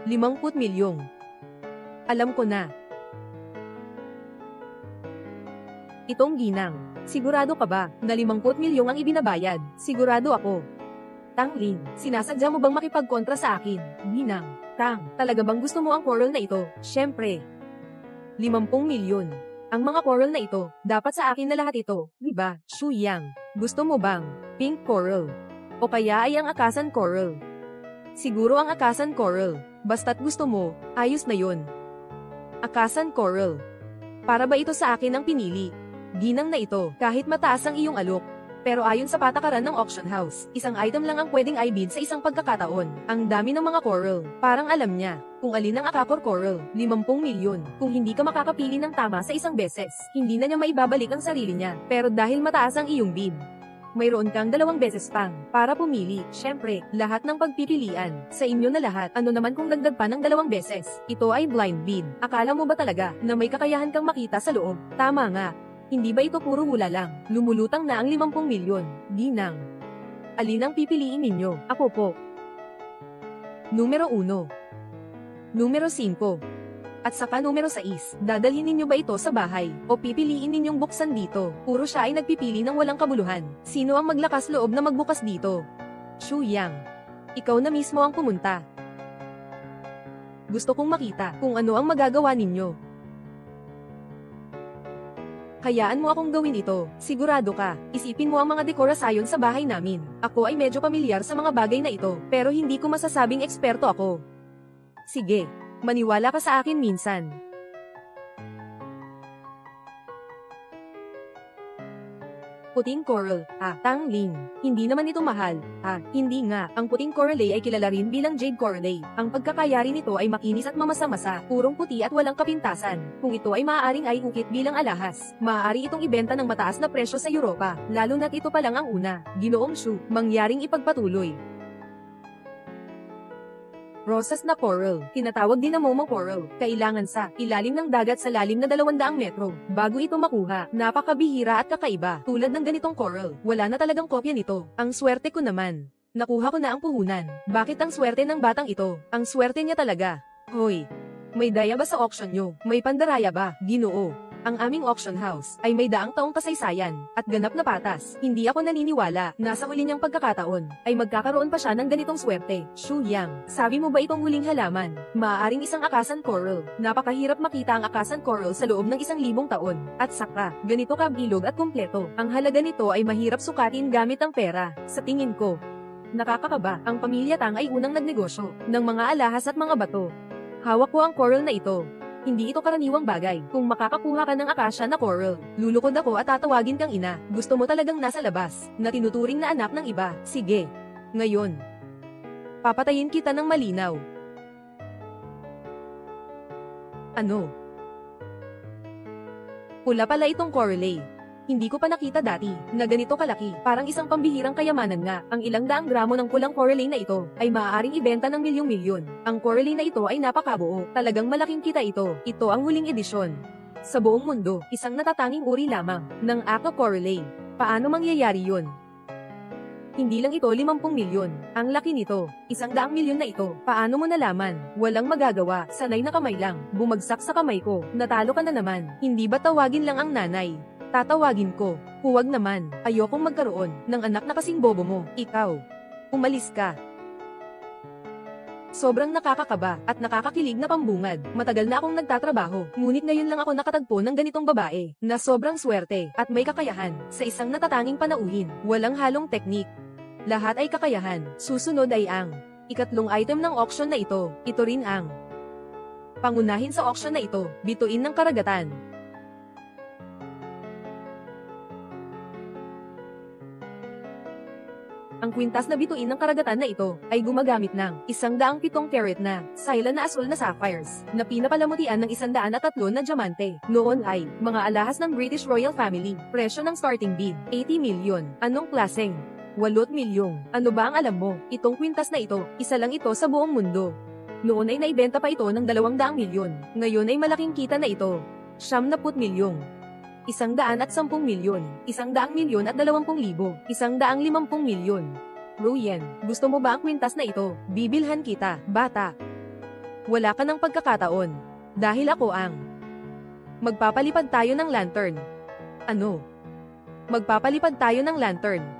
50 milyong. Alam ko na. Itong ginang. Sigurado ka ba na 50 milyong ang ibinabayad? Sigurado ako. Tangling, sinasadya mo bang makipagkontra sa akin? Ginang. Tang, talaga bang gusto mo ang coral na ito? Syempre. 50 milyon. Ang mga coral na ito, dapat sa akin na lahat ito, di ba? Shu Yang, gusto mo bang pink coral? O kaya ay ang akasan coral? Siguro ang akasan coral. Basta't gusto mo, ayos na yun. Akasan coral. Para ba ito sa akin ang pinili? Ginang na ito, kahit mataas ang iyong alok. Pero ayon sa patakaran ng auction house, isang item lang ang pwedeng i-bid sa isang pagkakataon. Ang dami ng mga coral, parang alam niya kung alin ang akakor coral, 50 milyon. Kung hindi ka makakapili ng tama sa isang beses, hindi na niya maibabalik ang sarili niya. Pero dahil mataas ang iyong bid, mayroon kang 2 beses pang para pumili. Syempre, lahat ng pagpipilian sa inyo na lahat. Ano naman kung dagdag pa ng 2 beses? Ito ay blind bid. Akala mo ba talaga na may kakayahan kang makita sa loob? Tama nga. Hindi ba ito puro hula lang? Lumulutang na ang 50 milyon. Ginang. Alin ang pipiliin ninyo? Ako po. Numero 1. Numero 5. At saka numero 6, dadalhin ninyo ba ito sa bahay? O pipiliin ninyong buksan dito? Puro siya ay nagpipili ng walang kabuluhan. Sino ang maglakas loob na magbukas dito? Shu Yang. Ikaw na mismo ang pumunta. Gusto kong makita kung ano ang magagawa ninyo. Hayaan mo akong gawin ito. Sigurado ka. Isipin mo ang mga dekorasyon sa bahay namin. Ako ay medyo pamilyar sa mga bagay na ito, pero hindi ko masasabing eksperto ako. Sige. Maniwala ka sa akin minsan. Puting coral, tangling. Hindi naman ito mahal. Hindi nga. Ang puting coralay ay kilala rin bilang jade coralay. Ang pagkakayari nito ay makinis at mamasa-masa, purong puti at walang kapintasan. Kung ito ay maaaring ay ukit bilang alahas, maaari itong ibenta ng mataas na presyo sa Europa, lalo na't ito pa lang ang una. Ginoong Shu, mangyaring ipagpatuloy. Rosas na coral, tinatawag din na Momo coral, kailangan sa ilalim ng dagat sa lalim na 200 metro. Bago ito makuha, napakabihira at kakaiba. Tulad ng ganitong coral, wala na talagang kopya nito. Ang swerte ko naman. Nakuha ko na ang puhunan. Bakit ang swerte ng batang ito? Ang swerte niya talaga. Hoy, may daya ba sa auction nyo? May pandaraya ba? Ginoo. Ang aming auction house ay may daang taong kasaysayan at ganap na patas. Hindi ako naniniwala na sa huli niyang pagkakataon ay magkakaroon pa siya ng ganitong swerte. Shu Yang, sabi mo ba itong huling halaman? Maaaring isang akasan coral. Napakahirap makita ang akasan coral sa loob ng 1,000 taon. At saka, ganito kabilog at kumpleto. Ang halaga nito ay mahirap sukatin gamit ang pera. Sa tingin ko, nakakakaba. Ang pamilya Tang ay unang nagnegosyo ng mga alahas at mga bato. Hawak ko ang coral na ito. Hindi ito karaniwang bagay. Kung makakakuha ka ng akasya na coral, lulukod ako at tatawagin kang ina. Gusto mo talagang nasa labas, na tinuturing na anak ng iba. Sige. Ngayon, papatayin kita ng malinaw. Ano? Pula pala itong coralay. Hindi ko pa nakita dati na ganito kalaki, parang isang pambihirang kayamanan nga. Ang ilang daang gramo ng pulang coralline na ito ay maaaring ibenta ng milyong-milyon. Ang coralline na ito ay napakabuo, talagang malaking kita ito. Ito ang huling edisyon. Sa buong mundo, isang natatanging uri lamang ng Aqua coralline. Paano mangyayari yun? Hindi lang ito 50 milyon. Ang laki nito, 100 milyon na ito. Paano mo nalaman? Walang magagawa, sanay na kamay lang. Bumagsak sa kamay ko, natalo ka na naman. Hindi ba tawagin lang ang nanay? Tatawagin ko. Huwag naman, ayokong magkaroon ng anak na kasing bobo mo. Ikaw. Umalis ka. Sobrang nakakakaba at nakakakilig na pambungad. Matagal na akong nagtatrabaho, ngunit ngayon lang ako nakatagpo ng ganitong babae na sobrang swerte at may kakayahan sa isang natatanging panauhin. Walang halong teknik. Lahat ay kakayahan. Susunod ay ang ikatlong item ng auction na ito. Ito rin ang pangunahin sa auction na ito, bituin ng karagatan. Ang kwintas na bituin ng karagatan na ito ay gumagamit ng 107 carat na silane na asul na sapphires na pinapalamutian ng 103 na diamante. Noon ay mga alahas ng British Royal Family. Presyo ng starting bid, 80 milyon. Anong klaseng? 8 milyong. Ano ba ang alam mo? Itong kwintas na ito, isa lang ito sa buong mundo. Noon ay naibenta pa ito ng 200 milyon. Ngayon ay malaking kita na ito. 70 milyong. 110 milyon, 100 milyon at 20,000, 150 milyon. Ruyen, gusto mo ba ang kwintas na ito? Bibilhan kita, bata. Wala ka ng pagkakataon. Dahil ako ang magpapalipad tayo ng lantern. Ano? Magpapalipad tayo ng lantern.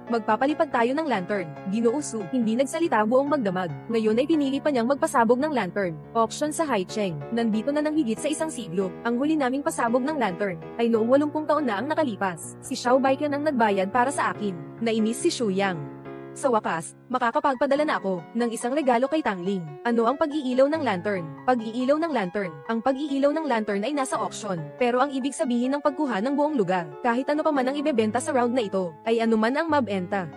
Magpapalipad tayo ng lantern. Ginoo Su, hindi nagsalita buong magdamag. Ngayon ay pinili pa niyang magpasabog ng lantern. Auction sa Haicheng. Nandito na ng higit sa isang siglo. Ang huli naming pasabog ng lantern ay noong 80 taon na ang nakalipas. Si Xiao Baikan ang nagbayad para sa akin. Nainis si Xu Yang. Sa wakas, makakapagpadala na ako ng isang regalo kay Tangling. Ano ang pag-iilaw ng lantern? Pag-iilaw ng lantern. Ang pag-iilaw ng lantern ay nasa auction. Pero ang ibig sabihin ng pagkuha ng buong lugar, kahit ano pa man ang ibebenta sa round na ito, ay anuman ang mabenta.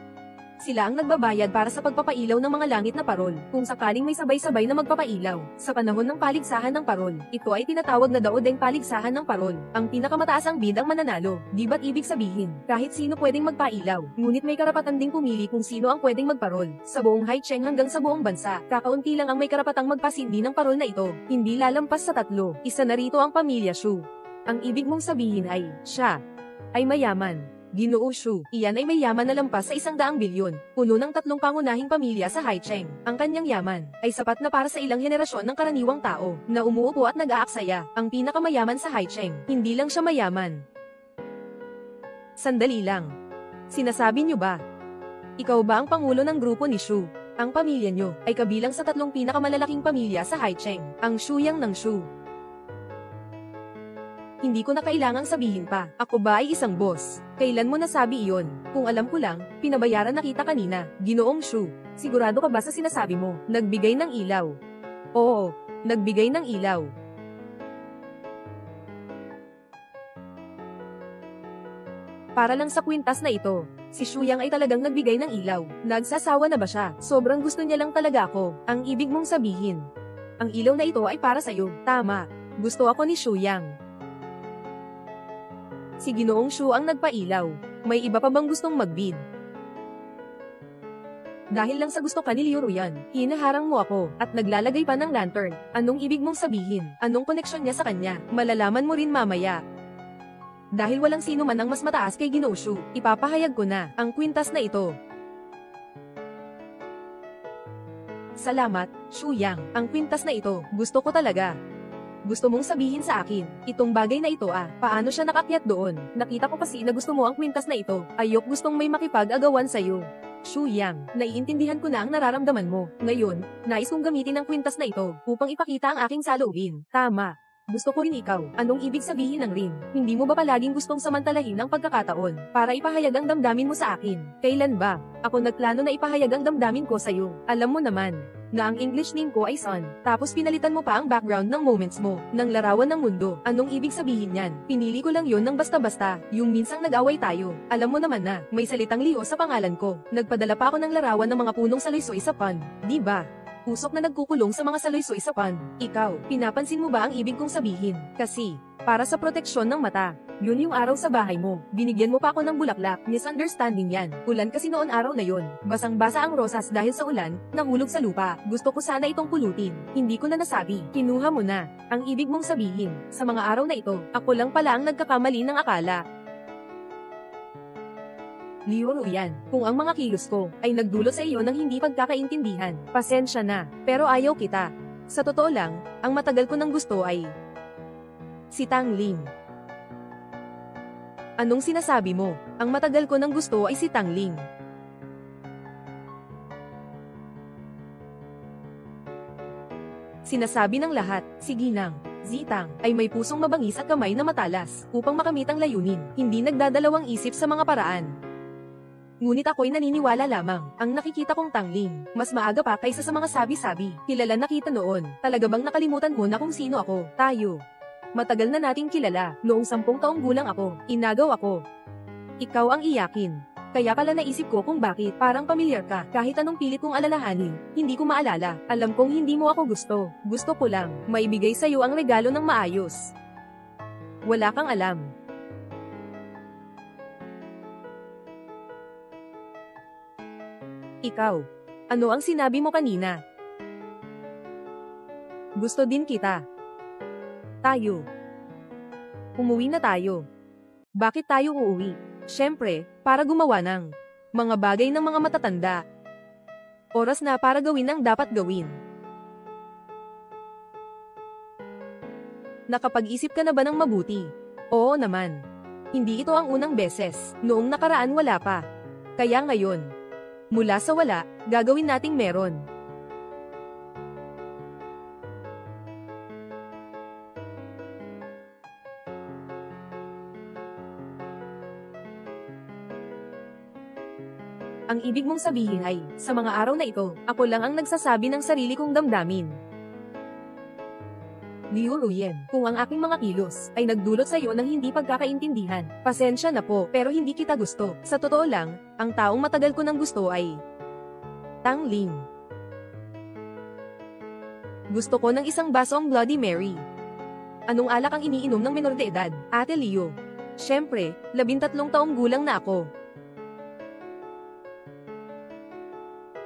Sila ang nagbabayad para sa pagpapailaw ng mga langit na parol, kung sakaling may sabay-sabay na magpapailaw. Sa panahon ng paligsahan ng parol, ito ay tinatawag na daodeng paligsahan ng parol. Ang pinakamataas ang bid ang mananalo. Di ba't ibig sabihin, kahit sino pwedeng magpailaw, ngunit may karapatan ding pumili kung sino ang pwedeng magparol. Sa buong Haicheng hanggang sa buong bansa, kakaunti lang ang may karapatang magpasindi ng parol na ito. Hindi lalampas sa 3. Isa na rito ang pamilya Xu. Ang ibig mong sabihin ay, siya ay mayaman. Ginoo Xu, iyan ay may yaman na lampas sa 100 bilyon, puno ng 3 pangunahing pamilya sa Haicheng. Ang kanyang yaman ay sapat na para sa ilang henerasyon ng karaniwang tao na umuupo at nag-aaksaya. Ang pinakamayaman sa Haicheng, hindi lang siya mayaman. Sandali lang. Sinasabi niyo ba? Ikaw ba ang pangulo ng grupo ni Xu? Ang pamilya niyo ay kabilang sa 3 pinakamalalaking pamilya sa Haicheng, ang Xuyang ng Xu. Hindi ko na kailangang sabihin pa, ako ba ay isang boss? Kailan mo nasabi iyon? Kung alam ko lang, pinabayaran na kita kanina. Ginoong Xu, sigurado ka ba sa sinasabi mo? Nagbigay ng ilaw. Oo, nagbigay ng ilaw. Para lang sa kwintas na ito, si Xu Yang ay talagang nagbigay ng ilaw. Nagsasawa na ba siya? Sobrang gusto niya lang talaga ako. Ang ibig mong sabihin, ang ilaw na ito ay para sa'yo. Tama, gusto ako ni Xu Yang. Si Ginoong Xu ang nagpailaw. May iba pa bang gustong magbid? Dahil lang sa gusto ka ni Liu Ruyan, hinaharang mo ako, at naglalagay pa ng lantern. Anong ibig mong sabihin? Anong koneksyon niya sa kanya? Malalaman mo rin mamaya. Dahil walang sino man ang mas mataas kay Ginoo Xu, ipapahayag ko na ang kwintas na ito. Salamat, Xu Yang. Ang kwintas na ito, gusto ko talaga. Gusto mong sabihin sa akin, itong bagay na ito paano siya nakakyat doon? Nakita ko kasi na gusto mo ang kwintas na ito. Ayok gustong may makipag-agawan sa'yo. Xu Yang, naiintindihan ko na ang nararamdaman mo. Ngayon, nais kong gamitin ang kwintas na ito upang ipakita ang aking saloobin. Tama. Gusto ko rin ikaw. Anong ibig sabihin ng rin? Hindi mo ba palaging gustong samantalahin ang pagkakataon para ipahayag ang damdamin mo sa akin? Kailan ba? Ako nagplano na ipahayag ang damdamin ko sa'yo. Alam mo naman na ang English name ko ay Sun. Tapos pinalitan mo pa ang background ng moments mo, ng larawan ng mundo. Anong ibig sabihin yan? Pinili ko lang yon ng basta-basta, yung minsang nag-away tayo. Alam mo naman na, may salitang Leo sa pangalan ko. Nagpadala pa ako ng larawan ng mga punong salaysoy sa pun. Di ba? usok na nagkukulong sa mga saloy-soy sa pan. Ikaw, pinapansin mo ba ang ibig kong sabihin? Kasi, para sa proteksyon ng mata, yun yung araw sa bahay mo. Binigyan mo pa ako ng bulaklak, misunderstanding yan. Ulan kasi noon araw na yon. Basang-basa ang rosas dahil sa ulan, nahulog sa lupa. Gusto ko sana itong pulutin. Hindi ko na nasabi. Kinuha mo na. Ang ibig mong sabihin, sa mga araw na ito, ako lang pala ang nagkakamali ng akala. Liyoro yan. Kung ang mga kilos ko ay nagdulot sa iyo ng hindi pagkakaintindihan, pasensya na. Pero ayaw kita. Sa totoo lang, ang matagal ko nang gusto ay si Tang Ling. Anong sinasabi mo? Ang matagal ko nang gusto ay si Tang Ling. Sinasabi ng lahat, si Ginang, Zitang, ay may pusong mabangis at kamay na matalas, upang makamit ang layunin, hindi nagdadalawang isip sa mga paraan. Ngunit ako'y naniniwala lamang, ang nakikita kong Tang Ling, mas maaga pa kaysa sa mga sabi-sabi, kilala na kita noon, talaga bang nakalimutan mo na kung sino ako, tayo? Matagal na nating kilala, noong 10 taong gulang ako, inagaw ako. Ikaw ang iyakin. Kaya pala naisip ko kung bakit, parang pamilyar ka, kahit anong pilit kong alalahanin, hindi ko maalala, alam kong hindi mo ako gusto, gusto ko lang, maibigay sa'yo ang regalo ng maayos. Wala kang alam. Ikaw, ano ang sinabi mo kanina? Gusto din kita. Tayo. Umuwi na tayo. Bakit tayo uuwi? Siyempre, para gumawa ng mga bagay ng mga matatanda. Oras na para gawin ang dapat gawin. Nakapag-isip ka na ba ng mabuti? Oo naman. Hindi ito ang unang beses, noong nakaraan wala pa. Kaya ngayon, mula sa wala, gagawin nating meron. Ang ibig mong sabihin ay, sa mga araw na ito, ako lang ang nagsasabi ng sarili kong damdamin. Liu Ruyen, kung ang aking mga kilos ay nagdulot sa iyo ng hindi pagkakaintindihan, pasensya na po, pero hindi kita gusto. Sa totoo lang, ang taong matagal ko nang gusto ay Tang Ling. Gusto ko ng isang basong Bloody Mary. Anong alak ang iniinom ng menor de edad, Ate Leo? Siyempre, 13 taong gulang na ako.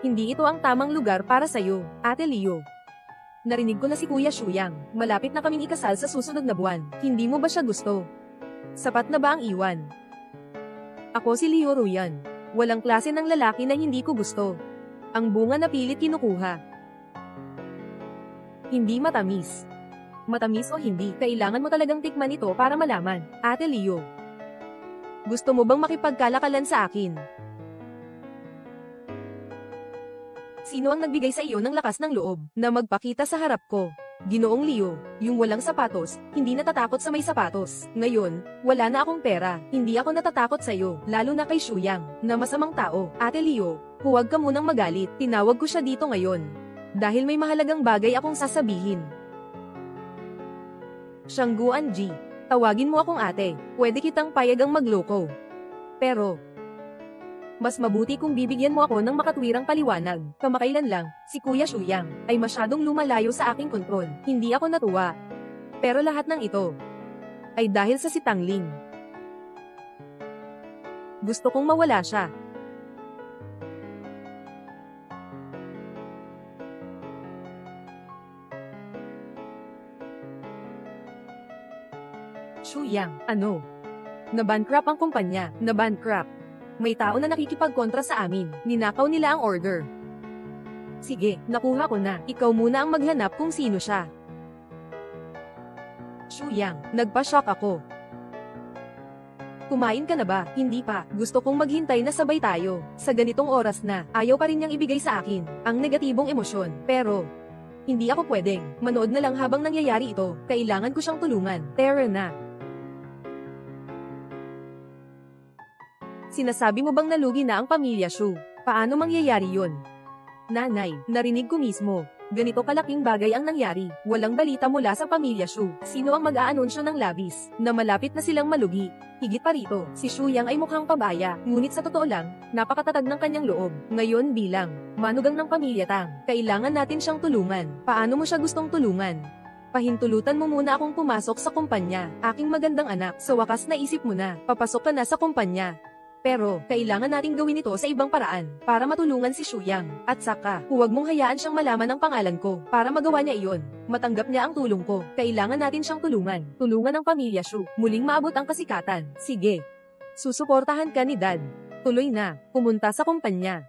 Hindi ito ang tamang lugar para sa'yo, Ate Leo. Narinig ko na si Kuya Shuyang, malapit na kaming ikasal sa susunod na buwan. Hindi mo ba siya gusto? Sapat na ba ang iwan? Ako si Liu Ruyan. Walang klase ng lalaki na hindi ko gusto. Ang bunga na pilit kinukuha. Hindi matamis. Matamis o hindi, kailangan mo talagang tikman ito para malaman, Ate Leo. Gusto mo bang makipagkalakalan sa akin? Sino ang nagbigay sa iyo ng lakas ng loob na magpakita sa harap ko? Ginoong Leo, yung walang sapatos, hindi natatakot sa may sapatos. Ngayon, wala na akong pera, hindi ako natatakot sa iyo, lalo na kay Shuyang, na masamang tao. Ate Leo, huwag ka munang magalit, tinawag ko siya dito ngayon. Dahil may mahalagang bagay akong sasabihin. Shangguan Ji, tawagin mo akong ate, pwede kitang payagang magloko. Pero, mas mabuti kung bibigyan mo ako ng makatwirang paliwanag. Kamakailan lang, si Kuya Shuyang ay masyadong lumalayo sa aking kontrol. Hindi ako natuwa. Pero lahat ng ito ay dahil sa si Tang Ling. Gusto kong mawala siya. Shuyang, ano? Na-bankrupt ang kumpanya, na-bankrupt. May tao na nakikipagkontra sa amin, ninakaw nila ang order. Sige, nakuha ko na, ikaw muna ang maghanap kung sino siya. Shuyang, nagpa-shock ako. Kumain ka na ba? Hindi pa, gusto kong maghintay na sabay tayo. Sa ganitong oras na, ayaw pa rin niyang ibigay sa akin ang negatibong emosyon. Pero, hindi ako pwedeng manood na lang habang nangyayari ito. Kailangan ko siyang tulungan. Tara na. Sinasabi mo bang nalugi na ang pamilya Shu? Paano mangyayari yun? Nanay, narinig ko mismo. Ganito kalaking bagay ang nangyari. Walang balita mula sa pamilya Shu. Sino ang mag-aanunsyo ng labis na malapit na silang malugi? Higit pa rito, si Shu Yang ay mukhang pabaya, ngunit sa totoo lang, napakatatag ng kanyang loob. Ngayon bilang manugang ng pamilya Tang, kailangan natin siyang tulungan. Paano mo siya gustong tulungan? Pahintulutan mo muna akong pumasok sa kumpanya. Aking magandang anak, sa wakas naisip mo na, papasok ka na sa kumpanya. Pero, kailangan nating gawin ito sa ibang paraan, para matulungan si Shu Yang. At saka, huwag mong hayaan siyang malaman ang pangalan ko, para magawa niya iyon. Matanggap niya ang tulong ko. Kailangan natin siyang tulungan. Tulungan ng pamilya Shu, muling maabot ang kasikatan. Sige. Susuportahan ka ni Dad. Tuloy na, pumunta sa kumpanya.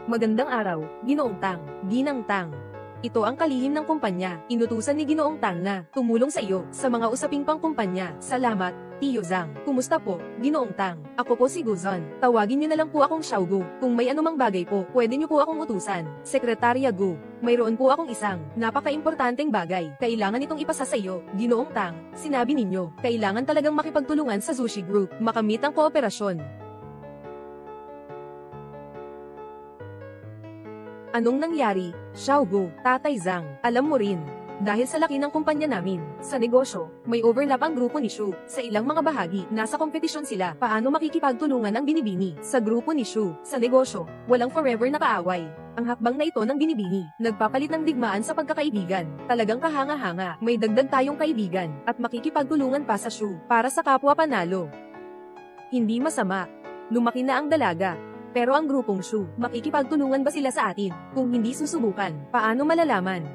Magandang araw, Ginoong Tang, Ginang Tang. Ito ang kalihim ng kumpanya. Inutusan ni Ginoong Tang na tumulong sa iyo sa mga usaping pangkumpanya. Salamat, Tio Zhang. Kumusta po, Ginoong Tang? Ako po si Guzon. Tawagin niyo na lang po akong Xiaogu. Kung may anumang bagay po, pwede niyo po akong utusan. Sekretarya Gu. Mayroon po akong isang napaka-importanteng bagay. Kailangan itong ipasa sa iyo, Ginoong Tang. Sinabi ninyo, kailangan talagang makipagtulungan sa Sushi Group. Makamit ang kooperasyon. Anong nangyari, Xiaogu, Tatay Zhang? Alam mo rin, dahil sa laki ng kumpanya namin, sa negosyo, may overlap ang grupo ni Shu. Sa ilang mga bahagi, nasa kompetisyon sila. Paano makikipagtulungan ang binibini? Sa grupo ni Shu, sa negosyo, walang forever na kaaway. Ang hakbang na ito ng binibini, nagpapalit ng digmaan sa pagkakaibigan. Talagang kahanga-hanga, may dagdag tayong kaibigan, at makikipagtulungan pa sa Shu, para sa kapwa panalo. Hindi masama. Lumaki na ang dalaga. Pero ang grupong Shu, makikipagtulungan ba sila sa atin? Kung hindi susubukan, paano malalaman?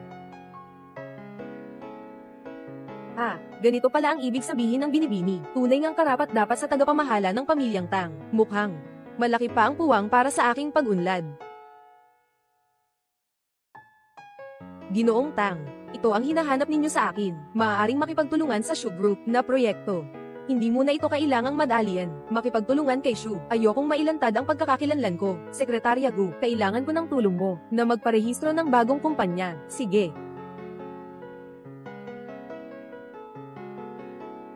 Ganito pala ang ibig sabihin ng binibini. Tunay ngang karapat-dapat sa tagapamahala ng pamilyang Tang. Mukhang malaki pa ang puwang para sa aking pag-unlad. Ginoong Tang, ito ang hinahanap ninyo sa akin. Maaaring makipagtulungan sa Shu Group na proyekto. Hindi mo na ito kailangang madalian. Makipagtulungan kay Shu. Ayokong mailantad ang pagkakakilanlan ko. Sekretarya Gu, kailangan ko ng tulong mo na magparehistro ng bagong kumpanya. Sige.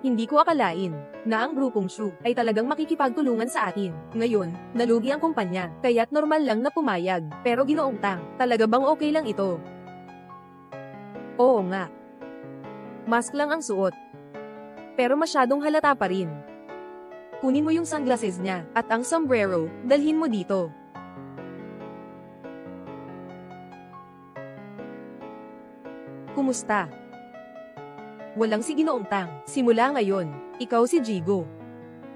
Hindi ko akalain na ang grupong Shu ay talagang makikipagtulungan sa atin. Ngayon, nalugi ang kumpanya, kaya't normal lang na pumayag. Pero Ginoong Tang, talaga bang okay lang ito? Oo nga. Mask lang ang suot. Pero masyadong halata pa rin. Kunin mo yung sunglasses niya, at ang sombrero, dalhin mo dito. Kumusta? Walang si Ginoong Tang. Simula ngayon, ikaw si Jigo.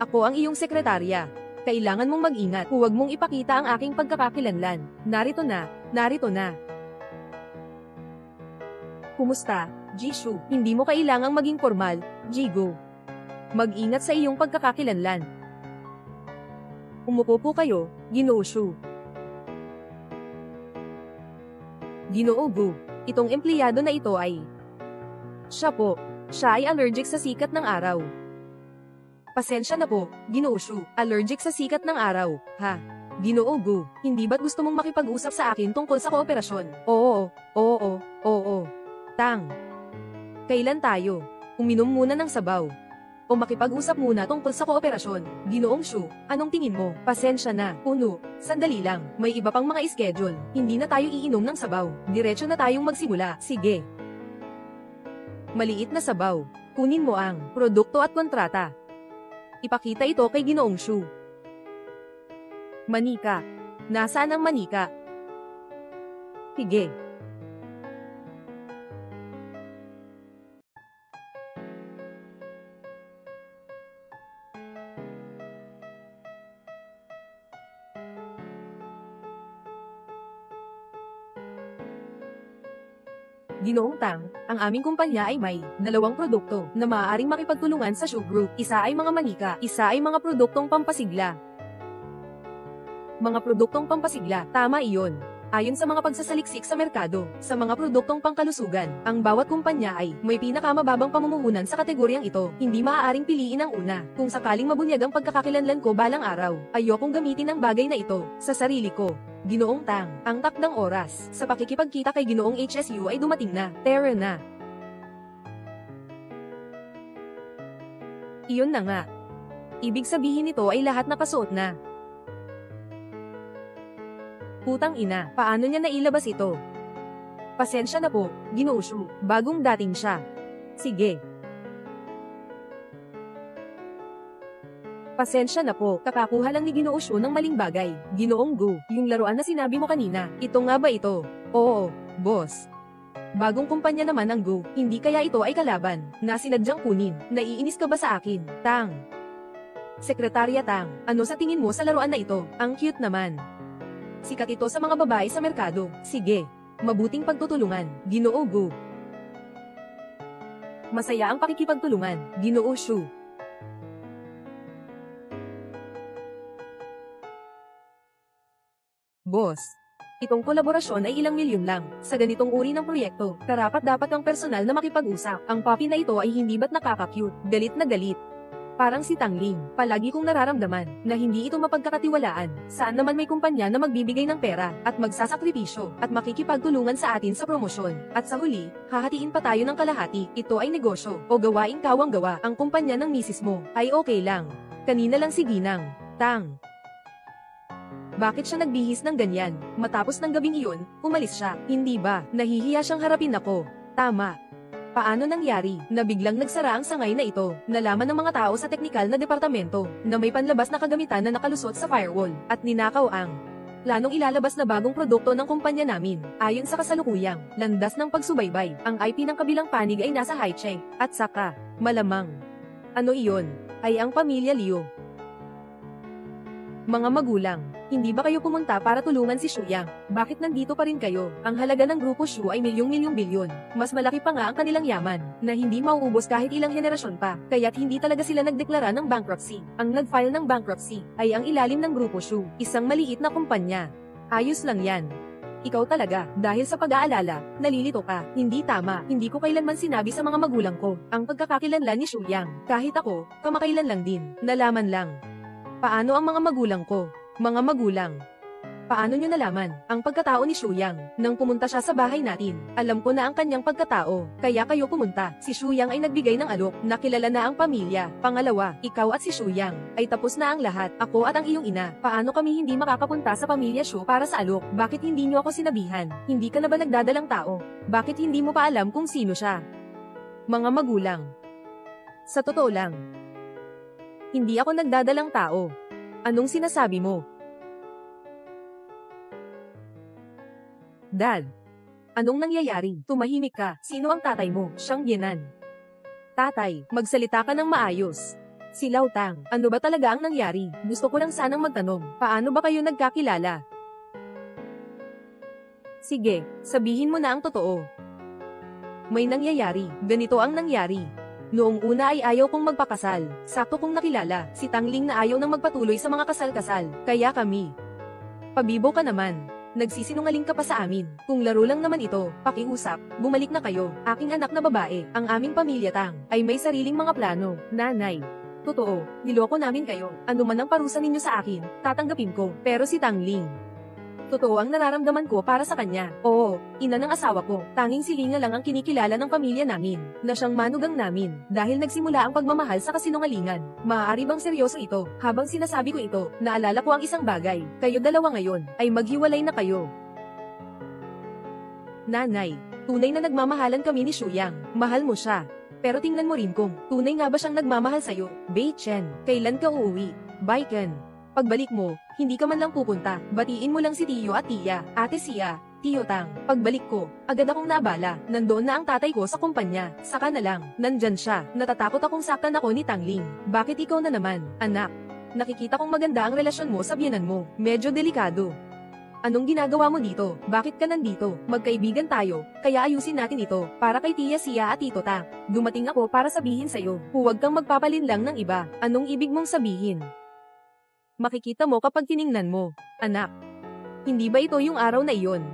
Ako ang iyong sekretarya. Kailangan mong mag-ingat. Huwag mong ipakita ang aking pagkakakilanlan. Narito na, narito na. Kumusta, Jishu? Hindi mo kailangang maging formal, Jigo. Mag-ingat sa iyong pagkakakilanlan. Umupo po kayo, Ginoo Shu. Ginoo Gu, itong empleyado na ito ay... Siya po, siya ay allergic sa sikat ng araw. Pasensya na po, Ginoo Shu, allergic sa sikat ng araw, ha? Ginoo Gu, hindi ba't gusto mong makipag-usap sa akin tungkol sa kooperasyon? Oo. Tang. Kailan tayo? Uminom muna ng sabaw. O makipag-usap muna tungkol sa kooperasyon. Ginoong Shu, anong tingin mo? Pasensya na, Puno. Sandali lang, may iba pang mga schedule. Hindi na tayo iinom ng sabaw. Diretso na tayong magsimula. Sige. Maliit na sabaw. Kunin mo ang produkto at kontrata. Ipakita ito kay Ginoong Shu. Manika. Nasaan ang manika? Sige. Ginoong Tang, ang aming kumpanya ay may dalawang produkto na maaaring makipagtulungan sa Shu Group. Isa ay mga manika, isa ay mga produktong pampasigla. Mga produktong pampasigla, tama iyon. Ayon sa mga pagsasaliksik sa merkado, sa mga produktong pangkalusugan, ang bawat kumpanya ay may pinakamababang pamumuhunan sa kategoryang ito. Hindi maaaring piliin ang una. Kung sakaling mabunyag ang pagkakakilanlan ko balang araw, ayokong gamitin ang bagay na ito sa sarili ko. Ginoong Tang, ang takdang oras sa pakikipagkita kay Ginoong HSU ay dumating na. Tara na. Iyon na nga. Ibig sabihin nito ay lahat nakasuot na. Putang ina, paano niya nailabas ito? Pasensya na po, Ginoo Shu, bagong dating siya. Sige. Pasensya na po, kakakuha lang ni Ginoo Shu ng maling bagay. Ginoong Gu, yung laruan na sinabi mo kanina, ito nga ba ito? Oo, boss. Bagong kumpanya naman ang Gu, hindi kaya ito ay kalaban, na sinadyang kunin. Naiinis ka ba sa akin, Tang? Sekretarya Tang, ano sa tingin mo sa laruan na ito? Ang cute naman. Sikat ito sa mga babae sa merkado. Sige. Mabuting pagtutulungan, Ginoo Gu. Masaya ang pakikipagtulungan, Ginoo Shu. Boss, itong kolaborasyon ay ilang milyon lang. Sa ganitong uri ng proyekto, karapat-dapat ang personal na makipag-usap. Ang puppy na ito ay hindi ba't nakaka-cute, galit na galit. Parang si Tangling, palagi kong nararamdaman na hindi ito mapagkakatiwalaan. Saan naman may kumpanya na magbibigay ng pera at magsasakripisyo at makikipagtulungan sa atin sa promosyon. At sa huli, hahatiin pa tayo ng kalahati. Ito ay negosyo o gawaing kawang-gawa. Ang kumpanya ng misis mo ay okay lang. Kanina lang si Ginang, Tang. Bakit siya nagbihis ng ganyan? Matapos ng gabing iyon, umalis siya. Hindi ba? Nahihiya siyang harapin ako. Tama. Paano nangyari na biglang nagsara ang sangay na ito? Nalaman ng mga tao sa teknikal na departamento na may panlabas na kagamitan na nakalusot sa firewall at ninakaw ang planong ilalabas na bagong produkto ng kumpanya namin. Ayon sa kasalukuyang landas ng pagsubaybay, ang IP ng kabilang panig ay nasa Haicheng at saka malamang. Ano iyon? Ay ang pamilya Liu. Mga magulang, hindi ba kayo pumunta para tulungan si Shuyang? Bakit nandito pa rin kayo? Ang halaga ng grupo Shu ay milyong-milyong bilyon. Mas malaki pa nga ang kanilang yaman, na hindi mauubos kahit ilang henerasyon pa, kaya't hindi talaga sila nagdeklara ng bankruptcy. Ang nag-file ng bankruptcy ay ang ilalim ng grupo Shu, isang maliit na kumpanya. Ayos lang yan. Ikaw talaga, dahil sa pag-aalala, nalilito ka. Hindi tama, hindi ko kailanman sinabi sa mga magulang ko ang pagkakakilanlan ni Shuyang. Kahit ako, kamakailan lang din, nalaman lang. Paano ang mga magulang ko? Mga magulang. Paano nyo nalaman ang pagkatao ni Shuyang nang pumunta siya sa bahay natin? Alam ko na ang kanyang pagkatao, kaya kayo pumunta. Si Shuyang ay nagbigay ng alok, nakilala na ang pamilya. Pangalawa, ikaw at si Shuyang ay tapos na ang lahat. Ako at ang iyong ina. Paano kami hindi makakapunta sa pamilya Shu para sa alok? Bakit hindi nyo ako sinabihan? Hindi ka na ba nagdadalang tao? Bakit hindi mo pa alam kung sino siya? Mga magulang. Sa totoo lang, hindi ako nagdadalang tao. Anong sinasabi mo? Dad. Anong nangyayari? Tumahimik ka. Sino ang tatay mo? Siyang Yenan. Tatay, magsalita ka ng maayos. Si Lao Tang, ano ba talaga ang nangyari? Gusto ko lang sanang magtanong, paano ba kayo nagkakilala? Sige, sabihin mo na ang totoo. May nangyayari. Ganito ang nangyari. Noong una ay ayaw kong magpakasal. Sakto kong nakilala, si Tangling na ayaw nang magpatuloy sa mga kasal-kasal. Kaya kami. Pabibo ka naman. Nagsisinungaling ka pa sa amin. Kung laro lang naman ito, pakiusap, bumalik na kayo. Aking anak na babae, ang aming pamilya Tang, ay may sariling mga plano. Nanay. Totoo, niloko namin kayo. Ano man ang parusa ninyo sa akin, tatanggapin ko. Pero si Tangling. Totoo ang nararamdaman ko para sa kanya. Oo, ina ng asawa ko. Tanging si Linga lang ang kinikilala ng pamilya namin, na siyang manugang namin, dahil nagsimula ang pagmamahal sa kasinungalingan. Maaari bang seryoso ito? Habang sinasabi ko ito, naalala ko ang isang bagay. Kayo dalawa ngayon, ay maghiwalay na kayo. Nanay, tunay na nagmamahalan kami ni Shuyang. Mahal mo siya. Pero tingnan mo rin kung, tunay nga ba siyang nagmamahal sa'yo? Bei Chen, kailan ka uuwi? Baiken. Pagbalik mo, hindi ka man lang pupunta, batiin mo lang si Tiyo at Tiya, Ate Sia, Tiyo Tang. Pagbalik ko, agad akong naabala, nandoon na ang tatay ko sa kumpanya, saka na lang, nandyan siya, natatakot akong saktan ako ni Tangling. Bakit ikaw na naman, anak? Nakikita kong maganda ang relasyon mo sa biyenan mo, medyo delikado. Anong ginagawa mo dito? Bakit ka nandito? Magkaibigan tayo, kaya ayusin natin ito, para kay Tiya Sia at Tito Tang. Dumating ako para sabihin sa'yo, huwag kang magpapalin lang ng iba. Anong ibig mong sabihin? Makikita mo kapag tiningnan mo, anak. Hindi ba ito yung araw na iyon?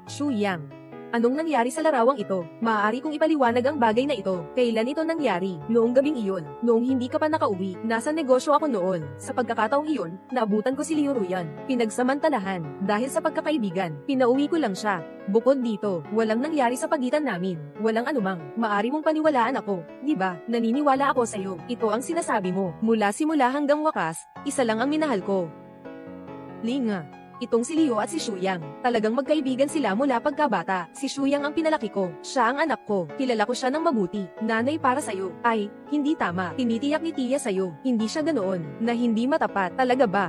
Shuyang. Anong nangyari sa larawang ito? Maaari kong ipaliwanag ang bagay na ito. Kailan ito nangyari? Noong gabing iyon. Noong hindi ka pa nakauwi. Nasa negosyo ako noon. Sa pagkakataong iyon, naabutan ko si Liu Ruyan. Pinagsamantalahan. Dahil sa pagkakaibigan, pinauwi ko lang siya. Bukod dito, walang nangyari sa pagitan namin. Walang anumang. Maari mong paniwalaan ako. Di ba? Naniniwala ako sa iyo. Ito ang sinasabi mo. Mula simula hanggang wakas, isa lang ang minahal ko. Linga. Itong si Liu at si Shuyang, talagang magkaibigan sila mula pagkabata. Si Shuyang ang pinalaki ko, siya ang anak ko, kilala ko siya ng mabuti, nanay para sayo. Ay, hindi tama, tinitiyak ni Tia sayo, hindi siya ganoon, na hindi matapat, talaga ba?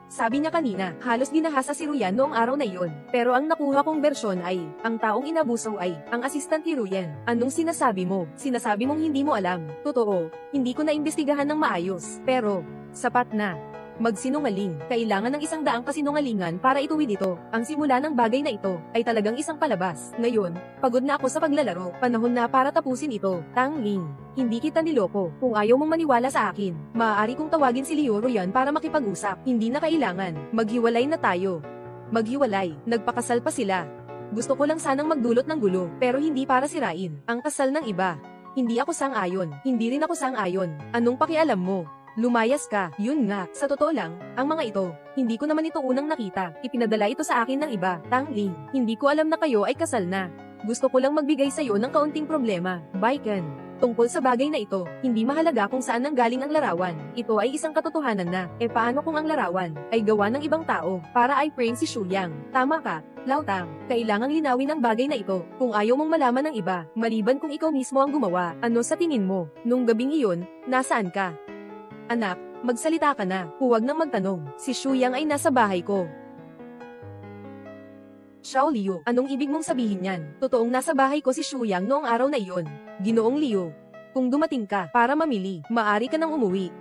Sabi niya kanina, halos ginahasa si Ruyan noong araw na iyon. Pero ang nakuha kong bersyon ay, ang taong inabuso ay, ang assistant ni Ruyan. Anong sinasabi mo? Sinasabi mong hindi mo alam. Totoo, hindi ko naimbestigahan ng maayos. Pero, sapat na. Magsinungaling, kailangan ng 100 kasinungalingan para ituwid ito. Ang simula ng bagay na ito, ay talagang isang palabas. Ngayon, pagod na ako sa paglalaro, panahon na para tapusin ito. Tang Ling, hindi kita niloko. Kung ayaw mong maniwala sa akin, maaari kong tawagin si Liu Ruyan para makipag-usap. Hindi na kailangan, maghiwalay na tayo. Maghiwalay, nagpakasal pa sila. Gusto ko lang sanang magdulot ng gulo, pero hindi para sirain ang kasal ng iba. Hindi ako sang-ayon, hindi rin ako sang-ayon. Anong pakialam mo? Lumayas ka, yun nga, sa totoo lang, ang mga ito, hindi ko naman ito unang nakita, ipinadala ito sa akin ng iba, Tang Ling, hindi ko alam na kayo ay kasal na. Gusto ko lang magbigay sa iyo ng kaunting problema, Baiken. Tungkol sa bagay na ito, hindi mahalaga kung saan nanggaling ang larawan, ito ay isang katotohanan na, paano kung ang larawan, ay gawa ng ibang tao, para ay frame si Shuyang, tama ka, Lautang, kailangang linawin ang bagay na ito, kung ayaw mong malaman ng iba, maliban kung ikaw mismo ang gumawa, ano sa tingin mo, nung gabing iyon, nasaan ka? Anak, magsalita ka na, huwag nang magtanong, si Shuyang ay nasa bahay ko. Xiao Liu, anong ibig mong sabihin yan? Totoong nasa bahay ko si Shuyang noong araw na iyon. Ginoong Liu, kung dumating ka para mamili, maaari ka nang umuwi.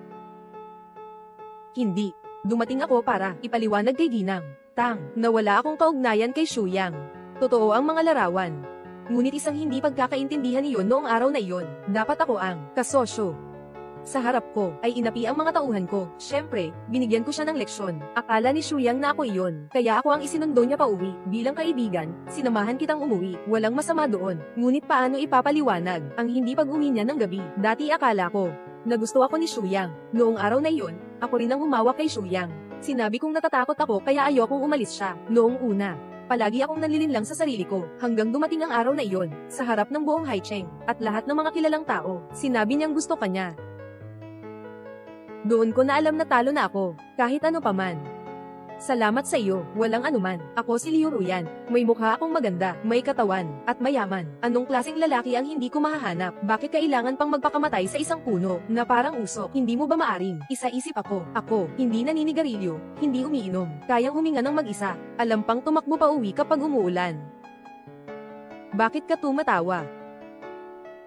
Hindi, dumating ako para ipaliwanag kay Ginang, Tang, na wala akong kaugnayan kay Shuyang. Totoo ang mga larawan. Ngunit isang hindi pagkakaintindihan iyon noong araw na iyon, dapat ako ang kasosyo. Sa harap ko, ay inapi ang mga tauhan ko. Siyempre, binigyan ko siya ng leksyon. Akala ni Shuyang na ako iyon. Kaya ako ang isinundo niya pa uwi. Bilang kaibigan, sinamahan kitang umuwi. Walang masama doon. Ngunit paano ipapaliwanag ang hindi pag-uwi niya ng gabi? Dati akala ko na gusto ako ni Shuyang. Noong araw na iyon, ako rin ang humawak kay Shuyang. Sinabi kong natatakot ako kaya ayokong umalis siya. Noong una, palagi akong nalilinlang sa sarili ko, hanggang dumating ang araw na iyon, sa harap ng buong Haicheng, at lahat ng mga kilalang tao, sinabi niyang gusto ka niya. Doon ko na alam na talo na ako, kahit ano paman. Salamat sa iyo, walang anuman. Ako si Liu Ruyan, may mukha akong maganda, may katawan, at mayaman. Anong klaseng lalaki ang hindi ko mahahanap? Bakit kailangan pang magpakamatay sa isang puno, na parang usok? Hindi mo ba maaring? Isa-isip ako, hindi naninigarilyo, hindi umiinom, kayang huminga ng mag-isa, alam pang tumakbo pa uwi kapag umuulan. Bakit ka tumatawa?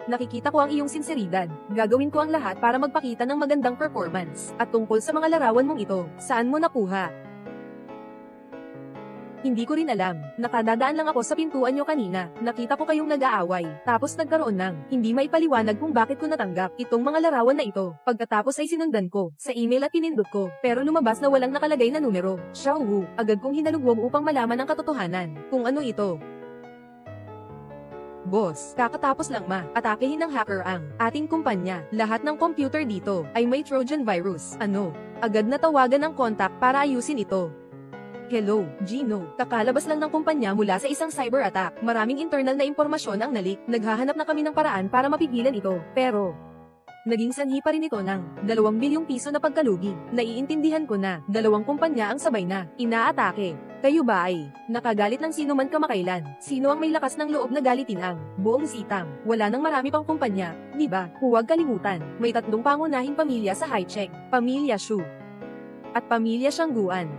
Nakikita ko ang iyong sinseridad. Gagawin ko ang lahat para magpakita ng magandang performance. At tungkol sa mga larawan mong ito, saan mo nakuha? Hindi ko rin alam. Nakadadaan lang ako sa pintuan nyo kanina. Nakita ko kayong nag-aaway. Tapos nagkaroon ng hindi maipaliwanag kung bakit ko natanggap itong mga larawan na ito. Pagkatapos ay sinundan ko sa email at pinindot ko. Pero lumabas na walang nakalagay na numero. Xiao Wu, agad kong hinalugwog upang malaman ang katotohanan. Kung ano ito. Boss, kakatapos lang atakehin ng hacker ang ating kumpanya. Lahat ng computer dito ay may Trojan virus. Ano? Agad na tawagan ng contact para ayusin ito. Hello, Gino. Kakalabas lang ng kumpanya mula sa isang cyber attack. Maraming internal na impormasyon ang nalik. Naghahanap na kami ng paraan para mapigilan ito. Pero naging sanhi pa rin ito ng 2 bilyong piso na pagkalugi. Naiintindihan ko na 2 kumpanya ang sabay na inaatake. Kayo ba ay nakagalit ng sino man kamakailan? Sino ang may lakas ng loob na galitin ang buong sitang? Wala nang marami pang kumpanya, di ba? Huwag kalimutan, may 3 pangunahing pamilya sa Haicheng, Pamilya Shu at Pamilya Shangguan.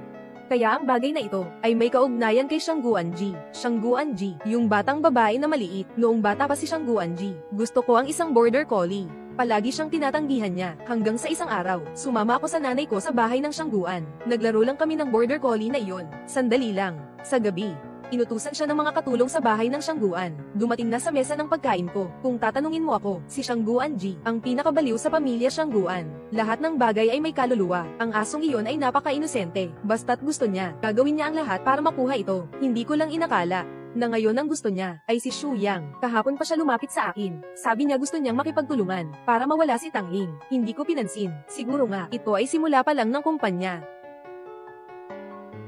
Kaya ang bagay na ito ay may kaugnayan kay Shangguan Ji. Shangguan Ji, yung batang babae na maliit. Noong bata pa si Shangguan Ji, gusto ko ang isang border collie. Palagi siyang tinatanggihan niya, hanggang sa isang araw, sumama ako sa nanay ko sa bahay ng Shangguan. Naglaro lang kami ng border collie na iyon. Sandali lang. Sa gabi, inutusan siya ng mga katulong sa bahay ng Shangguan. Dumating na sa mesa ng pagkain ko. Kung tatanungin mo ako, si Shangguan Ji, ang pinakabaliw sa pamilya Shangguan. Lahat ng bagay ay may kaluluwa. Ang asong iyon ay napaka-inosente. Basta't gusto niya, gagawin niya ang lahat para makuha ito. Hindi ko lang inakala na ngayon ang gusto niya ay si Shu Yang. Kahapon pa siya lumapit sa akin. Sabi niya gusto niyang makipagtulungan para mawala si Tang Ling. Hindi ko pinansin. Siguro nga, ito ay simula pa lang ng kumpanya.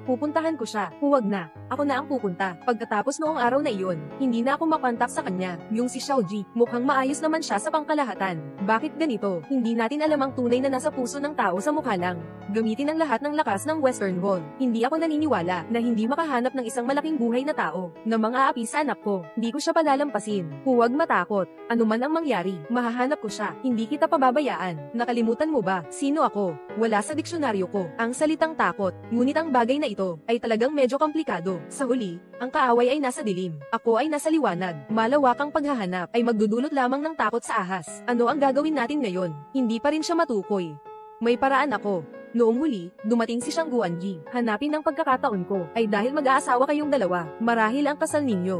Pupuntahan ko siya. Huwag na. Ako na ang pupunta. Pagkatapos noong araw na iyon, hindi na ako makontak sa kanya. Yung si Xiaoji, mukhang maayos naman siya sa pangkalahatan. Bakit ganito? Hindi natin alam ang tunay na nasa puso ng tao sa mukha lang. Gamitin ang lahat ng lakas ng Western Wall. Hindi ako naniniwala na hindi makahanap ng isang malaking buhay na tao na mang-aapi sa anak ko. Hindi ko siya palalampasin. Huwag matakot. Ano man ang mangyari, mahahanap ko siya. Hindi kita pababayaan. Nakalimutan mo ba? Sino ako? Wala sa diksyonaryo ko ang salitang takot. Ngunit ang bagay na ito ay talagang medyo komplikado. Sa huli, ang kaaway ay nasa dilim. Ako ay nasa liwanag. Malawakang paghahanap ay magdudulot lamang ng takot sa ahas. Ano ang gagawin natin ngayon? Hindi pa rin siya matukoy. May paraan ako. Noong huli, dumating si Shang Guanji. Hanapin ang pagkakataon ko ay dahil mag-aasawa kayong dalawa. Marahil ang kasal ninyo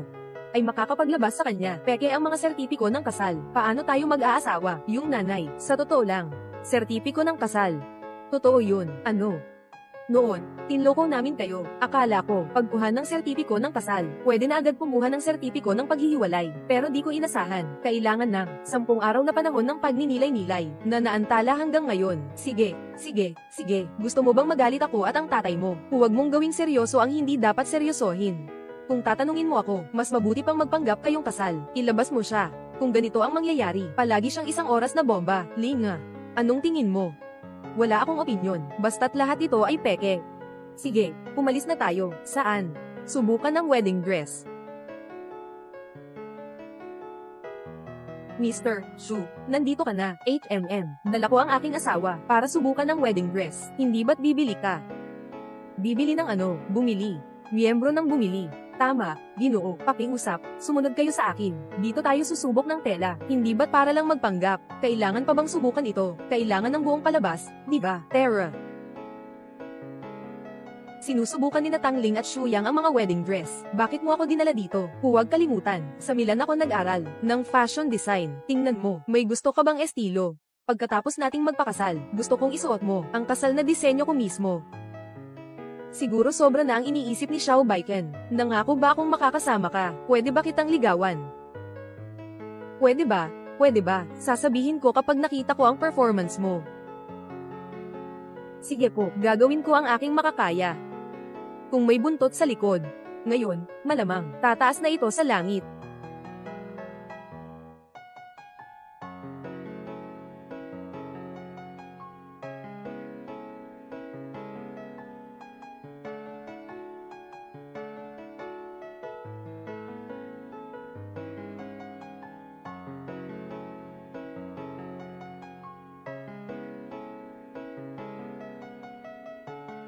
ay makakapaglabas sa kanya. Peke ang mga sertipiko ng kasal. Paano tayo mag-aasawa? Yung nanay. Sa totoo lang, sertipiko ng kasal. Totoo yun. Ano? Noon, tinloko namin kayo. Akala ko, pagkuha ng sertipiko ng kasal, pwede na agad kumuha ng sertipiko ng paghihiwalay. Pero di ko inasahan, kailangan ng 10 araw na panahon ng pagninilay-nilay, na naantala hanggang ngayon. Sige. Gusto mo bang magalit ako at ang tatay mo? Huwag mong gawing seryoso ang hindi dapat seryosohin. Kung tatanungin mo ako, mas mabuti pang magpanggap kayong kasal. Ilabas mo siya. Kung ganito ang mangyayari, palagi siyang 1 oras na bomba. Linga. Anong tingin mo? Wala akong opinyon, basta't lahat ito ay peke. Sige, pumalis na tayo. Saan? Subukan ng wedding dress. Mr. Shu, nandito ka na. Dala ko ang aking asawa para subukan ng wedding dress. Hindi ba't bibili ka? Bibili ng ano? Bumili. Miyembro ng bumili. Tama, Ginoo, pakiusap, sumunod kayo sa akin. Dito tayo susubok ng tela. Hindi ba't para lang magpanggap? Kailangan pa bang subukan ito? Kailangan ng buong palabas, di ba? Tara. Sinusubukan ni Tang Ling at Shu Yang ang mga wedding dress. Bakit mo ako dinala dito? Huwag kalimutan, sa Milan ako nag-aral ng fashion design. Tingnan mo, may gusto ka bang estilo? Pagkatapos nating magpakasal, gusto kong isuot mo ang kasal na disenyo ko mismo. Siguro sobra na ang iniisip ni Xiao Baiken. Nangako ba akong makakasama ka? Pwede ba kitang ligawan? Pwede ba? Sasabihin ko kapag nakita ko ang performance mo. Sige po, gagawin ko ang aking makakaya. Kung may buntot sa likod. Ngayon, malamang, tataas na ito sa langit.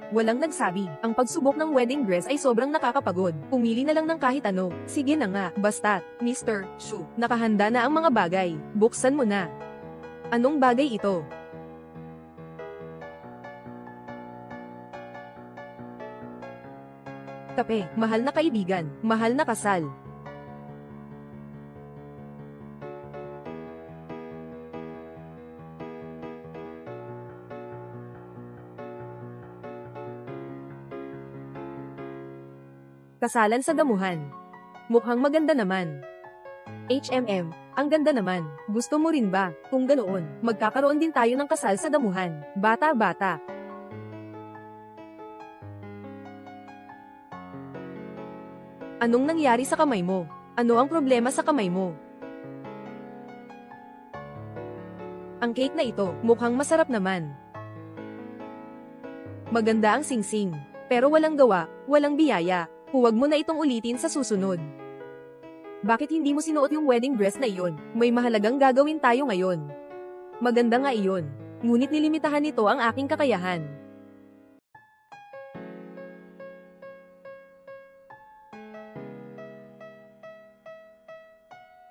Walang nagsabi, ang pagsubok ng wedding dress ay sobrang nakakapagod. Pumili na lang ng kahit ano. Sige na nga, basta't, Mr. Shu, nakahanda na ang mga bagay. Buksan mo na. Anong bagay ito? Kape, mahal na kaibigan, mahal na kasal. Kasalan sa damuhan. Mukhang maganda naman. Ang ganda naman. Gusto mo rin ba? Kung ganoon, magkakaroon din tayo ng kasal sa damuhan. Bata-bata. Anong nangyari sa kamay mo? Ano ang problema sa kamay mo? Ang cake na ito, mukhang masarap naman. Maganda ang singsing. Pero walang gawa, walang biyaya. Huwag mo na itong ulitin sa susunod. Bakit hindi mo sinuot yung wedding dress na iyon? May mahalagang gagawin tayo ngayon. Maganda nga iyon. Ngunit nilimitahan nito ang aking kakayahan.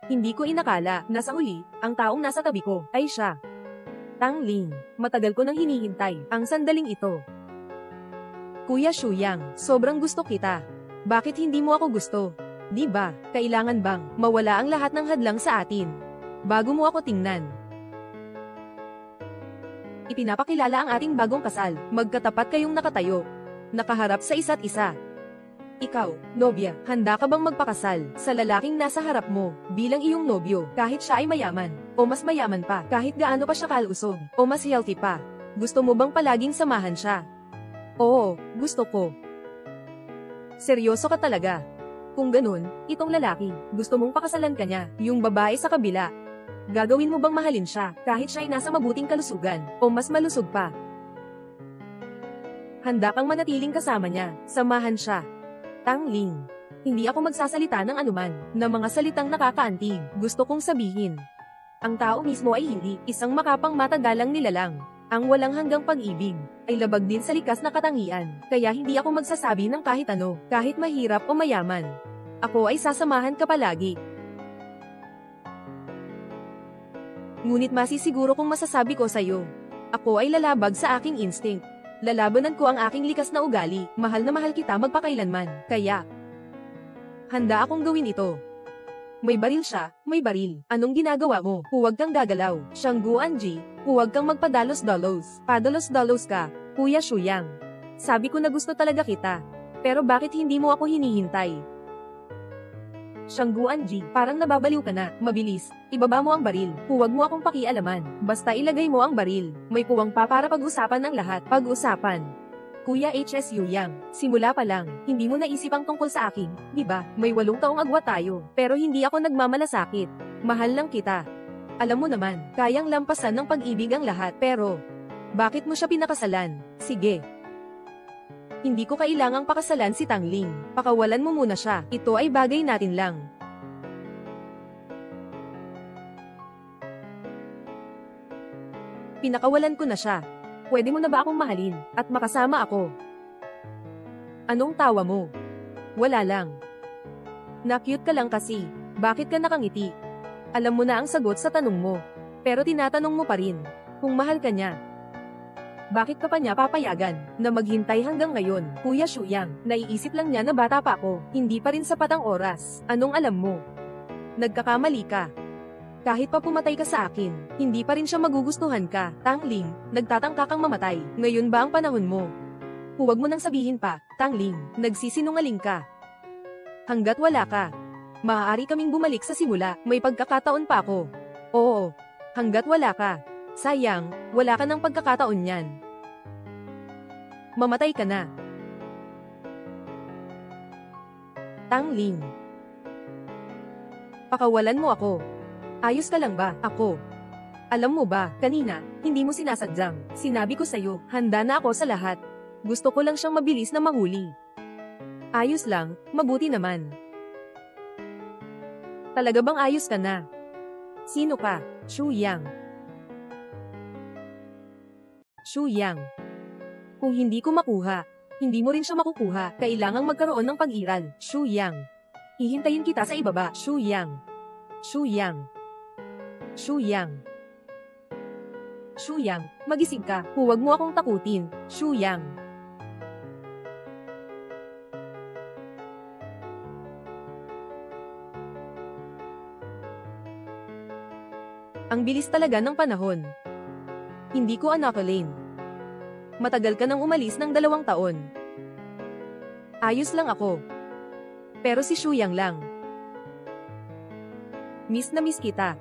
Hindi ko inakala na sa huli, ang taong nasa tabi ko ay siya. Tang Ling, matagal ko nang hinihintay ang sandaling ito. Kuya Shu Yang, sobrang gusto kita. Bakit hindi mo ako gusto? Di ba, kailangan bang mawala ang lahat ng hadlang sa atin bago mo ako tingnan? Ipinapakilala ang ating bagong kasal. Magkatapat kayong nakatayo, nakaharap sa isa't isa. Ikaw, nobya, handa ka bang magpakasal sa lalaking nasa harap mo bilang iyong nobyo kahit siya ay mayaman o mas mayaman pa, kahit gaano pa siya kalusog o mas healthy pa? Gusto mo bang palaging samahan siya? Oo, gusto ko. Seryoso ka talaga? Kung ganun, itong lalaki, gusto mong pakasalan ka niya, yung babae sa kabila. Gagawin mo bang mahalin siya kahit siya ay nasa mabuting kalusugan o mas malusog pa? Handa kang manatiling kasama niya, samahan siya. Tangling. Hindi ako magsasalita ng anuman, na mga salitang nakakaantig. Gusto kong sabihin. Ang tao mismo ay hindi isang makapang matagalang nilalang. Ang walang hanggang pag-ibig ay labag din sa likas na katangian. Kaya hindi ako magsasabi ng kahit ano, kahit mahirap o mayaman. Ako ay sasamahan ka palagi. Ngunit masisiguro kong masasabi ko sa'yo. Ako ay lalabag sa aking instinct. Lalabanan ko ang aking likas na ugali, mahal na mahal kita magpakailanman, kaya handa akong gawin ito. May baril siya, may baril. Anong ginagawa mo? Huwag kang gagalaw. Shanggu Anji, huwag kang magpadalos-dalos. Padalos-dalos ka, Kuya Shuyang. Sabi ko na gusto talaga kita. Pero bakit hindi mo ako hinihintay? Shanggu Anji, parang nababaliw ka na. Mabilis, ibaba mo ang baril. Huwag mo akong pakialaman. Basta ilagay mo ang baril. May puwang pa para pag-usapan ng lahat. Pag-usapan. Kuya HSU Yang, simula pa lang, hindi mo naisip ang tungkol sa akin, di ba? May 8 taong agwat tayo, pero hindi ako nagmamalasakit. Mahal lang kita. Alam mo naman, kayang lampasan ng pag-ibig ang lahat, pero bakit mo siya pinakasalan? Sige. Hindi ko kailangang pakasalan si Tangling. Pakawalan mo muna siya. Ito ay bagay natin lang. Pinakawalan ko na siya. Pwede mo na ba akong mahalin at makasama ako? Anong tawa mo? Wala lang. Na-cute ka lang kasi. Bakit ka nakangiti? Alam mo na ang sagot sa tanong mo. Pero tinatanong mo pa rin. Kung mahal ka niya. Bakit ka pa niya papayagan na maghintay hanggang ngayon? Kuya Shuyang, naiisip lang niya na bata pa ako. Hindi pa rin sapat ang oras. Anong alam mo? Nagkakamali ka. Kahit pa pumatay ka sa akin, hindi pa rin siya magugustuhan ka. Tangling, nagtatangka kang mamatay. Ngayon ba ang panahon mo? Huwag mo nang sabihin pa, Tangling, nagsisinungaling ka. Hanggat wala ka, maaari kaming bumalik sa simula. May pagkakataon pa ako. Oo, hanggat wala ka. Sayang, wala ka ng pagkakataon yan. Mamatay ka na. Tangling. Pakawalan mo ako. Ayos ka lang ba, ako? Alam mo ba, kanina, hindi mo sinasadyang. Sinabi ko sa'yo, handa na ako sa lahat. Gusto ko lang siyang mabilis na mahuli. Ayos lang, mabuti naman. Talaga bang ayos ka na? Sino ka, Shuyang? Shuyang. Kung hindi ko makuha, hindi mo rin siya makukuha. Kailangang magkaroon ng pag-iral. Shuyang. Hihintayin kita sa ibaba. Shuyang. Shuyang. Shuyang. Shuyang, magising ka. Huwag mo akong takutin. Shuyang. Ang bilis talaga ng panahon. Hindi ko Anakaline. Matagal ka nang umalis ng 2 taon. Ayos lang ako. Pero si Shuyang lang. Miss na miss kita.